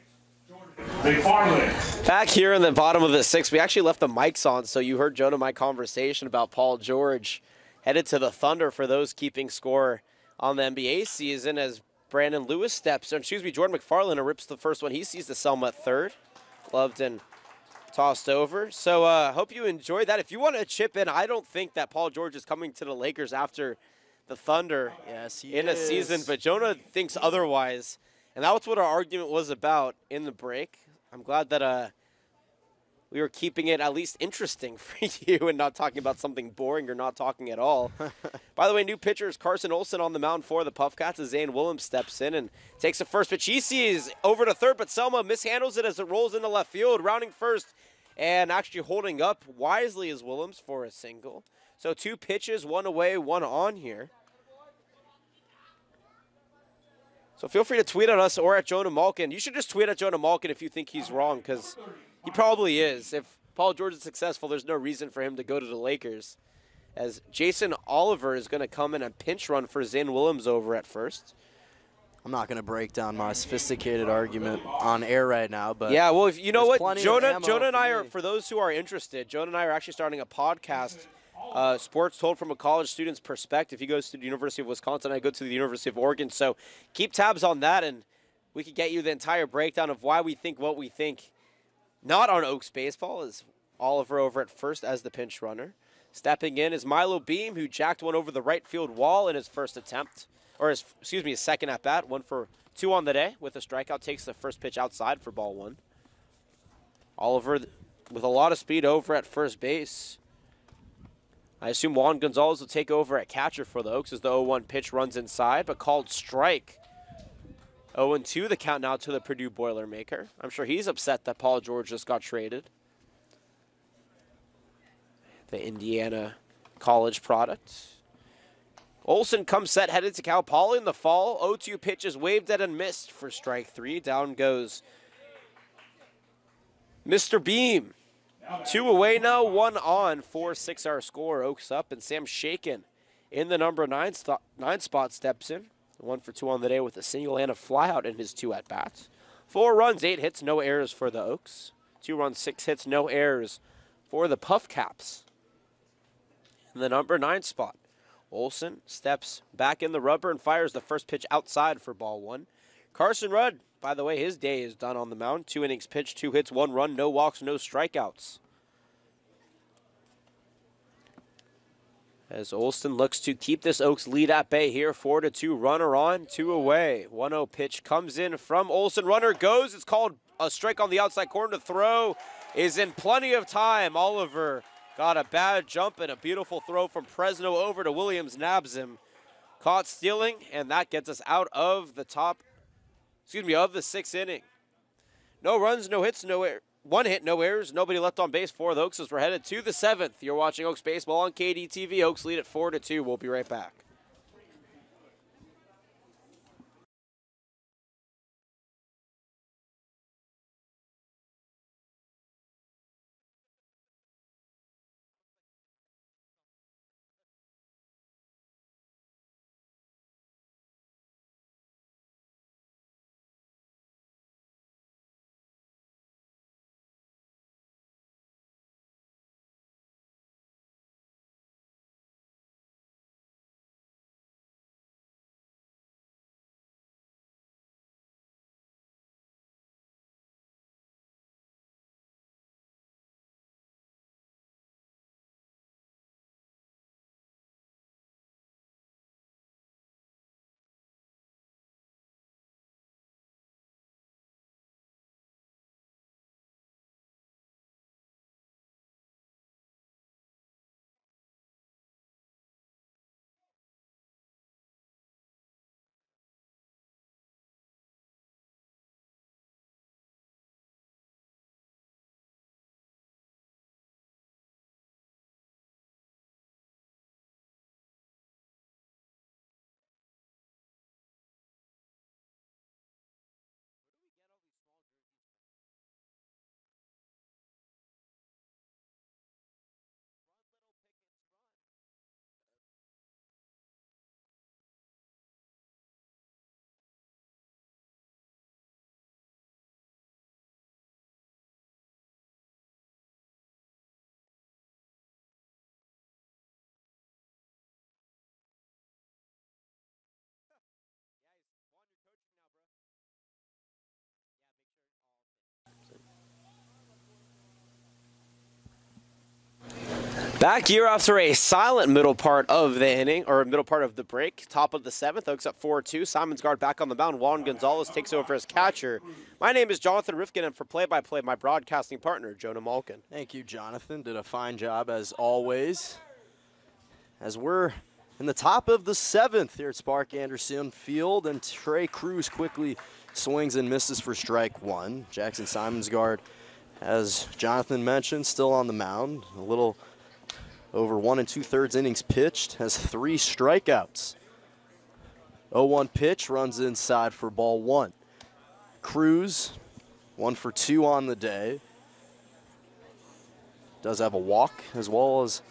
Jordan McFarland.
Back here in the bottom of the 6th, we actually left the mics on, so you heard Jonah my conversation about Paul George headed to the Thunder for those keeping score on the NBA season as Brandon Lewis steps, Jordan McFarland rips the first one. He sees the Selma at third, gloved and tossed over. So hope you enjoyed that. If you want to chip in, I don't think that Paul George is coming to the Lakers after the Thunder in a season, but Jonah thinks otherwise. And that was what our argument was about in the break. I'm glad that we were keeping it at least interesting for you and not talking about something boring or not talking at all. By the way, new pitchers Carson Olsen on the mound for the Puff Cats as Zane Willems steps in and takes the first pitch. He sees over to third, but Selma mishandles it as it rolls into left field, rounding first and actually holding up wisely is Willems for a single. So 2 pitches, 1 away, 1 on here. So feel free to tweet at us or at Jonah Malkin. You should just tweet at Jonah Malkin if you think he's wrong, because he probably is. If Paul George is successful, there's no reason for him to go to the Lakers. As Jason Oliver is going to come in and pinch run for Zane Willems over at first.
I'm not going to break down my sophisticated argument on air right now, but
yeah, well, if you know what,
plenty of
Jonah
ammo
and I
for
are,
me.
for those who are interested, Jonah and I are actually starting a podcast, Sports Told from a College Student's Perspective. He goes to the University of Wisconsin, I go to the University of Oregon, so keep tabs on that, and we could get you the entire breakdown of why we think what we think. Not on Oaks baseball is Oliver over at first as the pinch runner. Stepping in is Milo Beam, who jacked one over the right field wall in his first attempt, or his second at bat, 1 for 2 on the day with a strikeout, takes the first pitch outside for ball 1. Oliver with a lot of speed over at first base. I assume Juan Gonzalez will take over at catcher for the Oaks as the 0-1 pitch runs inside, but called strike. 0-2 the count now to the Purdue Boilermaker. I'm sure he's upset that Paul George just got traded. The Indiana college product. Olsen comes set, headed to Cal Poly in the fall. 0-2 pitches waved at and missed for strike 3. Down goes Mr. Beam. 2 away now, 1 on for 6-hour score. Oaks up, and Sam Shaken in the number 9 spot steps in. 1 for 2 on the day with a single and a flyout in his 2 at-bats. 4 runs, 8 hits, no errors for the Oaks. 2 runs, 6 hits, no errors for the Puff Caps. In the number 9 spot, Olsen steps back in the rubber and fires the first pitch outside for ball 1. Carson Rudd, by the way, his day is done on the mound. 2 innings pitched, 2 hits, 1 run, no walks, no strikeouts. As Olsen looks to keep this Oaks lead at bay here, 4-2, runner on, 2 away. 1-0 pitch comes in from Olsen, runner goes. It's called a strike on the outside corner. To throw is in plenty of time. Oliver got a bad jump and a beautiful throw from Fresno over to Williams, nabs him. Caught stealing, and that gets us out of the of the 6th inning. No runs, no hits, 1 hit, no errors, nobody left on base for the Oaks as we're headed to the 7th. You're watching Oaks Baseball on KDTV. Oaks lead at 4-2. We'll be right back. Back here after a silent middle part of the inning, or middle part of the break. Top of the 7th, Oaks up 4-2. Simonsgard back on the mound. Juan Gonzalez takes over as catcher. My name is Jonathan Rifkin, and for play-by-play, my broadcasting partner, Jonah Malkin.
Thank you, Jonathan. Did a fine job as always. As we're in the top of the 7th here at Spark Anderson Field, and Trey Cruz quickly swings and misses for strike 1. Jackson Simonsgard, as Jonathan mentioned, still on the mound. A little over 1 2/3 innings pitched, has 3 strikeouts. 0-1 pitch, runs inside for ball 1. Cruz, 1 for 2 on the day. Does have a walk as well as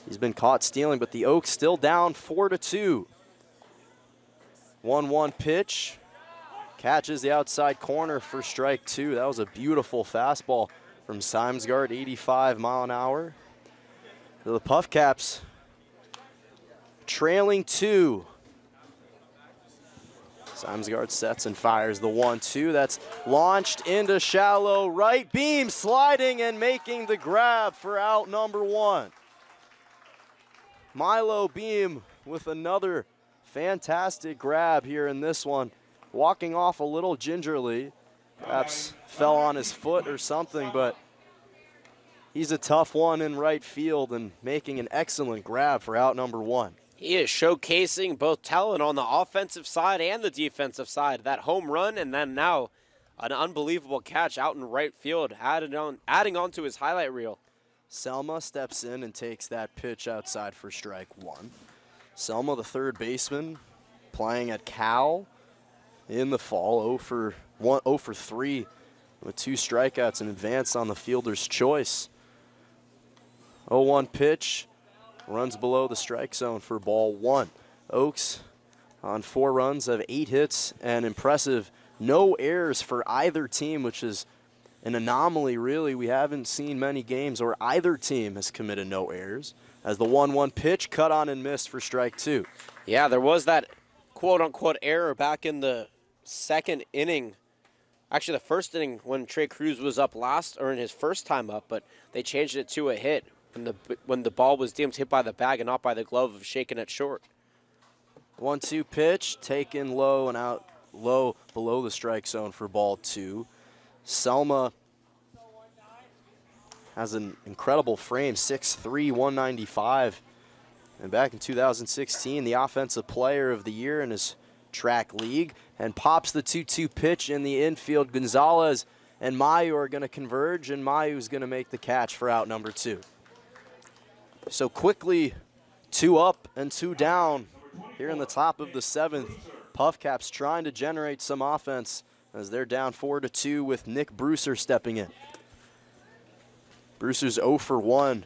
he's been caught stealing, but the Oaks still down 4-2. 1-1 pitch, catches the outside corner for strike 2. That was a beautiful fastball from Simonsgard, 85 mile an hour. The Puff Caps trailing 2. Simonsgard sets and fires the 1-2. That's launched into shallow right. Beam sliding and making the grab for out number 1. Milo Beam with another fantastic grab here in this one. Walking off a little gingerly. Perhaps fell on his foot or something, but he's a tough one in right field and making an excellent grab for out number 1.
He is showcasing both talent on the offensive side and the defensive side. That home run and then now an unbelievable catch out in right field, adding on to his highlight reel.
Selma steps in and takes that pitch outside for strike 1. Selma, the third baseman, playing at Cal in the fall, 0 for 3 with 2 strikeouts and advance on the fielder's choice. 0-1 pitch, runs below the strike zone for ball 1. Oaks on 4 runs have 8 hits and impressive no errors for either team, which is an anomaly, really. We haven't seen many games where either team has committed no errors. As the 1-1 pitch, cut on and missed for strike 2.
Yeah, there was that quote-unquote error back in the second inning. Actually, the first inning when Trey Cruz was up last, or in his first time up, but they changed it to a hit when the ball was deemed hit by the bag and not by the glove of shaking it short.
1-2 pitch, taken low and out low below the strike zone for ball 2. Selma has an incredible frame, 6'3", 195. And back in 2016, the Offensive Player of the Year in his track league, and pops the 2-2 pitch in the infield. Gonzalez and Mayu are going to converge, and Mayu's going to make the catch for out number 2. So quickly, 2 up and 2 down here in the top of the 7th. Puff Caps trying to generate some offense as they're down 4-2 with Nick Brewser stepping in. Brewser's 0 for 1,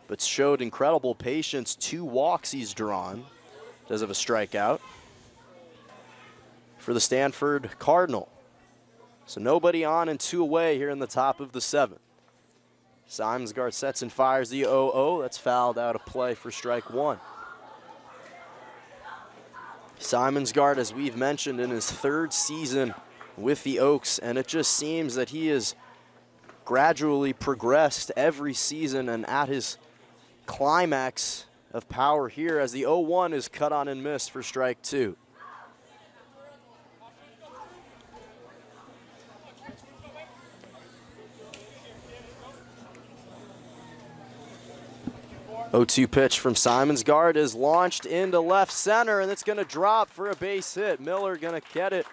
but showed incredible patience. 2 walks he's drawn. Does have a strikeout for the Stanford Cardinal. So nobody on and 2 away here in the top of the 7th. Simonsgard sets and fires the 0-0. That's fouled out of play for strike 1. Simonsgard, as we've mentioned, in his 3rd season with the Oaks, and it just seems that he has gradually progressed every season and at his climax of power here as the 0-1 is cut on and missed for strike 2. Oh, 0-2 pitch from Simonsgard is launched into left center, and it's going to drop for a base hit. Miller going to get it,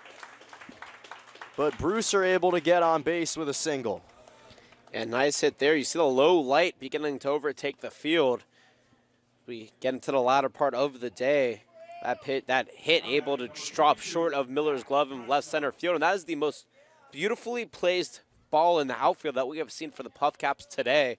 but Brewser able to get on base with a single.
And nice hit there. You see the low light beginning to overtake the field. We get into the latter part of the day. That hit able to drop short of Miller's glove in left center field, and that is the most beautifully placed ball in the outfield that we have seen for the Puff Caps today.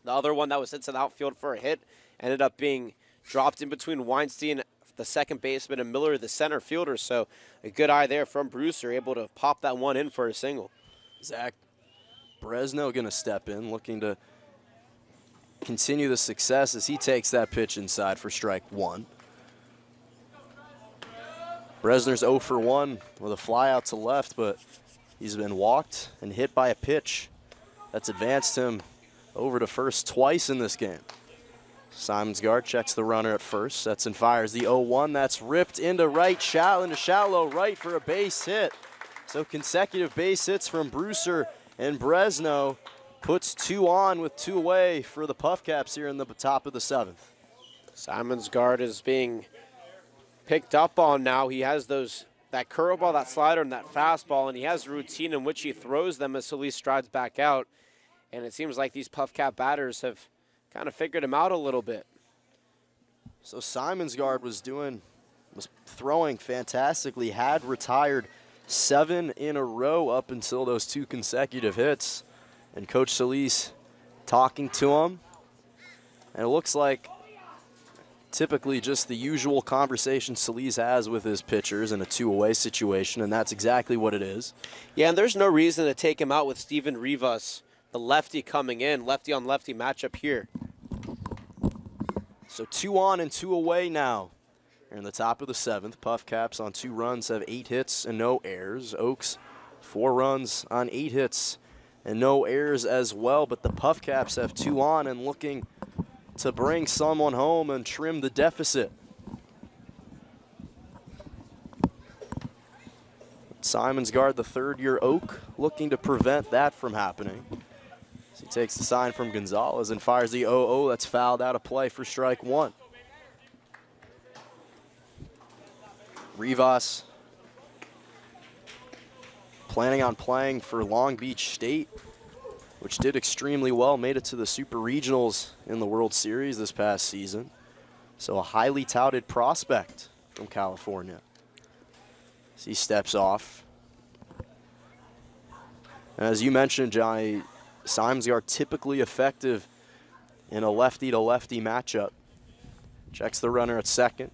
The other one that was hit to the outfield for a hit ended up being dropped in between Weinstein, the second baseman, and Miller, the center fielder. So a good eye there from Brewser, able to pop that one in for a single.
Zach Bresno going to step in, looking to continue the success as he takes that pitch inside for strike 1. Bresner's 0 for 1 with a fly out to left, but he's been walked and hit by a pitch that's advanced him over to first twice in this game. Simonsgaard checks the runner at first, sets and fires the 0-1. That's ripped into right, shallow right for a base hit. So consecutive base hits from Brewster and Bresno puts 2 on with 2 away for the Puff Caps here in the top of the 7th.
Simonsgaard is being picked up on now. He has that curveball, that slider, and that fastball, and he has a routine in which he throws them as Solis strides back out. And it seems like these Puff Cap batters have kind of figured him out a little bit.
So Simonsgaard was throwing fantastically, had retired 7 in a row up until those 2 consecutive hits. And Coach Solis talking to him. And it looks like typically just the usual conversation Solis has with his pitchers in a 2-away situation, and that's exactly what it is.
Yeah, and there's no reason to take him out with Steven Rivas, the lefty coming in, lefty-on-lefty matchup here.
So 2 on and 2 away now. Here in the top of the 7th, Puff Caps on 2 runs have 8 hits and no errors. Oaks 4 runs on 8 hits and no errors as well, but the Puff Caps have 2 on and looking to bring someone home and trim the deficit. Simonsgaard, the 3rd-year Oak, looking to prevent that from happening. He takes the sign from Gonzalez and fires the 0-0. That's fouled out of play for strike 1. Rivas planning on playing for Long Beach State, which did extremely well, made it to the Super Regionals in the World Series this past season. So a highly touted prospect from California. As he steps off. And as you mentioned, Johnny, Simonsgaard typically effective in a lefty-to-lefty matchup. Checks the runner at second.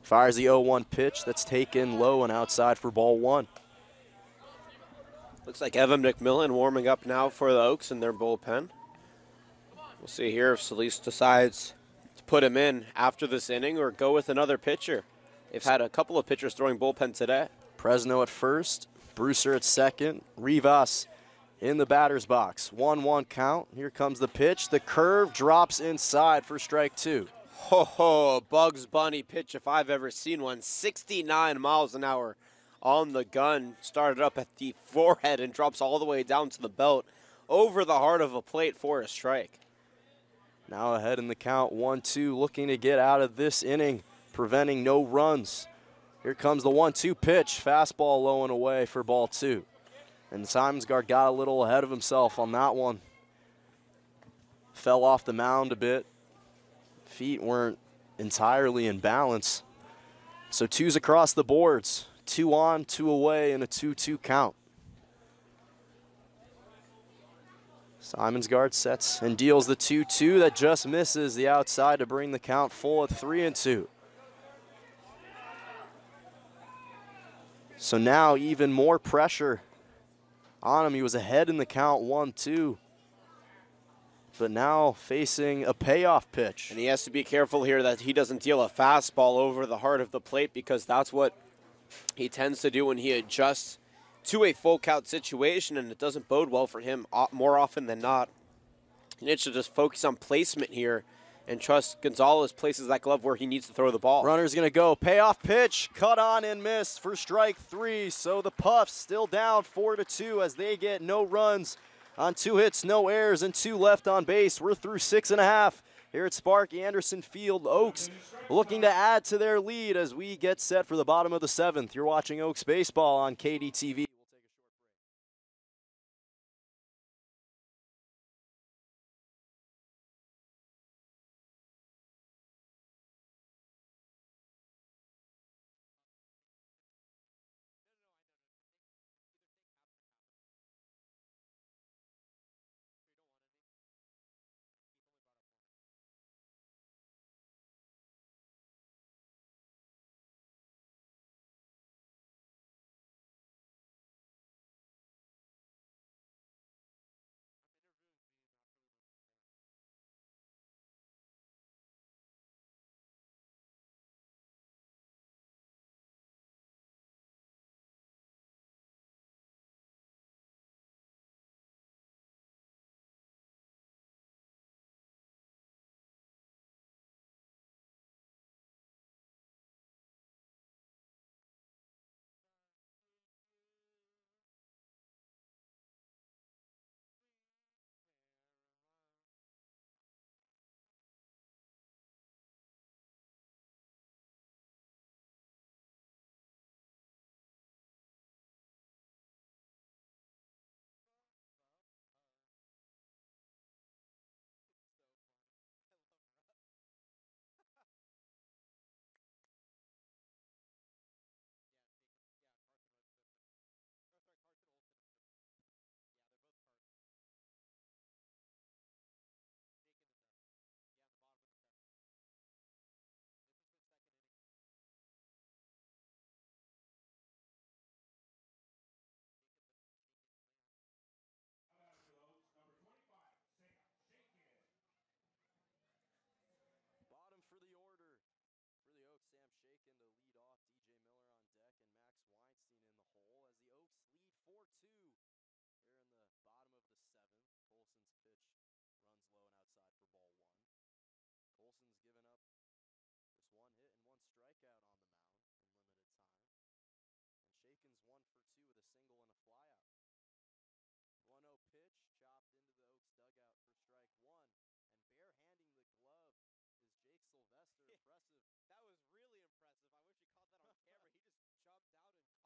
Fires the 0-1 pitch that's taken low and outside for ball 1.
Looks like Evan McMillan warming up now for the Oaks in their bullpen. We'll see here if Solis decides to put him in after this inning or go with another pitcher. They've had a couple of pitchers throwing bullpen today.
Bresno at first, Brewster at second, Rivas in the batter's box. 1-1 count. Here comes the pitch. The curve drops inside for strike 2.
Ho ho, Bugs Bunny pitch if I've ever seen one. 69 miles an hour on the gun. Started up at the forehead and drops all the way down to the belt over the heart of a plate for a strike.
Now ahead in the count, 1-2, looking to get out of this inning, preventing no runs. Here comes the 1-2 pitch. Fastball low and away for ball 2. And Simonsgaard got a little ahead of himself on that one. Fell off the mound a bit. Feet weren't entirely in balance. So 2s across the boards. 2 on, 2 away, and a 2-2 count. Simonsgaard sets and deals the 2-2 that just misses the outside to bring the count full at 3-2. So now even more pressure on him. He was ahead in the count 1-2. But now facing a payoff pitch.
And he has to be careful here that he doesn't deal a fastball over the heart of the plate, because that's what he tends to do when he adjusts to a full count situation, and it doesn't bode well for him more often than not. He needs to just focus on placement here and trust Gonzalez places that glove where he needs to throw the ball.
Runner's going to go. Payoff pitch. Cut on and miss for strike 3. So the Puffs still down 4-2 as they get no runs on 2 hits, no errors, and 2 left on base. We're through 6.5 here at Spark Anderson Field. Oaks looking to add to their lead as we get set for the bottom of the 7th. You're watching Oaks Baseball on KDTV. Olson's given up just one hit and one strikeout on the mound in limited time. And Shaken's 1 for 2 with a single and a flyout. 1-0 pitch chopped into the Oaks dugout for strike one. And barehanding the glove is Jake Sylvester. Impressive.
That was really impressive. I wish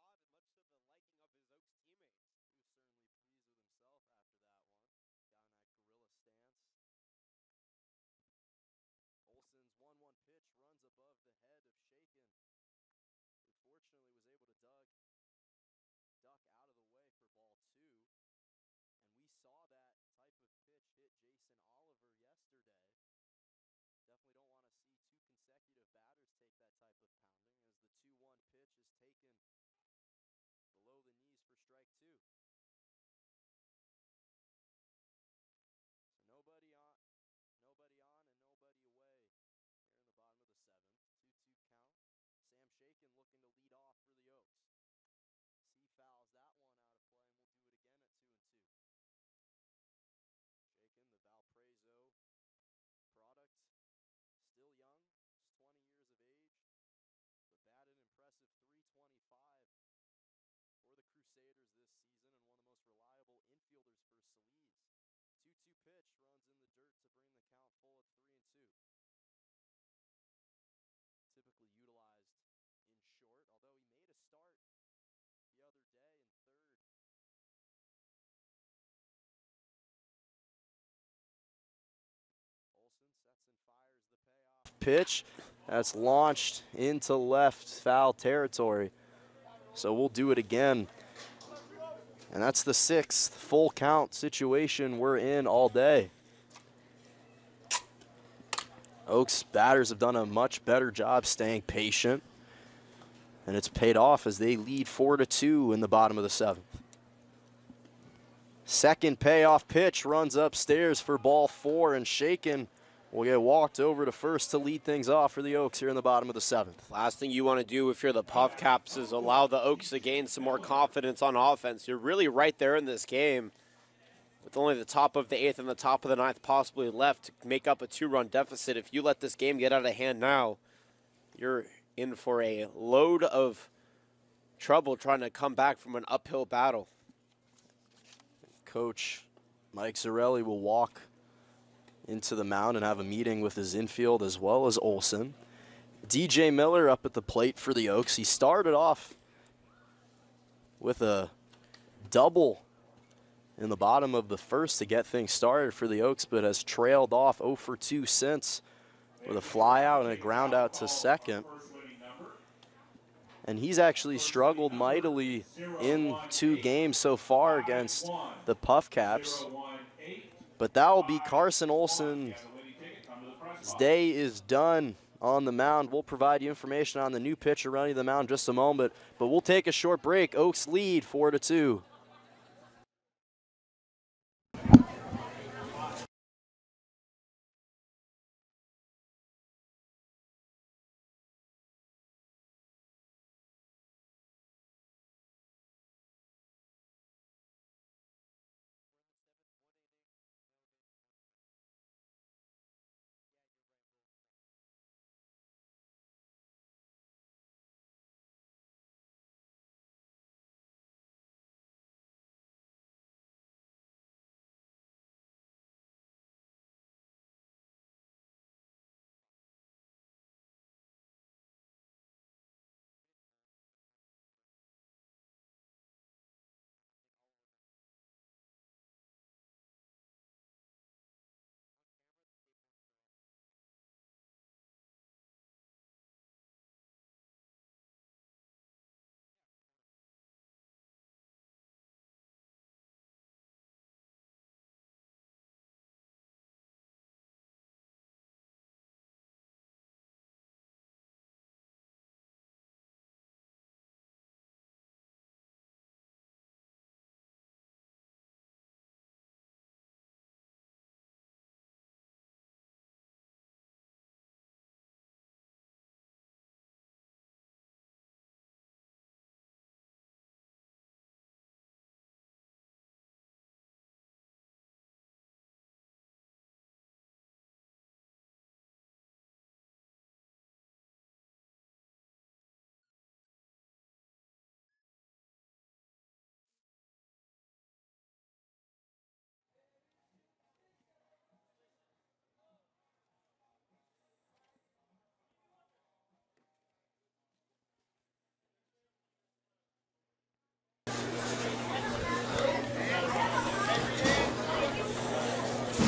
you caught that on camera. He just jumped out and caught it, much to the liking of his Oaks teammates.
He was certainly pleased with himself after that one. Got in that gorilla stance. Olson's 1-1 pitch runs above the head of Shaken, who fortunately was able to duck out of the way for ball 2. And we saw that type of pitch hit Jason Oliver yesterday. Definitely don't want to see 2 consecutive batters take that type of pounding, as the 2-1 pitch is taken below the knees for strike 2. So nobody on and nobody away here in the bottom of the 7th. 2-2 count. Sam Shaken looking to lead off for the Oaks. He fouls that one out of play, and we'll do it again at 2-2. Shaken, the Valparaiso product, still young, just 20 years of age, but batted impressive .325 for the Crusaders this season, and one of the most reliable infielders for Salise. 2-2 pitch runs in the dirt to bring the count full at 3-2. Typically utilized in short, although he made a start the other day in third. Olson sets and fires the payoff pitch. That's launched into left foul territory. So we'll do it again. And that's the 6th full count situation we're in all day. Oaks batters have done a much better job staying patient, and it's paid off as they lead 4-2 in the bottom of the 7th. Second payoff pitch runs upstairs for ball 4, and Shaken will get walked over to first to lead things off for the Oaks here in the bottom of the 7th.
Last thing you want to do if you're the Puff Caps is allow the Oaks to gain some more confidence on offense. You're really right there in this game with only the top of the 8th and the top of the 9th possibly left to make up a 2-run deficit. If you let this game get out of hand now, you're in for a load of trouble trying to come back from an uphill battle.
Coach Mike Zarelli will walk into the mound and have a meeting with his infield as well as Olson. DJ Miller up at the plate for the Oaks. He started off with a double in the bottom of the 1st to get things started for the Oaks, but has trailed off 0 for 2 since with a fly out and a ground out to second. And he's actually struggled mightily in 2 games so far against the Puff Caps. But that will be Carson Olson's day is done on the mound. We'll provide you information on the new pitcher running the mound in just a moment, but we'll take a short break. Oaks lead 4-2.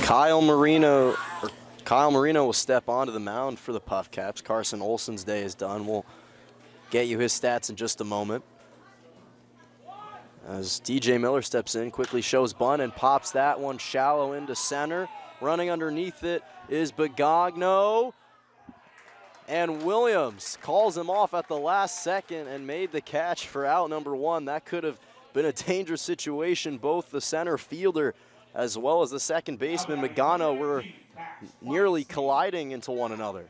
Kyle Marino will step onto the mound for the Puff Caps. Carson Olsen's day is done. We'll get you his stats in just a moment. As DJ Miller steps in, quickly shows bunt and pops that one shallow into center. Running underneath it is Bogagno. And Williams calls him off at the last second and made the catch for out number 1. That could have been a dangerous situation. Both the center fielder as well as the second baseman, Bogagno, were nearly colliding into one another.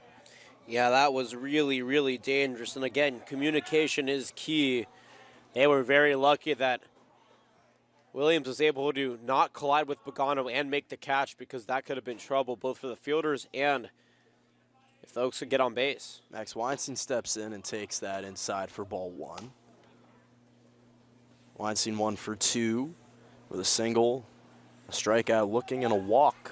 Yeah, that was really, really dangerous. And again, communication is key. They were very lucky that Williams was able to not collide with Bogagno and make the catch, because that could have been trouble both for the fielders and if the Oaks could get on base.
Max Weinstein steps in and takes that inside for ball 1. Weinstein 1 for 2 with a single, a strikeout looking, and a walk.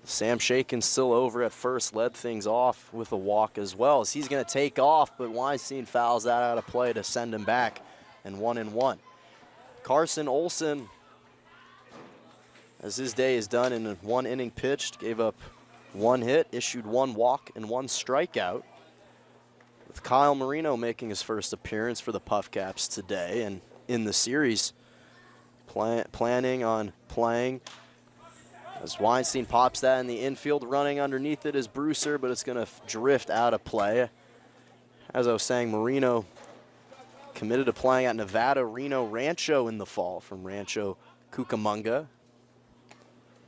Sam Shakin still over at first, led things off with a walk as well, as he's going to take off, but Weinstein fouls that out of play to send him back, and 1-1. Carson Olsen, as his day is done in 1 inning pitched, gave up 1 hit, issued 1 walk and 1 strikeout. With Kyle Marino making his first appearance for the Puff Caps today and in the series, planning on playing. As Weinstein pops that in the infield, running underneath it is Brewster, but it's going to drift out of play. As I was saying, Marino committed to playing at Nevada Reno Rancho in the fall from Rancho Cucamonga.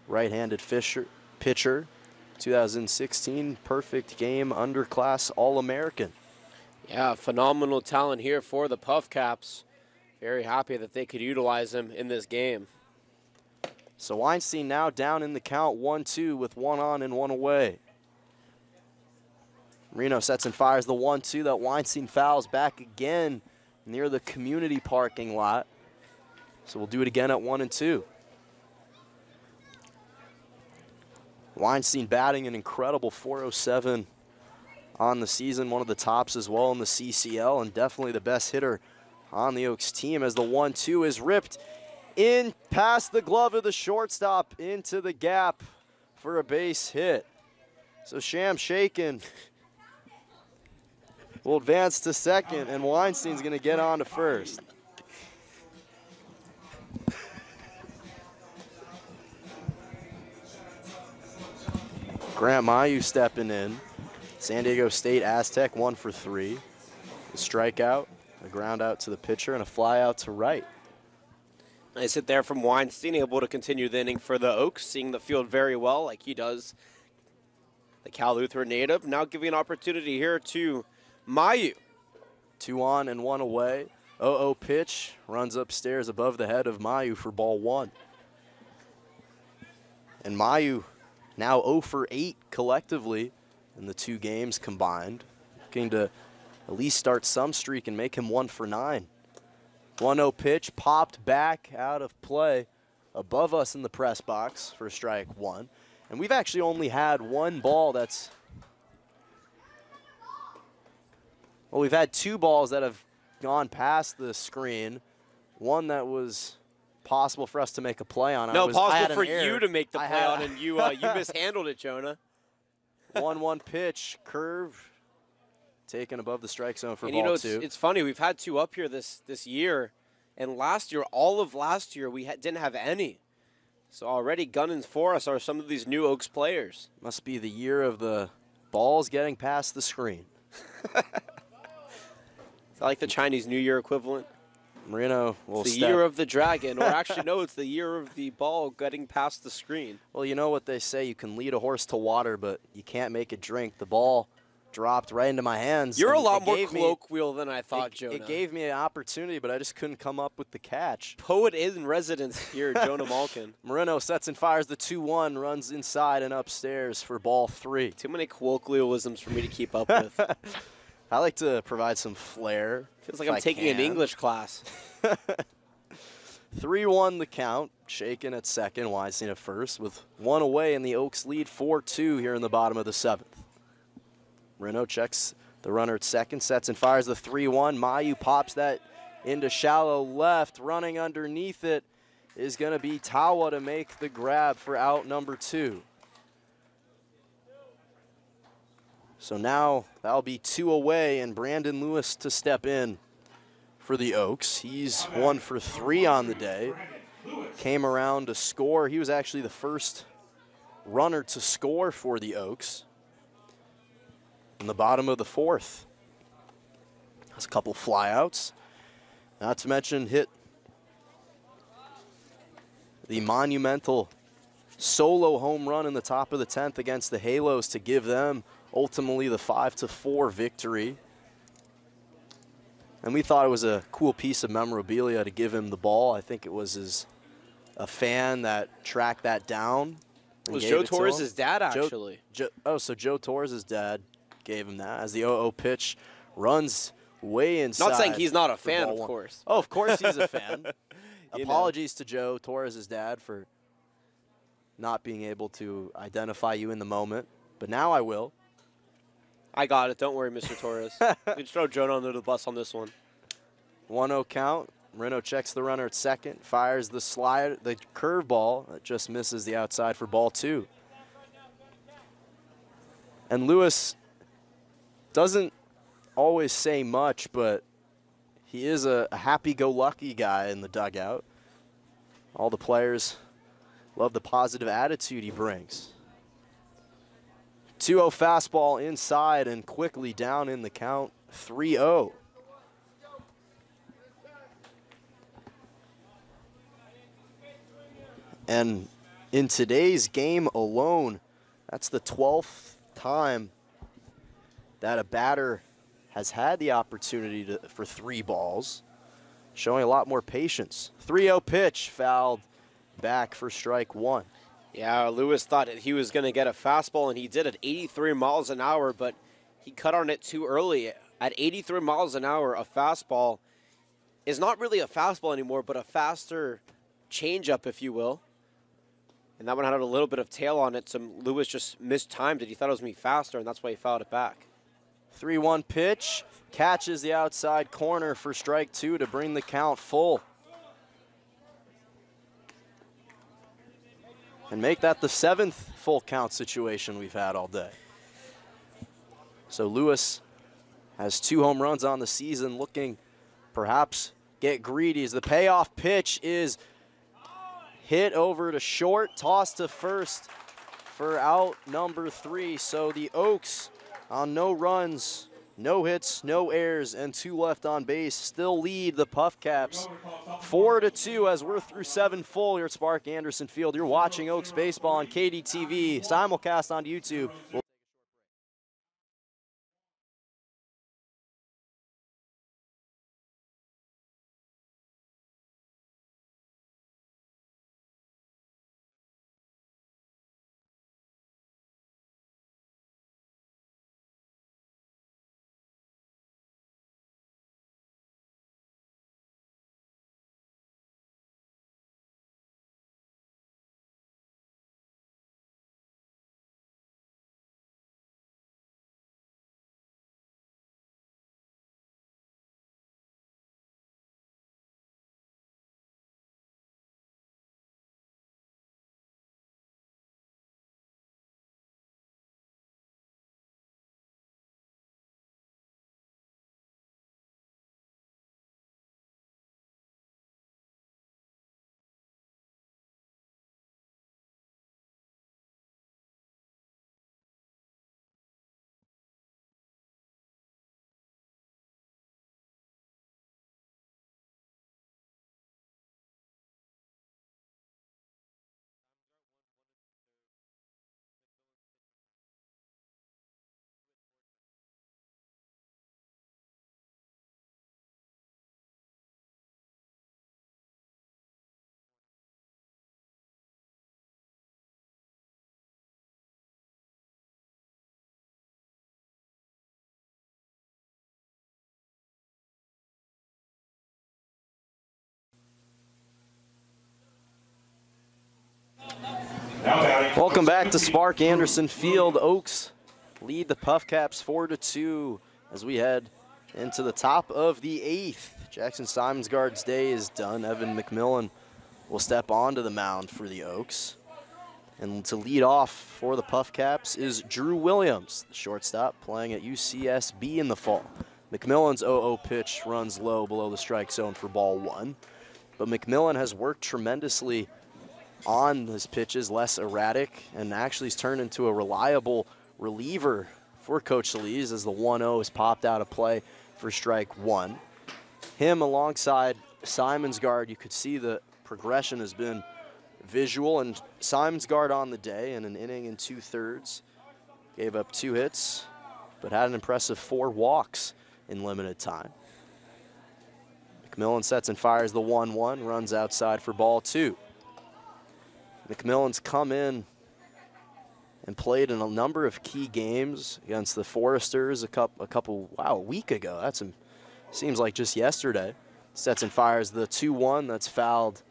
Right-handed pitcher, 2016 perfect game underclass All-American.
Yeah, phenomenal talent here for the Puff Caps. Very happy that they could utilize him in this game.
So Weinstein now down in the count 1-2 with 1 on and 1 away. Marino sets and fires the 1-2 that Weinstein fouls back again near the community parking lot. So we'll do it again at 1-2. Weinstein batting an incredible .407 on the season, one of the tops as well in the CCL, and definitely the best hitter on the Oaks team, as the 1-2 is ripped in past the glove of the shortstop into the gap for a base hit. So Sam Shakin will advance to second, and Weinstein's going to get on to first. Grant Mayu stepping in. San Diego State Aztec 1 for 3. A strikeout, a ground out to the pitcher, and a fly out to right.
Nice hit there from Weinstein, able to continue the inning for the Oaks, seeing the field very well like he does. The Cal Lutheran native now giving an opportunity here to Mayu.
2 on and 1 away. 0-0 pitch, runs upstairs above the head of Mayu for ball 1. And Mayu now 0 for 8 collectively in the 2 games combined. Looking to at least start some streak and make him 1 for 9. 1-0 pitch, popped back out of play above us in the press box for strike 1. And we've actually only had 1 ball that's, well, we've had 2 balls that have gone past the screen. One that was possible for us to make a play on.
No, possible for you to make the play on, and you mishandled it, Jonah.
1-1 pitch, curve, taken above the strike zone for
and
ball 2.
It's funny, we've had 2 up here this year, and last year, all of last year, we didn't have any. So already gunning for us are some of these new Oaks players.
Must be the year of the balls getting past the screen.
Is that like the Chinese New Year equivalent?
Marino will
it's the year of the dragon, or actually, no, it's the year of the ball getting past the screen.
Well, you know what they say, you can lead a horse to water, but you can't make it drink. The ball dropped right into my hands.
You're a lot more colloquial than I thought, Jonah.
It gave me an opportunity, but I just couldn't come up with the catch.
Poet in residence here, Jonah Malkin.
Marino sets and fires the 2-1, runs inside and upstairs for ball 3.
Too many colloquialisms for me to keep up with.
I like to provide some flair.
Feels like I'm taking an English class.
3-1 the count. Shakin at second, Weinstein at first, with 1 away, and the Oaks lead 4-2 here in the bottom of the 7th. Marino checks the runner at second, sets and fires the 3-1. Mayu pops that into shallow left, running underneath it is going to be Tawa to make the grab for out number 2. So now that'll be 2 away, and Brandon Lewis to step in for the Oaks. He's 1 for 3 on the day. Came around to score. He was actually the first runner to score for the Oaks in the bottom of the 4th. Has a couple flyouts. Not to mention hit the monumental solo home run in the top of the 10th against the Halos to give them ultimately the 5-4 victory. And we thought it was a cool piece of memorabilia to give him the ball. I think it was a fan that tracked that down.
It was Joe Torres' dad, actually.
So Joe Torres' dad gave him that as the 0-0 pitch runs way inside.
Not saying he's not a fan, of course.
Oh, of course he's a fan. Apologies to Joe Torres' dad for not being able to identify you in the moment, but now I will.
I got it. Don't worry, Mr. Torres. You can throw Jonah under the bus on this one.
1-0 count. Reno checks the runner at second, fires the curveball that just misses the outside for ball 2. And Lewis doesn't always say much, but he is a happy-go-lucky guy in the dugout. All the players love the positive attitude he brings. 2-0 fastball inside and quickly down in the count, 3-0. And in today's game alone, that's the 12th time that a batter has had the opportunity for 3 balls, showing a lot more patience. 3-0 pitch, fouled back for strike 1.
Yeah, Lewis thought he was going to get a fastball, and he did at 83 miles an hour, but he cut on it too early. At 83 miles an hour, a fastball is not really a fastball anymore, but a faster changeup, if you will. And that one had a little bit of tail on it, so Lewis just mistimed it. He thought it was going to be faster, and that's why he fouled it back.
3-1 pitch, catches the outside corner for strike 2 to bring the count full. And make that the 7th full count situation we've had all day. So Lewis has 2 home runs on the season, looking perhaps get greedy as the payoff pitch is hit over to short, tossed to first for out number 3. So the Oaks on no runs, no hits, no errors, and 2 left on base still lead the Puff Caps 4-2 as we're through 7 full here at Spark Anderson Field. You're watching Oaks baseball on KDTV, simulcast on YouTube. Welcome back to Spark Anderson Field. Oaks lead the Puff Caps 4-2 as we head into the top of the 8th. Jackson Simonsguard's day is done. Evan McMillan will step onto the mound for the Oaks. And to lead off for the Puff Caps is Drew Williams, the shortstop playing at UCSB in the fall. McMillan's 0-0 pitch runs low below the strike zone for ball 1. But McMillan has worked tremendously on his pitches, less erratic, and actually has turned into a reliable reliever for Coach Solis as the 1-0 is popped out of play for strike 1. Him alongside Simonsgaard, you could see the progression has been visual, and Simonsgaard on the day in an inning and 2/3 gave up 2 hits, but had an impressive 4 walks in limited time. McMillan sets and fires the 1-1, runs outside for ball 2. McMillan's come in and played in a number of key games against the Foresters a week ago. Seems like just yesterday. Sets and fires the 2-1 that's fouled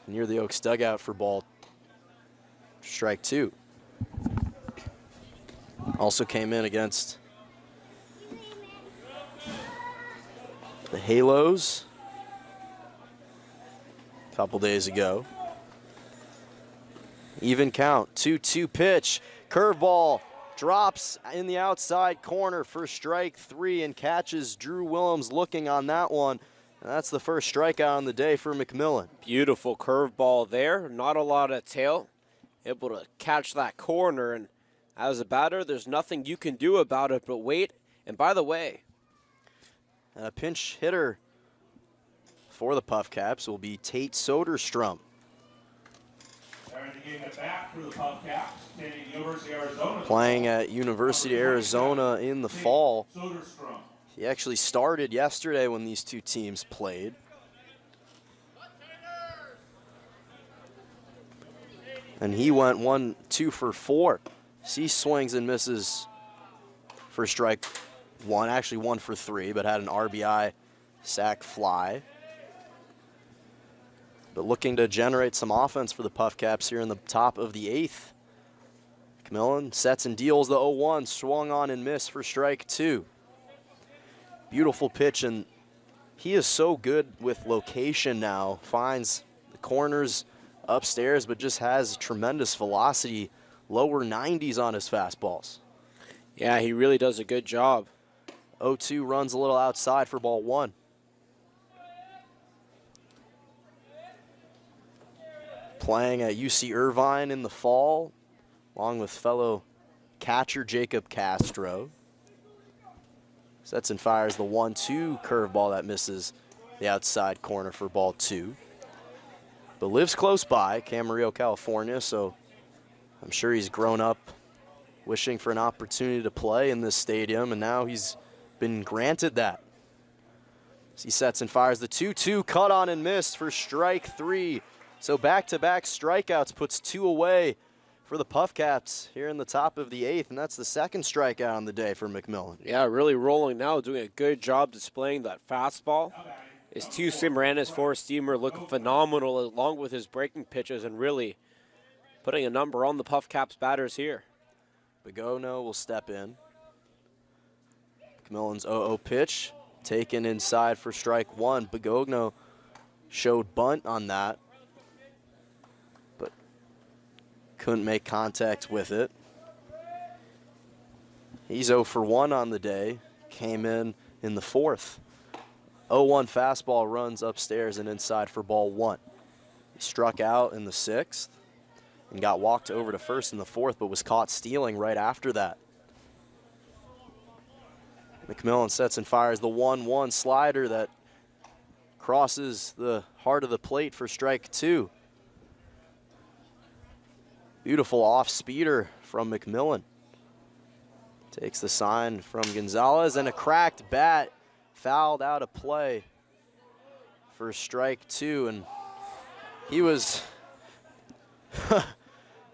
near the Oaks dugout for ball strike 2. Also came in against the Halos a couple days ago. Even count, 2-2 pitch, curveball, drops in the outside corner for strike 3 and catches Drew Williams looking on that one. And that's the first strikeout on the day for McMillan.
Beautiful curveball there, not a lot of tail. Able to catch that corner, and as a batter, there's nothing you can do about it but wait. And by the way,
a pinch hitter for the Puff Caps will be Tate Soderstrom. Playing at University of Arizona in the fall. He actually started yesterday when these two teams played. And he went 1-2 for 4. He swings and misses for strike 1, actually 1 for 3, but had an RBI sac fly. But looking to generate some offense for the Puff Caps here in the top of the 8th. McMillan sets and deals the 0-1, swung on and missed for strike 2. Beautiful pitch, and he is so good with location now. Finds the corners upstairs, but just has tremendous velocity, lower 90s on his fastballs.
Yeah, he really does a good job.
0-2 runs a little outside for ball 1. Playing at UC Irvine in the fall, along with fellow catcher Jacob Castro. Sets and fires the 1-2 curveball that misses the outside corner for ball 2. But lives close by, Camarillo, California, so I'm sure he's grown up wishing for an opportunity to play in this stadium, and now he's been granted that. He sets and fires the 2-2, cut on and missed for strike 3. So back-to-back strikeouts puts 2 away for the Puff Caps here in the top of the 8th, and that's the second strikeout on the day for McMillan.
Yeah, really rolling now, doing a good job displaying that fastball. His 2-seamer and his 4-seamer look phenomenal along with his breaking pitches and really putting a number on the Puff Caps batters here.
Begono will step in. McMillan's 0-0 pitch taken inside for strike 1. Begono showed bunt on that, but couldn't make contact with it. He's 0 for 1 on the day. Came in the 4th. 0-1 fastball runs upstairs and inside for ball 1. He struck out in the 6th and got walked over to first in the 4th, but was caught stealing right after that. McMillan sets and fires the 1-1 slider that crosses the heart of the plate for strike 2. Beautiful off-speeder from McMillan. Takes the sign from Gonzalez, and a cracked bat fouled out of play for strike 2. And he was,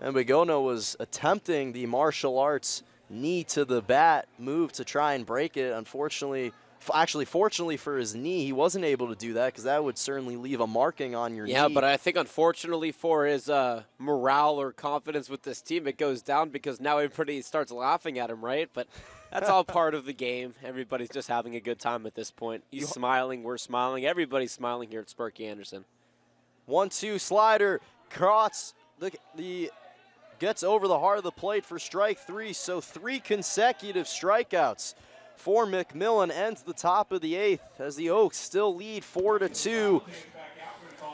and Begono was attempting the martial arts knee to the bat move to try and break it. Unfortunately, fortunately for his knee, he wasn't able to do that because that would certainly leave a marking on your knee.
Yeah, but I think unfortunately for his morale or confidence with this team, it goes down because now everybody starts laughing at him, right? But that's all part of the game. Everybody's just having a good time at this point. He's smiling, we're smiling, everybody's smiling here at Sparky Anderson.
1-2 slider. Cross the gets over the heart of the plate for strike 3. So 3 consecutive strikeouts for McMillan. Ends the top of the 8th as the Oaks still lead 4-2.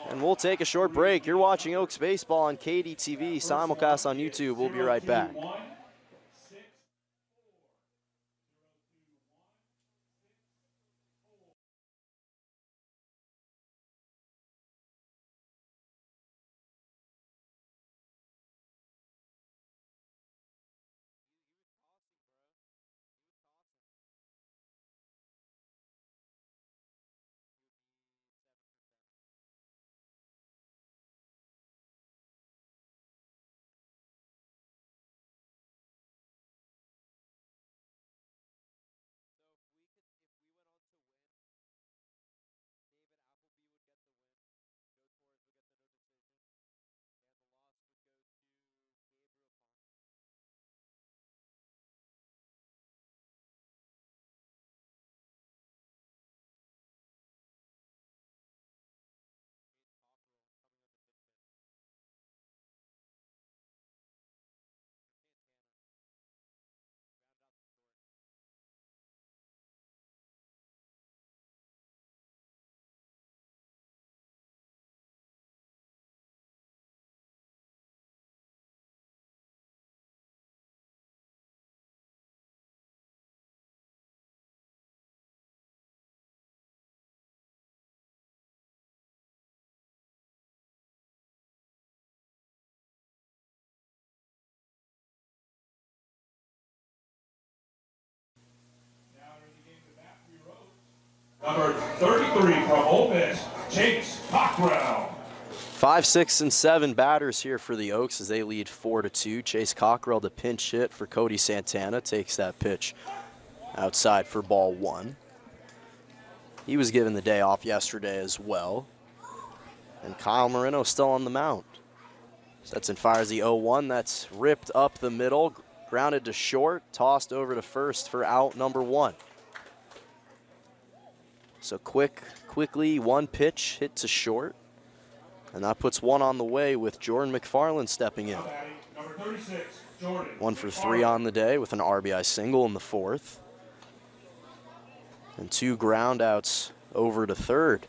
And we'll take a short break. You're watching Oaks Baseball on KDTV, simulcast on YouTube. We'll be right back.
Number 33 from Ole Miss, Chase Cockrell.
5, 6, and 7 batters here for the Oaks as they lead 4-2. Chase Cockrell, the pinch hit for Cody Santana, takes that pitch outside for ball 1. He was given the day off yesterday as well. And Kyle Moreno still on the mound. Sets and fires the 0-1. That's ripped up the middle, grounded to short, tossed over to first for out number 1. So quickly, one pitch hit to short. And that puts one on the way with Jordan McFarland stepping in.
Number 36, Jordan.
1 for 3 on the day with an RBI single in the 4th. And 2 ground outs over to third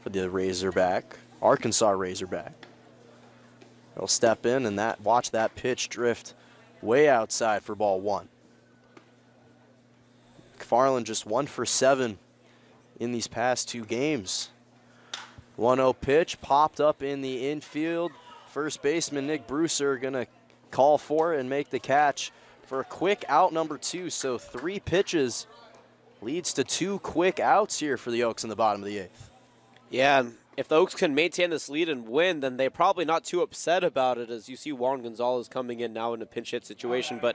for the Arkansas Razorback. They'll step in and watch that pitch drift way outside for ball 1. McFarland just 1 for 7 in these past 2 games. 1-0 pitch popped up in the infield. First baseman Nick Brewser gonna call for it and make the catch for a quick out number 2. So 3 pitches leads to 2 quick outs here for the Oaks in the bottom of the 8th.
Yeah, and if the Oaks can maintain this lead and win, then they're probably not too upset about it, as you see Juan Gonzalez coming in now in a pinch hit situation. But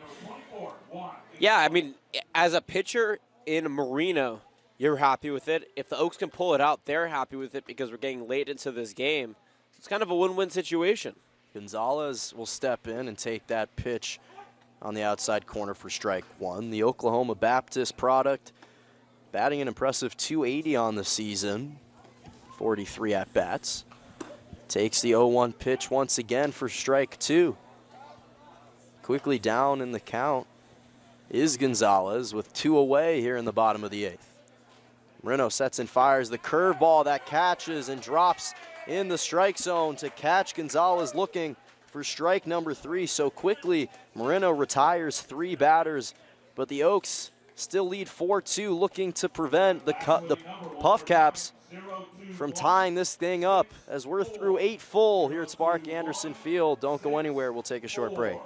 yeah, I mean, as a pitcher in Marino, you're happy with it. If the Oaks can pull it out, they're happy with it because we're getting late into this game. It's kind of a win-win situation.
Gonzalez will step in and take that pitch on the outside corner for strike 1. The Oklahoma Baptist product batting an impressive .280 on the season, 43 at-bats. Takes the 0-1 pitch once again for strike 2. Quickly down in the count is Gonzalez with 2 away here in the bottom of the 8th. Moreno sets and fires the curveball that catches and drops in the strike zone to catch Gonzalez looking for strike number 3. So quickly, Moreno retires 3 batters, but the Oaks still lead 4-2, looking to prevent the Puff Caps from tying this thing up as we're through 8 full here at Sparky Anderson Field. Don't go anywhere. We'll take a short break.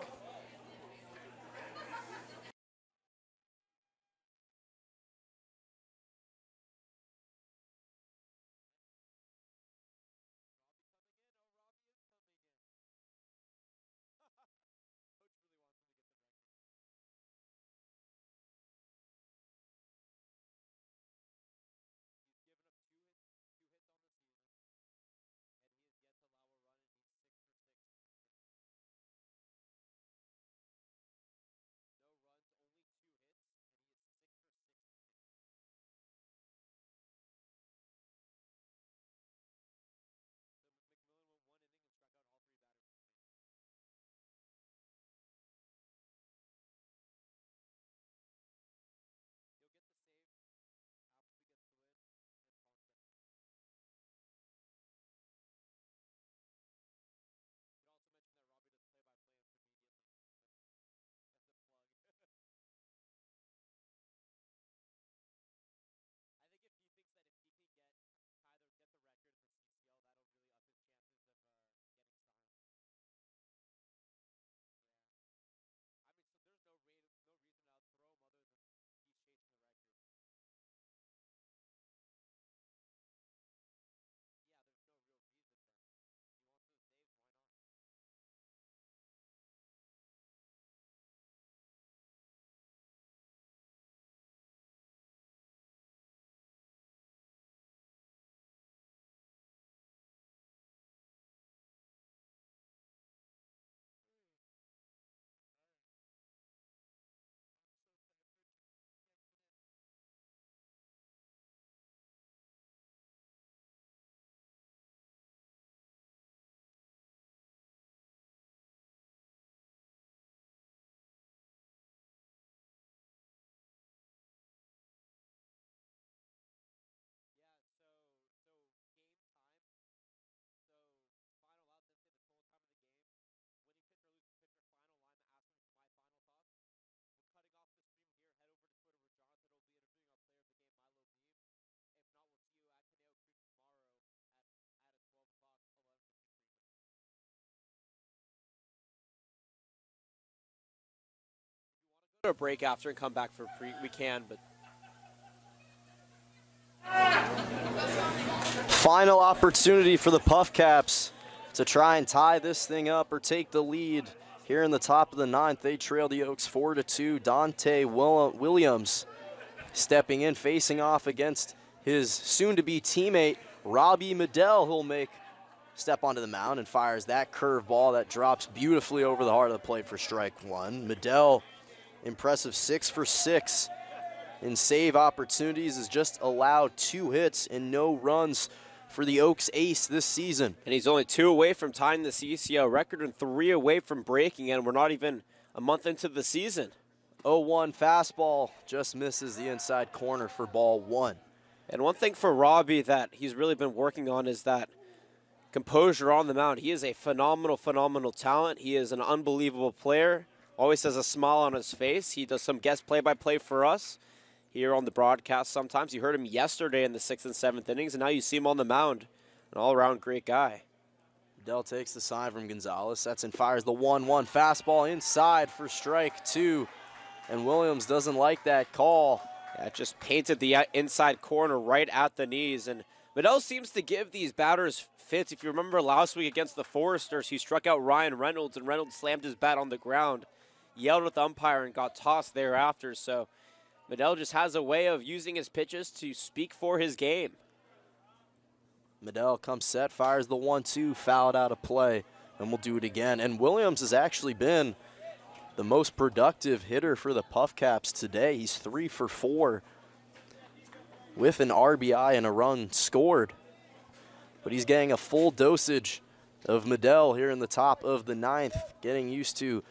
A break after and come back for we can, but
Final opportunity for the Puff Caps to try and tie this thing up or take the lead here in the top of the ninth. They trail the Oaks 4-2. Dante Williams stepping in, facing off against his soon-to-be teammate, Robbie Medell, who'll step onto the mound and fires that curveball that drops beautifully over the heart of the plate for strike one. Medell, impressive 6 for 6 in save opportunities, has just allowed 2 hits and no runs for the Oaks ace this season.
And he's only 2 away from tying the CCL record and 3 away from breaking it, and we're not even a month into the season.
0-1 fastball just misses the inside corner for ball 1.
And one thing for Robbie that he's really been working on is that composure on the mound. He is a phenomenal, phenomenal talent. He is an unbelievable player. Always has a smile on his face. He does some guest play-by-play for us here on the broadcast sometimes. You heard him yesterday in the 6th and 7th innings, and now you see him on the mound. An all-around great guy.
Medell takes the sign from Gonzalez, sets and fires the 1-1 fastball inside for strike 2. And Williams doesn't like that call.
Yeah, it just painted the inside corner right at the knees. And Medell seems to give these batters fits. If you remember last week against the Foresters, he struck out Ryan Reynolds, and Reynolds slammed his bat on the ground, yelled at the umpire, and got tossed thereafter. So Medell just has a way of using his pitches to speak for his game.
Medell comes set, fires the 1-2, fouled out of play, and we'll do it again. And Williams has actually been the most productive hitter for the Puff Caps today. He's 3 for 4 with an RBI and a run scored. But he's getting a full dosage of Medell here in the top of the ninth, getting used to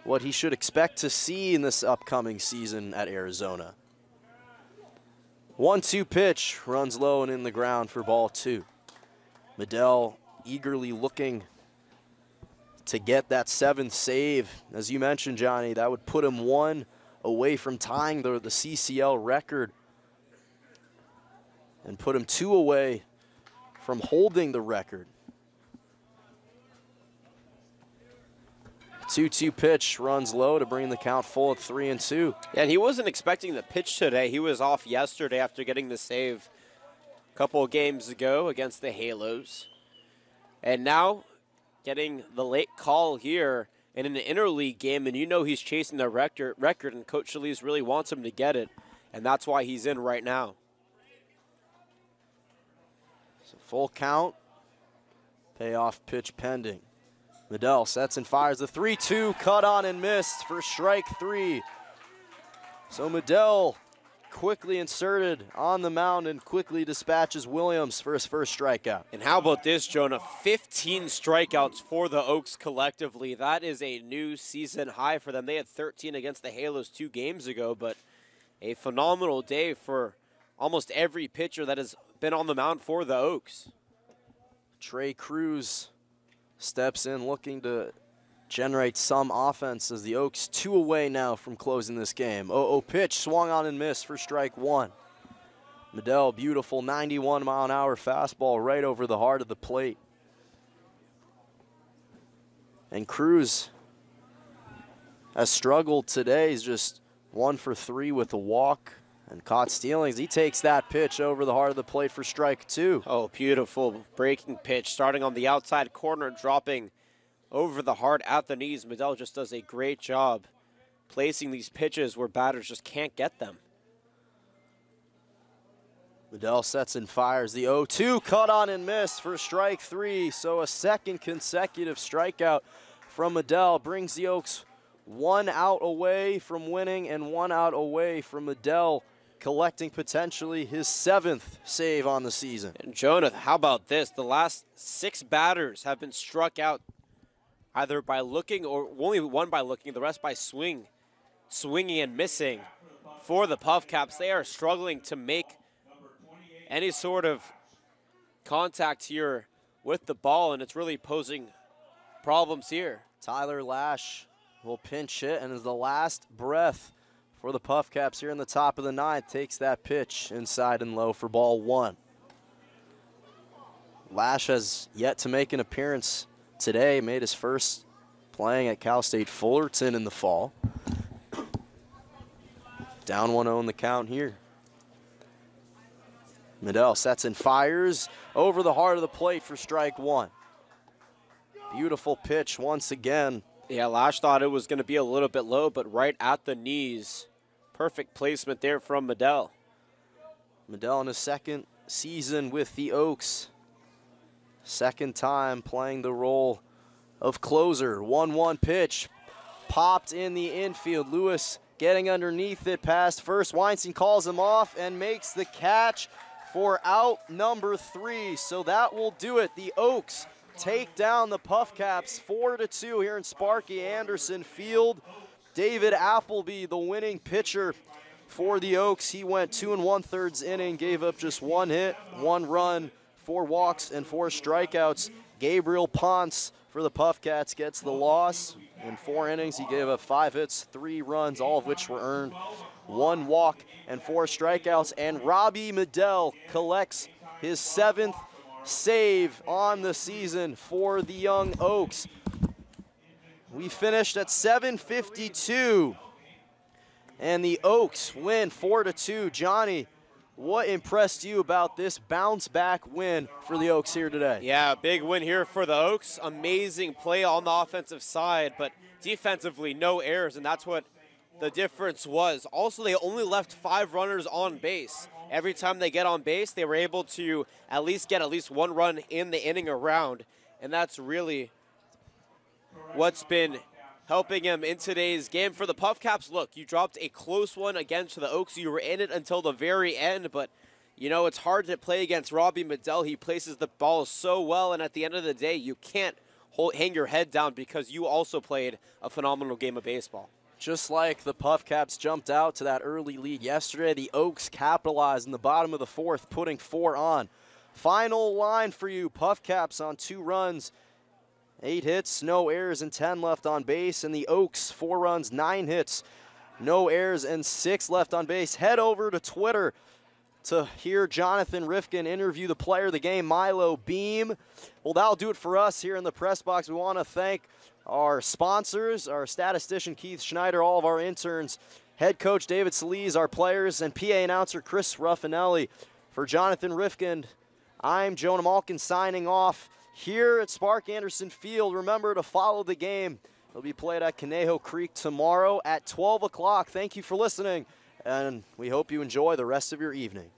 what he should expect to see in this upcoming season at Arizona. 1-2 pitch, runs low and in the ground for ball 2. Medell eagerly looking to get that 7th save. As you mentioned, Johnny, that would put him 1 away from tying the CCL record and put him 2 away from holding the record. 2-2 pitch, runs low to bring the count full at 3-2.
Yeah, and he wasn't expecting the pitch today. He was off yesterday after getting the save a couple of games ago against the Halos. And now getting the late call here in an interleague game, and you know he's chasing the record, and Coach Schalise really wants him to get it, and that's why he's in right now.
So full count, payoff pitch pending. Medell sets and fires the 3-2, cut on and missed for strike 3. So Medell quickly inserted on the mound and quickly dispatches Williams for his first strikeout.
And how about this, Jonah? 15 strikeouts for the Oaks collectively. That is a new season high for them. They had 13 against the Halos 2 games ago, but a phenomenal day for almost every pitcher that has been on the mound for the Oaks.
Trey Cruz steps in looking to generate some offense as the Oaks 2 away now from closing this game. 0-0 pitch, swung on and missed for strike 1. Medell, beautiful 91-mile-an-hour fastball right over the heart of the plate. And Cruz has struggled today. He's just 1 for 3 with a walk and caught stealings. He takes that pitch over the heart of the plate for strike 2.
Oh, beautiful breaking pitch, starting on the outside corner, dropping over the heart at the knees. Medell just does a great job placing these pitches where batters just can't get them.
Medell sets and fires the 0-2, cut on and missed for strike 3. So a second consecutive strikeout from Medell brings the Oaks 1 out away from winning and 1 out away from Medell collecting potentially his 7th save on the season.
And Jonah, how about this? The last 6 batters have been struck out either by looking, or only 1 by looking, the rest by swinging and missing for the Puff Caps. They are struggling to make any sort of contact here with the ball, and it's really posing problems here.
Tyler Lash will pinch hit, and as the last breath for the Puff Caps here in the top of the ninth, takes that pitch inside and low for ball 1. Lash has yet to make an appearance today, made his first playing at Cal State Fullerton in the fall. Down 1-0 in the count here. Medell sets and fires over the heart of the plate for strike one. Beautiful pitch once again.
Yeah, Lash thought it was going to be a little bit low, but right at the knees. Perfect placement there from Medell.
Medell in his second season with the Oaks. Second time playing the role of closer. 1-1 pitch. Popped in the infield. Lewis getting underneath it past first. Weinstein calls him off and makes the catch for out number 3. So that will do it. The Oaks take down the Puff Caps 4-2 here in Sparky Anderson Field. David Appleby, the winning pitcher for the Oaks. He went 2 1/3 inning, gave up just 1 hit, 1 run, 4 walks, and 4 strikeouts. Gabriel Ponce for the Puff Cats gets the loss. In 4 innings, he gave up 5 hits, 3 runs, all of which were earned, 1 walk, and 4 strikeouts. And Robbie Medell collects his 7th save on the season for the Young Oaks. We finished at 7:52, and the Oaks win 4-2. Johnny, what impressed you about this bounce-back win for the Oaks here today?
Yeah, big win here for the Oaks. Amazing play on the offensive side, but defensively, no errors, and that's what the difference was. Also, they only left 5 runners on base. Every time they get on base, they were able to get at least 1 run in the inning around, and that's really what's been helping him in today's game. For the Puff Caps, look, you dropped a close one against the Oaks. You were in it until the very end, but, you know, it's hard to play against Robbie Medell. He places the ball so well, and at the end of the day, you can't hang your head down because you also played a phenomenal game of baseball.
Just like the Puff Caps jumped out to that early lead yesterday, the Oaks capitalized in the bottom of the 4th, putting 4 on. Final line for you, Puff Caps on 2 runs, 8 hits, no errors, and 10 left on base. And the Oaks, 4 runs, 9 hits, no errors, and 6 left on base. Head over to Twitter to hear Jonathan Rifkin interview the player of the game, Milo Beam. Well, that'll do it for us here in the press box. We want to thank our sponsors, our statistician Keith Schneider, all of our interns, head coach David Solis, our players, and PA announcer Chris Ruffinelli. For Jonathan Rifkin, I'm Jonah Malkin signing off here at Spark Anderson Field. Remember to follow the game. It'll be played at Conejo Creek tomorrow at 12 o'clock. Thank you for listening, and we hope you enjoy the rest of your evening.